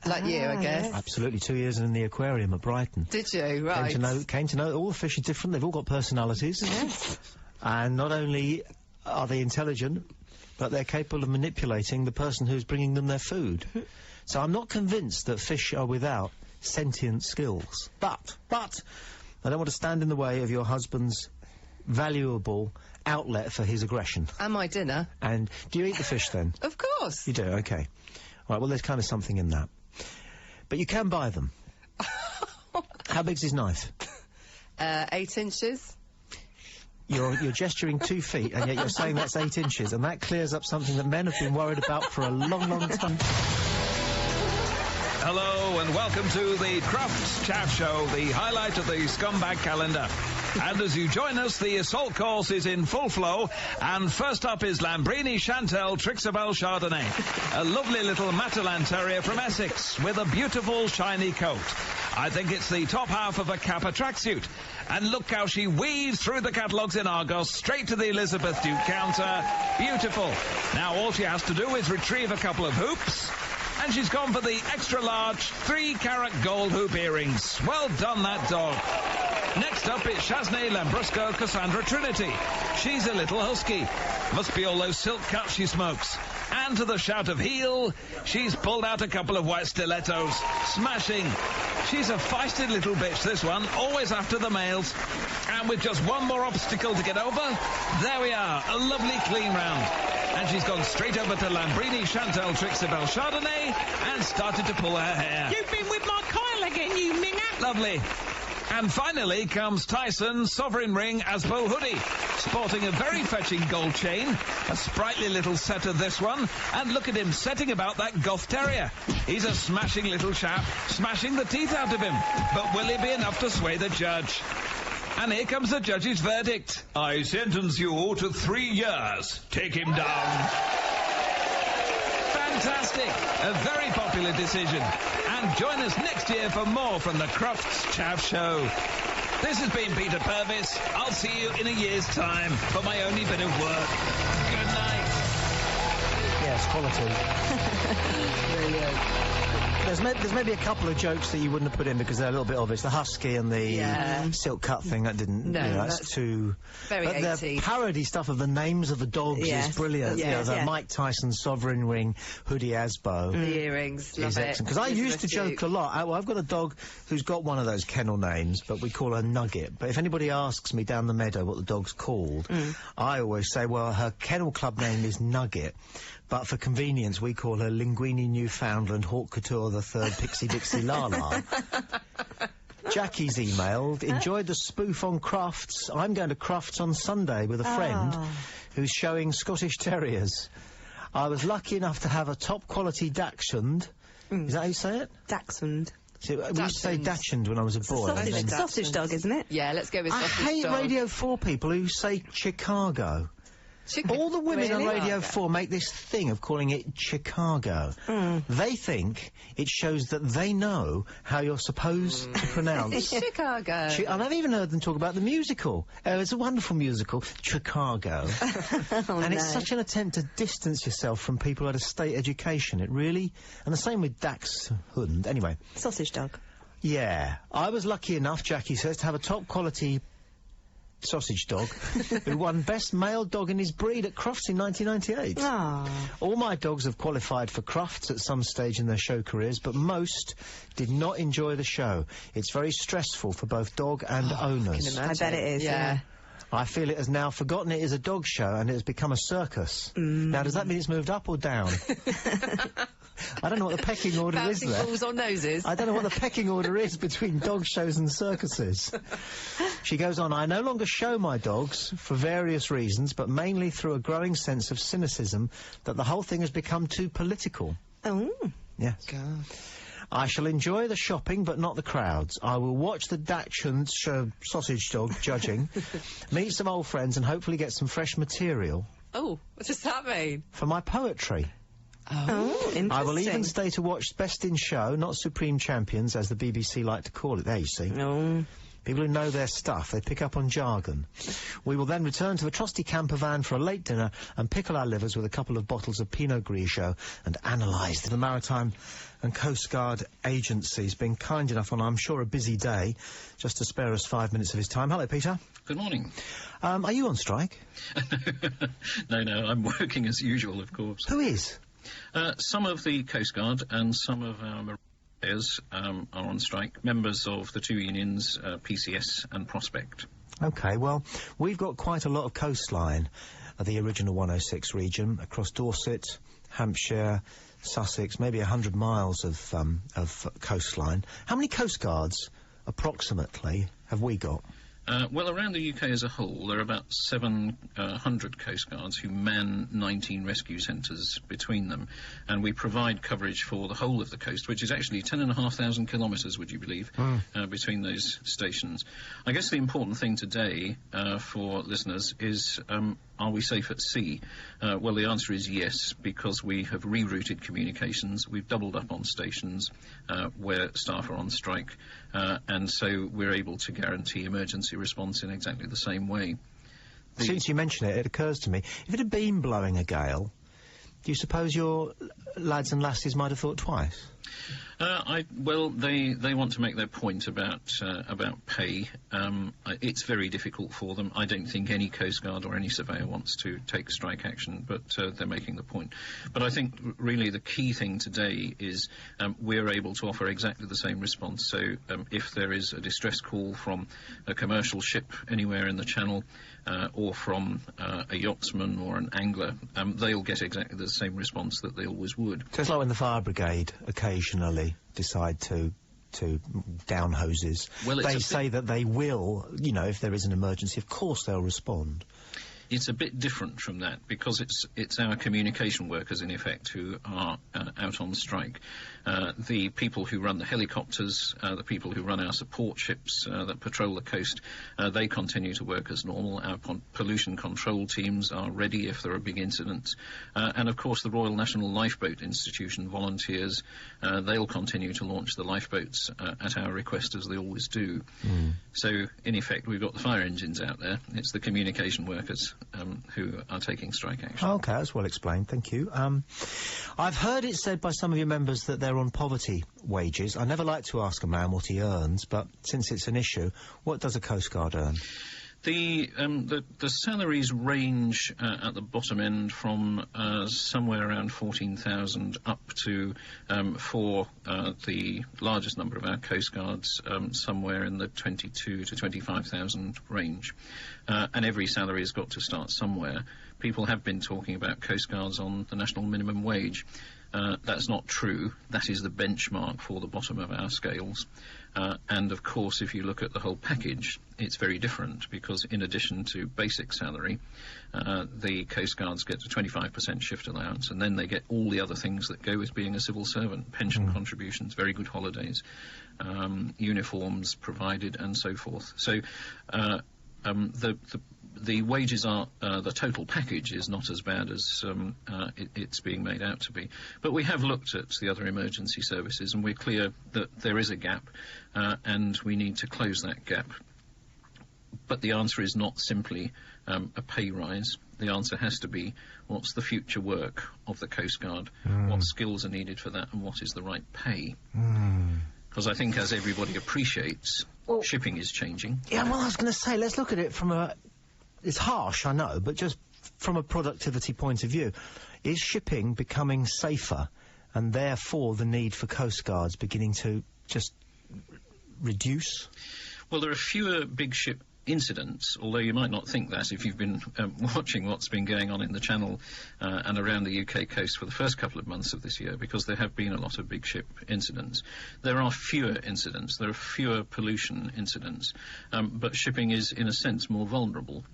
Like you, I guess. Yes. Absolutely, 2 years in the aquarium at Brighton. Did you? Right. Came to know all the fish are different. They've all got personalities. Yes. And not only are they intelligent, but they're capable of manipulating the person who's bringing them their food. So I'm not convinced that fish are without sentient skills. But I don't want to stand in the way of your husband's valuable outlet for his aggression. And my dinner. And do you eat the fish then? Of course. You do, okay. Right, well, there's kind of something in that. But you can buy them. How big's his knife? 8 inches. You're gesturing 2 feet, and yet you're saying that's 8 inches, and that clears up something that men have been worried about for a long, long time. Hello and welcome to the Crufts Chat Show, the highlight of the scumbag calendar. And as you join us, the assault course is in full flow, and first up is Lambrini Chantel Trixabel Chardonnay, a lovely little Matalan terrier from Essex with a beautiful shiny coat. I think it's the top half of a Kappa tracksuit. And look how she weaves through the catalogues in Argos, straight to the Elizabeth Duke counter. Beautiful. Now all she has to do is retrieve a couple of hoops, and she's gone for the extra-large 3-carat gold hoop earrings. Well done, that dog. Next up is Chasney Lambrusco Cassandra Trinity. She's a little husky. Must be all those silk cuts she smokes. And to the shout of heel, she's pulled out a couple of white stilettos. Smashing. She's a feisty little bitch, this one, always after the males. And with just one more obstacle to get over, there we are, a lovely clean round. And she's gone straight over to Lambrini Chantal Trixabel Chardonnay and started to pull her hair. You've been with my Kyle again, you minger. Lovely. And finally comes Tyson Sovereign Ring Asbo Hoodie, sporting a very fetching gold chain, a sprightly little setter this one, and look at him setting about that Goth Terrier. He's a smashing little chap, smashing the teeth out of him, but will he be enough to sway the judge? And here comes the judge's verdict. I sentence you to 3 years. Take him down. Fantastic. A very popular decision. And join us next year for more from the Crofts Chaff Show. This has been Peter Purvis. I'll see you in a year's time for my only bit of work. Good night. Yes, quality. Brilliant. There's maybe a couple of jokes that you wouldn't have put in because they're a little bit obvious. The husky and the silk cut thing, that didn't... No, that's too... Very But 80s. the parody stuff of the names of the dogs Yes. is brilliant. Yes. The Mike Tyson Sovereign Ring Hoodie Asbo. The earrings, love is it. excellent. Because I used to joke a lot. I've got a dog who's got one of those kennel names, but we call her Nugget. But if anybody asks me down the meadow what the dog's called, I always say, well, her kennel club name is Nugget. But for convenience, we call her Linguini Newfoundland Hawk Couture the Third Pixie Dixie Lala. Jackie's emailed, enjoyed the spoof on Crufts. I'm going to Crufts on Sunday with a friend who's showing Scottish Terriers. I was lucky enough to have a top-quality Dachshund. Is that how you say it? Dachshund. See, we used to say Dachshund when I was a boy. Sausage dog, isn't it? Yeah, let's go with I sausage hate dog. Radio 4 people who say Chicago. All the women on Really? Radio 4 make this thing of calling it Chicago. They think it shows that they know how you're supposed to pronounce. Chicago. And I've even heard them talk about the musical. It's a wonderful musical, Chicago. And it's such an attempt to distance yourself from people who had a state education. It really... And the same with Dachshund. Anyway. Sausage dog. Yeah. I was lucky enough, Jackie says, to have a top-quality sausage dog who won Best Male Dog in his breed at Crufts in 1998. All my dogs have qualified for Crufts at some stage in their show careers, but most did not enjoy the show. It's very stressful for both dog and owners. I bet it is, yeah. I feel it has now forgotten it is a dog show and it has become a circus. Now, does that mean it's moved up or down? I don't know what the pecking order is Bouncing there. balls on noses. I don't know what the pecking order is between dog shows and circuses. She goes on, I no longer show my dogs for various reasons, but mainly through a growing sense of cynicism that the whole thing has become too political. Oh. Yes. God. I shall enjoy the shopping, but not the crowds. I will watch the Dachshund sausage dog judging, meet some old friends, and hopefully get some fresh material Oh, what does that mean? for my poetry. Oh, interesting. I will even stay to watch Best in Show, not Supreme Champions, as the BBC like to call it. There, you see. No. People who know their stuff, they pick up on jargon. We will then return to the trusty camper van for a late dinner and pickle our livers with a couple of bottles of Pinot Grigio and analyse the Maritime and Coast Guard agencies being kind enough on, I'm sure, a busy day, just to spare us 5 minutes of his time. Hello, Peter. Good morning. Are you on strike? No, I'm working as usual, of course. Who is? Some of the Coast Guard and some of our mariners are on strike, members of the two unions, PCS and Prospect. OK, well, we've got quite a lot of coastline of the original 106 region, across Dorset, Hampshire, Sussex, maybe 100 miles of coastline. How many Coast Guards, approximately, have we got? Well, around the UK as a whole, there are about 700 Coast Guards who man 19 rescue centres between them, and we provide coverage for the whole of the coast, which is actually 10,500 kilometres, would you believe, between those stations. I guess the important thing today for listeners is, are we safe at sea? Well, the answer is yes, because we have rerouted communications, we've doubled up on stations where staff are on strike, and so we're able to guarantee emergency response in exactly the same way. Since you mention it, it occurs to me, if it had been blowing a gale, do you suppose your lads and lassies might have thought twice? Well, they want to make their point about pay. It's very difficult for them. I don't think any Coast Guard or any surveyor wants to take strike action, but they're making the point. But I think really the key thing today is we're able to offer exactly the same response. So if there is a distress call from a commercial ship anywhere in the Channel, or from a yachtsman or an angler, they'll get exactly the same response that they always would. So it's like when the fire brigade occasionally decide to down hoses. Well, they say that they will, you know, if there is an emergency, of course they'll respond. It's a bit different from that because it's our communication workers, in effect, who are out on strike. The people who run the helicopters, the people who run our support ships that patrol the coast, they continue to work as normal. Our pollution control teams are ready if there are big incidents. And, of course, the Royal National Lifeboat Institution volunteers, they'll continue to launch the lifeboats at our request, as they always do. So, in effect, we've got the fire engines out there. It's the communication workers who are taking strike action. OK, that's well explained, thank you. I've heard it said by some of your members that they're on poverty wages. I never like to ask a man what he earns, but since it's an issue, what does a Coast Guard earn? The salaries range at the bottom end from somewhere around 14,000 up to, for the largest number of our Coast Guards, somewhere in the 22 to 25,000 range. And every salary has got to start somewhere. People have been talking about Coast Guards on the national minimum wage. That's not true. That is the benchmark for the bottom of our scales. And, of course, if you look at the whole package, it's very different because in addition to basic salary, the Coast Guards get a 25% shift allowance, and then they get all the other things that go with being a civil servant, pension contributions, very good holidays, uniforms provided, and so forth. So the wages are, the total package is not as bad as it's being made out to be. But we have looked at the other emergency services, and we're clear that there is a gap, and we need to close that gap. But the answer is not simply a pay rise. The answer has to be, what's the future work of the Coast Guard? What skills are needed for that, and what is the right pay? Because I think, as everybody appreciates, shipping is changing. Yeah, well, I was going to say, let's look at it from a... It's harsh, I know, but just from a productivity point of view, is shipping becoming safer, and therefore the need for Coast Guards beginning to just reduce? Well, there are fewer big ship incidents, although you might not think that if you've been watching what's been going on in the Channel and around the UK coast for the first couple of months of this year, because there have been a lot of big ship incidents. There are fewer incidents, there are fewer pollution incidents, but shipping is, in a sense, more vulnerable.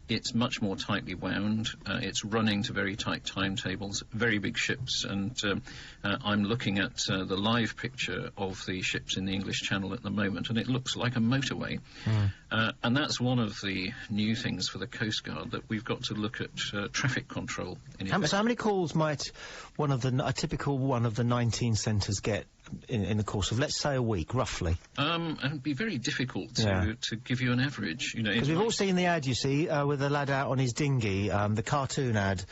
It's much more tightly wound, it's running to very tight timetables, very big ships, and I'm looking at the live picture of the ships in the English Channel at the moment, and it looks like a motorway. And that's one of the new things for the Coast Guard, that we've got to look at traffic control. So how many calls might a typical one of the 19 centres get in the course of, let's say, a week, roughly? And it'd be very difficult to give you an average, you know. Because we've all seen the ad, you see, with the lad out on his dinghy, the cartoon ad,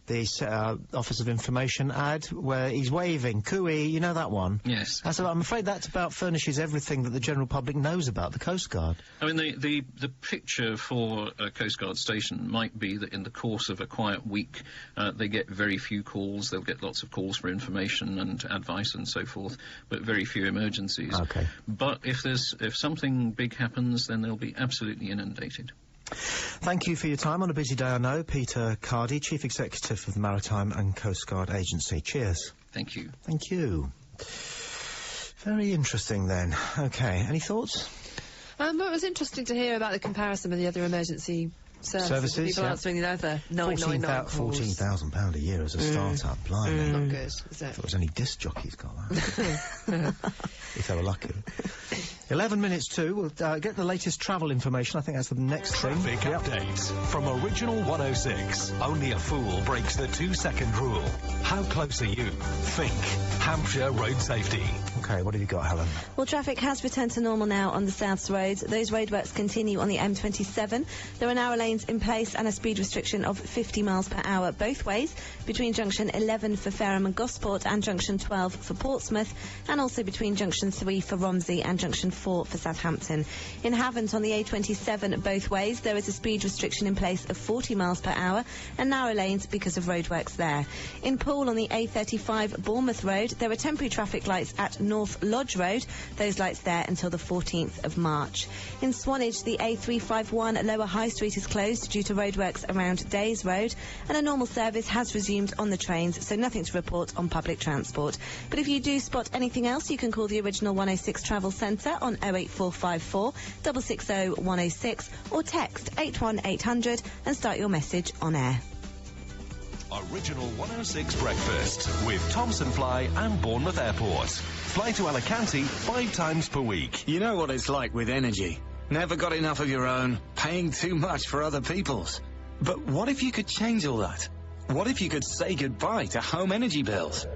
the Office of Information ad, where he's waving, cooey, you know that one? Yes. I'm afraid that's about furnishes everything that the general public knows about the Coast Guard. I mean, the picture for a Coast Guard station might be that in the course of a quiet week, they get very few calls. They'll get lots of calls for information and advice and so forth, but very few emergencies. Okay. But if something big happens, then they'll be absolutely inundated. Thank you for your time on a busy day, I know. Peter Cardy, Chief Executive of the Maritime and Coast Guard Agency. Cheers. Thank you. Thank you. Very interesting, then. OK, any thoughts? Well, it was interesting to hear about the comparison with the other emergency services. People answering the other 999 calls. £14,000 a year as a start-up, blimey. Not good, is it? I thought it was only disc jockeys got that. If they were lucky. 11 minutes to. We'll get the latest travel information. I think that's the next thing. Traffic updates from Original 106. Only a fool breaks the 2-second rule. How close are you? Think. Hampshire Road Safety. Okay, what have you got, Helen? Well, traffic has returned to normal now on the South's roads. Those roadworks continue on the M27. There are narrow lanes in place and a speed restriction of 50 miles per hour both ways between junction 11 for Fareham and Gosport and junction 12 for Portsmouth, and also between junction 3 for Romsey and junction 4 for Southampton. In Havant on the A27 both ways, there is a speed restriction in place of 40 miles per hour and narrow lanes because of roadworks there. In Poole on the A35 Bournemouth Road, there are temporary traffic lights at North Lodge Road. Those lights there until the 14th of March. In Swanage, the A351 Lower High Street is closed due to roadworks around Days Road, and a normal service has resumed on the trains, so nothing to report on public transport. But if you do spot anything else, you can call the Original 106 Travel Centre on 08454 660 106 or text 81800 and start your message on air. Original 106 Breakfast with Thompson Fly and Bournemouth Airport. Fly to Alicante 5 times per week. You know what it's like with energy. Never got enough of your own, paying too much for other people's. But what if you could change all that? What if you could say goodbye to home energy bills?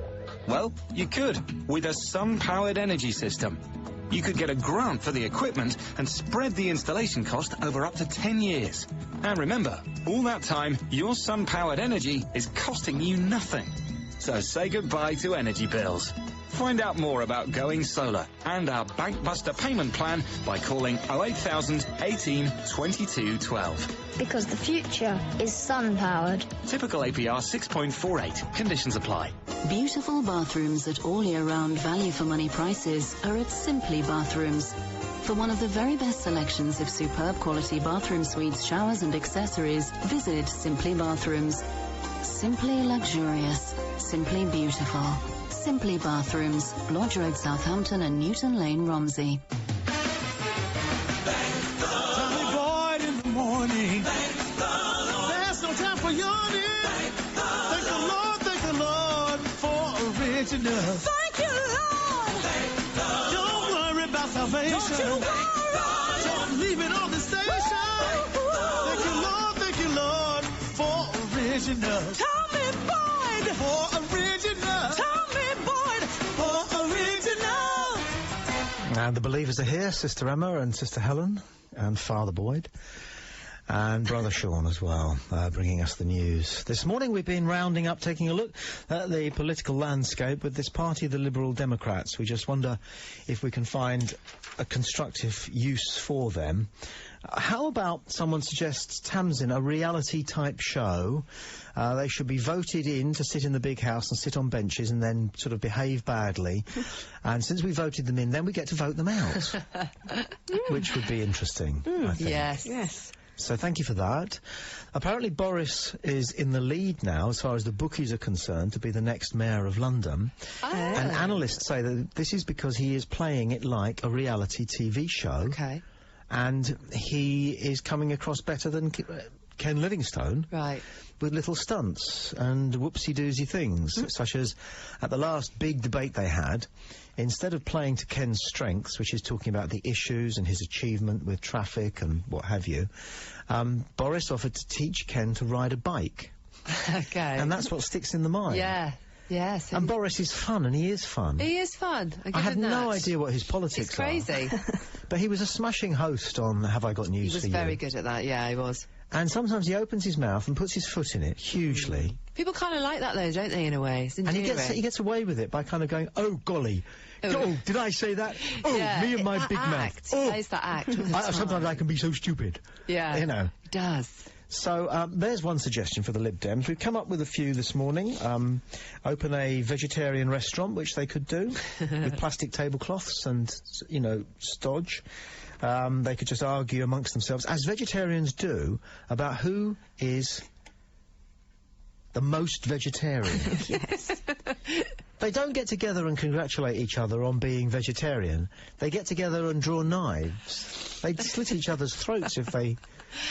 Well, you could with a sun-powered energy system. You could get a grant for the equipment and spread the installation cost over up to 10 years. And remember, all that time, your sun-powered energy is costing you nothing. So say goodbye to energy bills. Find out more about going solar and our Bankbuster payment plan by calling 08000 18 22 12. Because the future is sun-powered. Typical APR 6.48. Conditions apply. Beautiful bathrooms at all year-round value-for-money prices are at Simply Bathrooms. For one of the very best selections of superb quality bathroom suites, showers and accessories, visit Simply Bathrooms. Simply luxurious. Simply beautiful. Simply Bathrooms, Lodge Road, Southampton and Newton Lane, Romsey. Tommy Boyd in the morning. There's no time for yawning. Thank the Lord for original. Thank you, Lord. Don't worry about salvation. Don't you worry. Don't leave it on the station. Thank you, Lord, for original. Tommy Boyd for original. Tommy Boyd for original. And the Believers are here, Sister Emma and Sister Helen and Father Boyd. And Brother Sean as well, bringing us the news. This morning we've been rounding up, taking a look at the political landscape with this party, the Liberal Democrats. We just wonder if we can find a constructive use for them. How about someone suggests, Tamsin, a reality-type show? They should be voted in to sit in the big house and sit on benches and then sort of behave badly. And since we voted them in, then we get to vote them out. Which would be interesting, I think. Yes. So thank you for that. Apparently Boris is in the lead now, as far as the bookies are concerned, to be the next mayor of London. Oh. And analysts say that this is because he is playing it like a reality TV show. Okay. And he is coming across better than Ken Livingstone. Right. With little stunts and whoopsie-doozy things, such as at the last big debate they had, instead of playing to Ken's strengths, which is talking about the issues and his achievement with traffic and what have you, Boris offered to teach Ken to ride a bike. Okay. And that's what sticks in the mind. Yeah. Yes. And Boris is fun, and he is fun. He is fun. I had no idea what his politics It's crazy. But he was a smashing host on Have I Got News He was for You? very good at that, yeah, he was. And sometimes he opens his mouth and puts his foot in it, hugely. People kind of like that, though, don't they, in a way? It's And he gets away with it by kind of going, oh, golly. Oh, did I say that? Oh, yeah, me and my that big act. mouth. He Oh, plays that act all the time. sometimes I can be so stupid. Yeah. You know. He does. So, there's one suggestion for the Lib Dems. We've come up with a few this morning. Open a vegetarian restaurant, which they could do, with plastic tablecloths and, you know, stodge. They could just argue amongst themselves, as vegetarians do, about who is the most vegetarian. Yes. They don't get together and congratulate each other on being vegetarian. They get together and draw knives. They'd slit each other's throats if they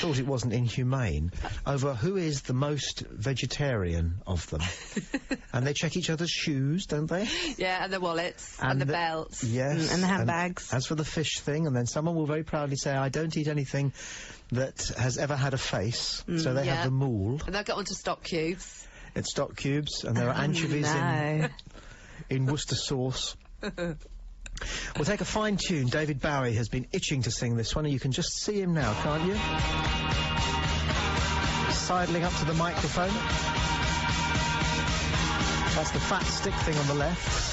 thought it wasn't inhumane over who is the most vegetarian of them. And they check each other's shoes, don't they? Yeah, and the wallets, and the belts. Yes. And the handbags. As for the fish thing, and then someone will very proudly say, I don't eat anything that has ever had a face. So they have the moule. And they'll get onto stock cubes. It's stock cubes, and there are anchovies in Worcester sauce. We'll take a fine tune. David Bowie has been itching to sing this one, and you can just see him now, can't you? Sidling up to the microphone. That's the fat stick thing on the left.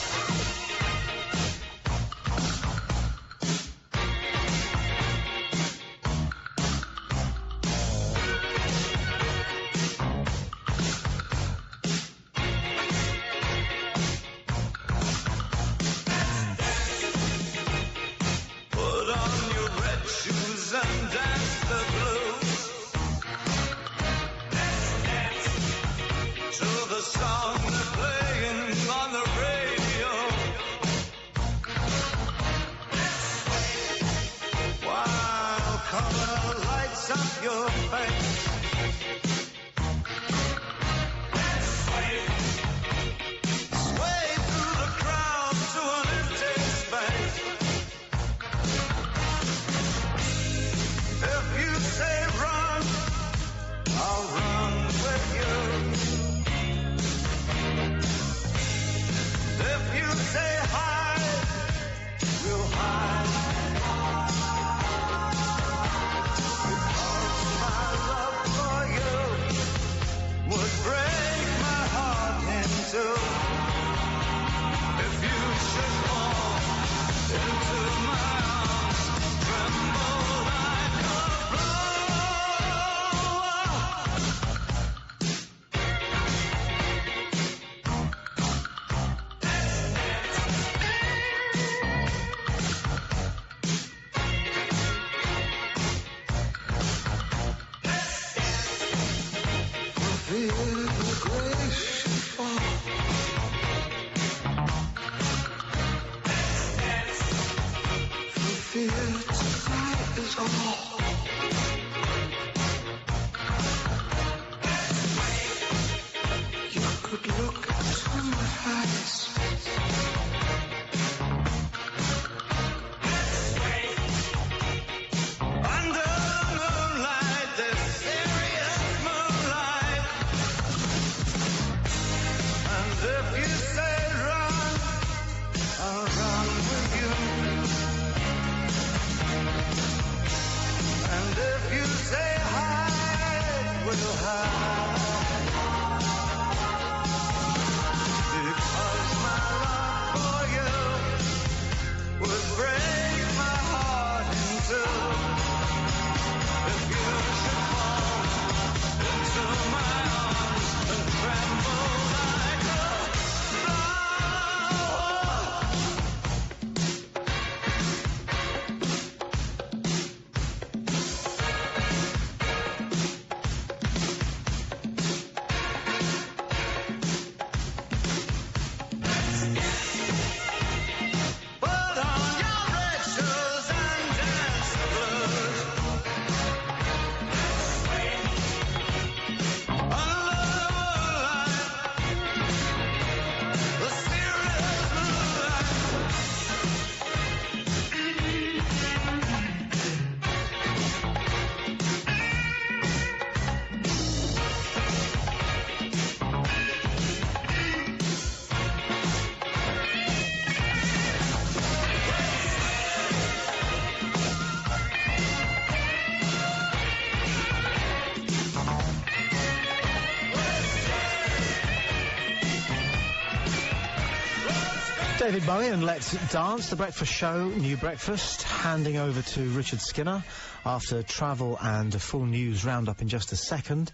David Bowie and Let's Dance, the breakfast show, new breakfast, handing over to Richard Skinner after travel and a full news roundup in just a second.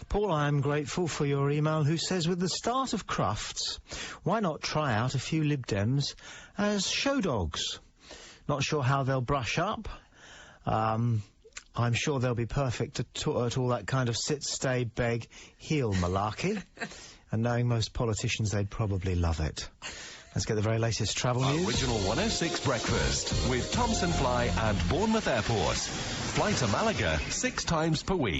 Paul, I am grateful for your email, who says, with the start of Crufts, why not try out a few Lib Dems as show dogs? Not sure how they'll brush up. I'm sure they'll be perfect at all that kind of sit, stay, beg, heel malarkey. And knowing most politicians, they'd probably love it. Let's get the very latest travel news. Original 106 Breakfast with Thompson Fly and Bournemouth Airport. Fly to Malaga 6 times per week.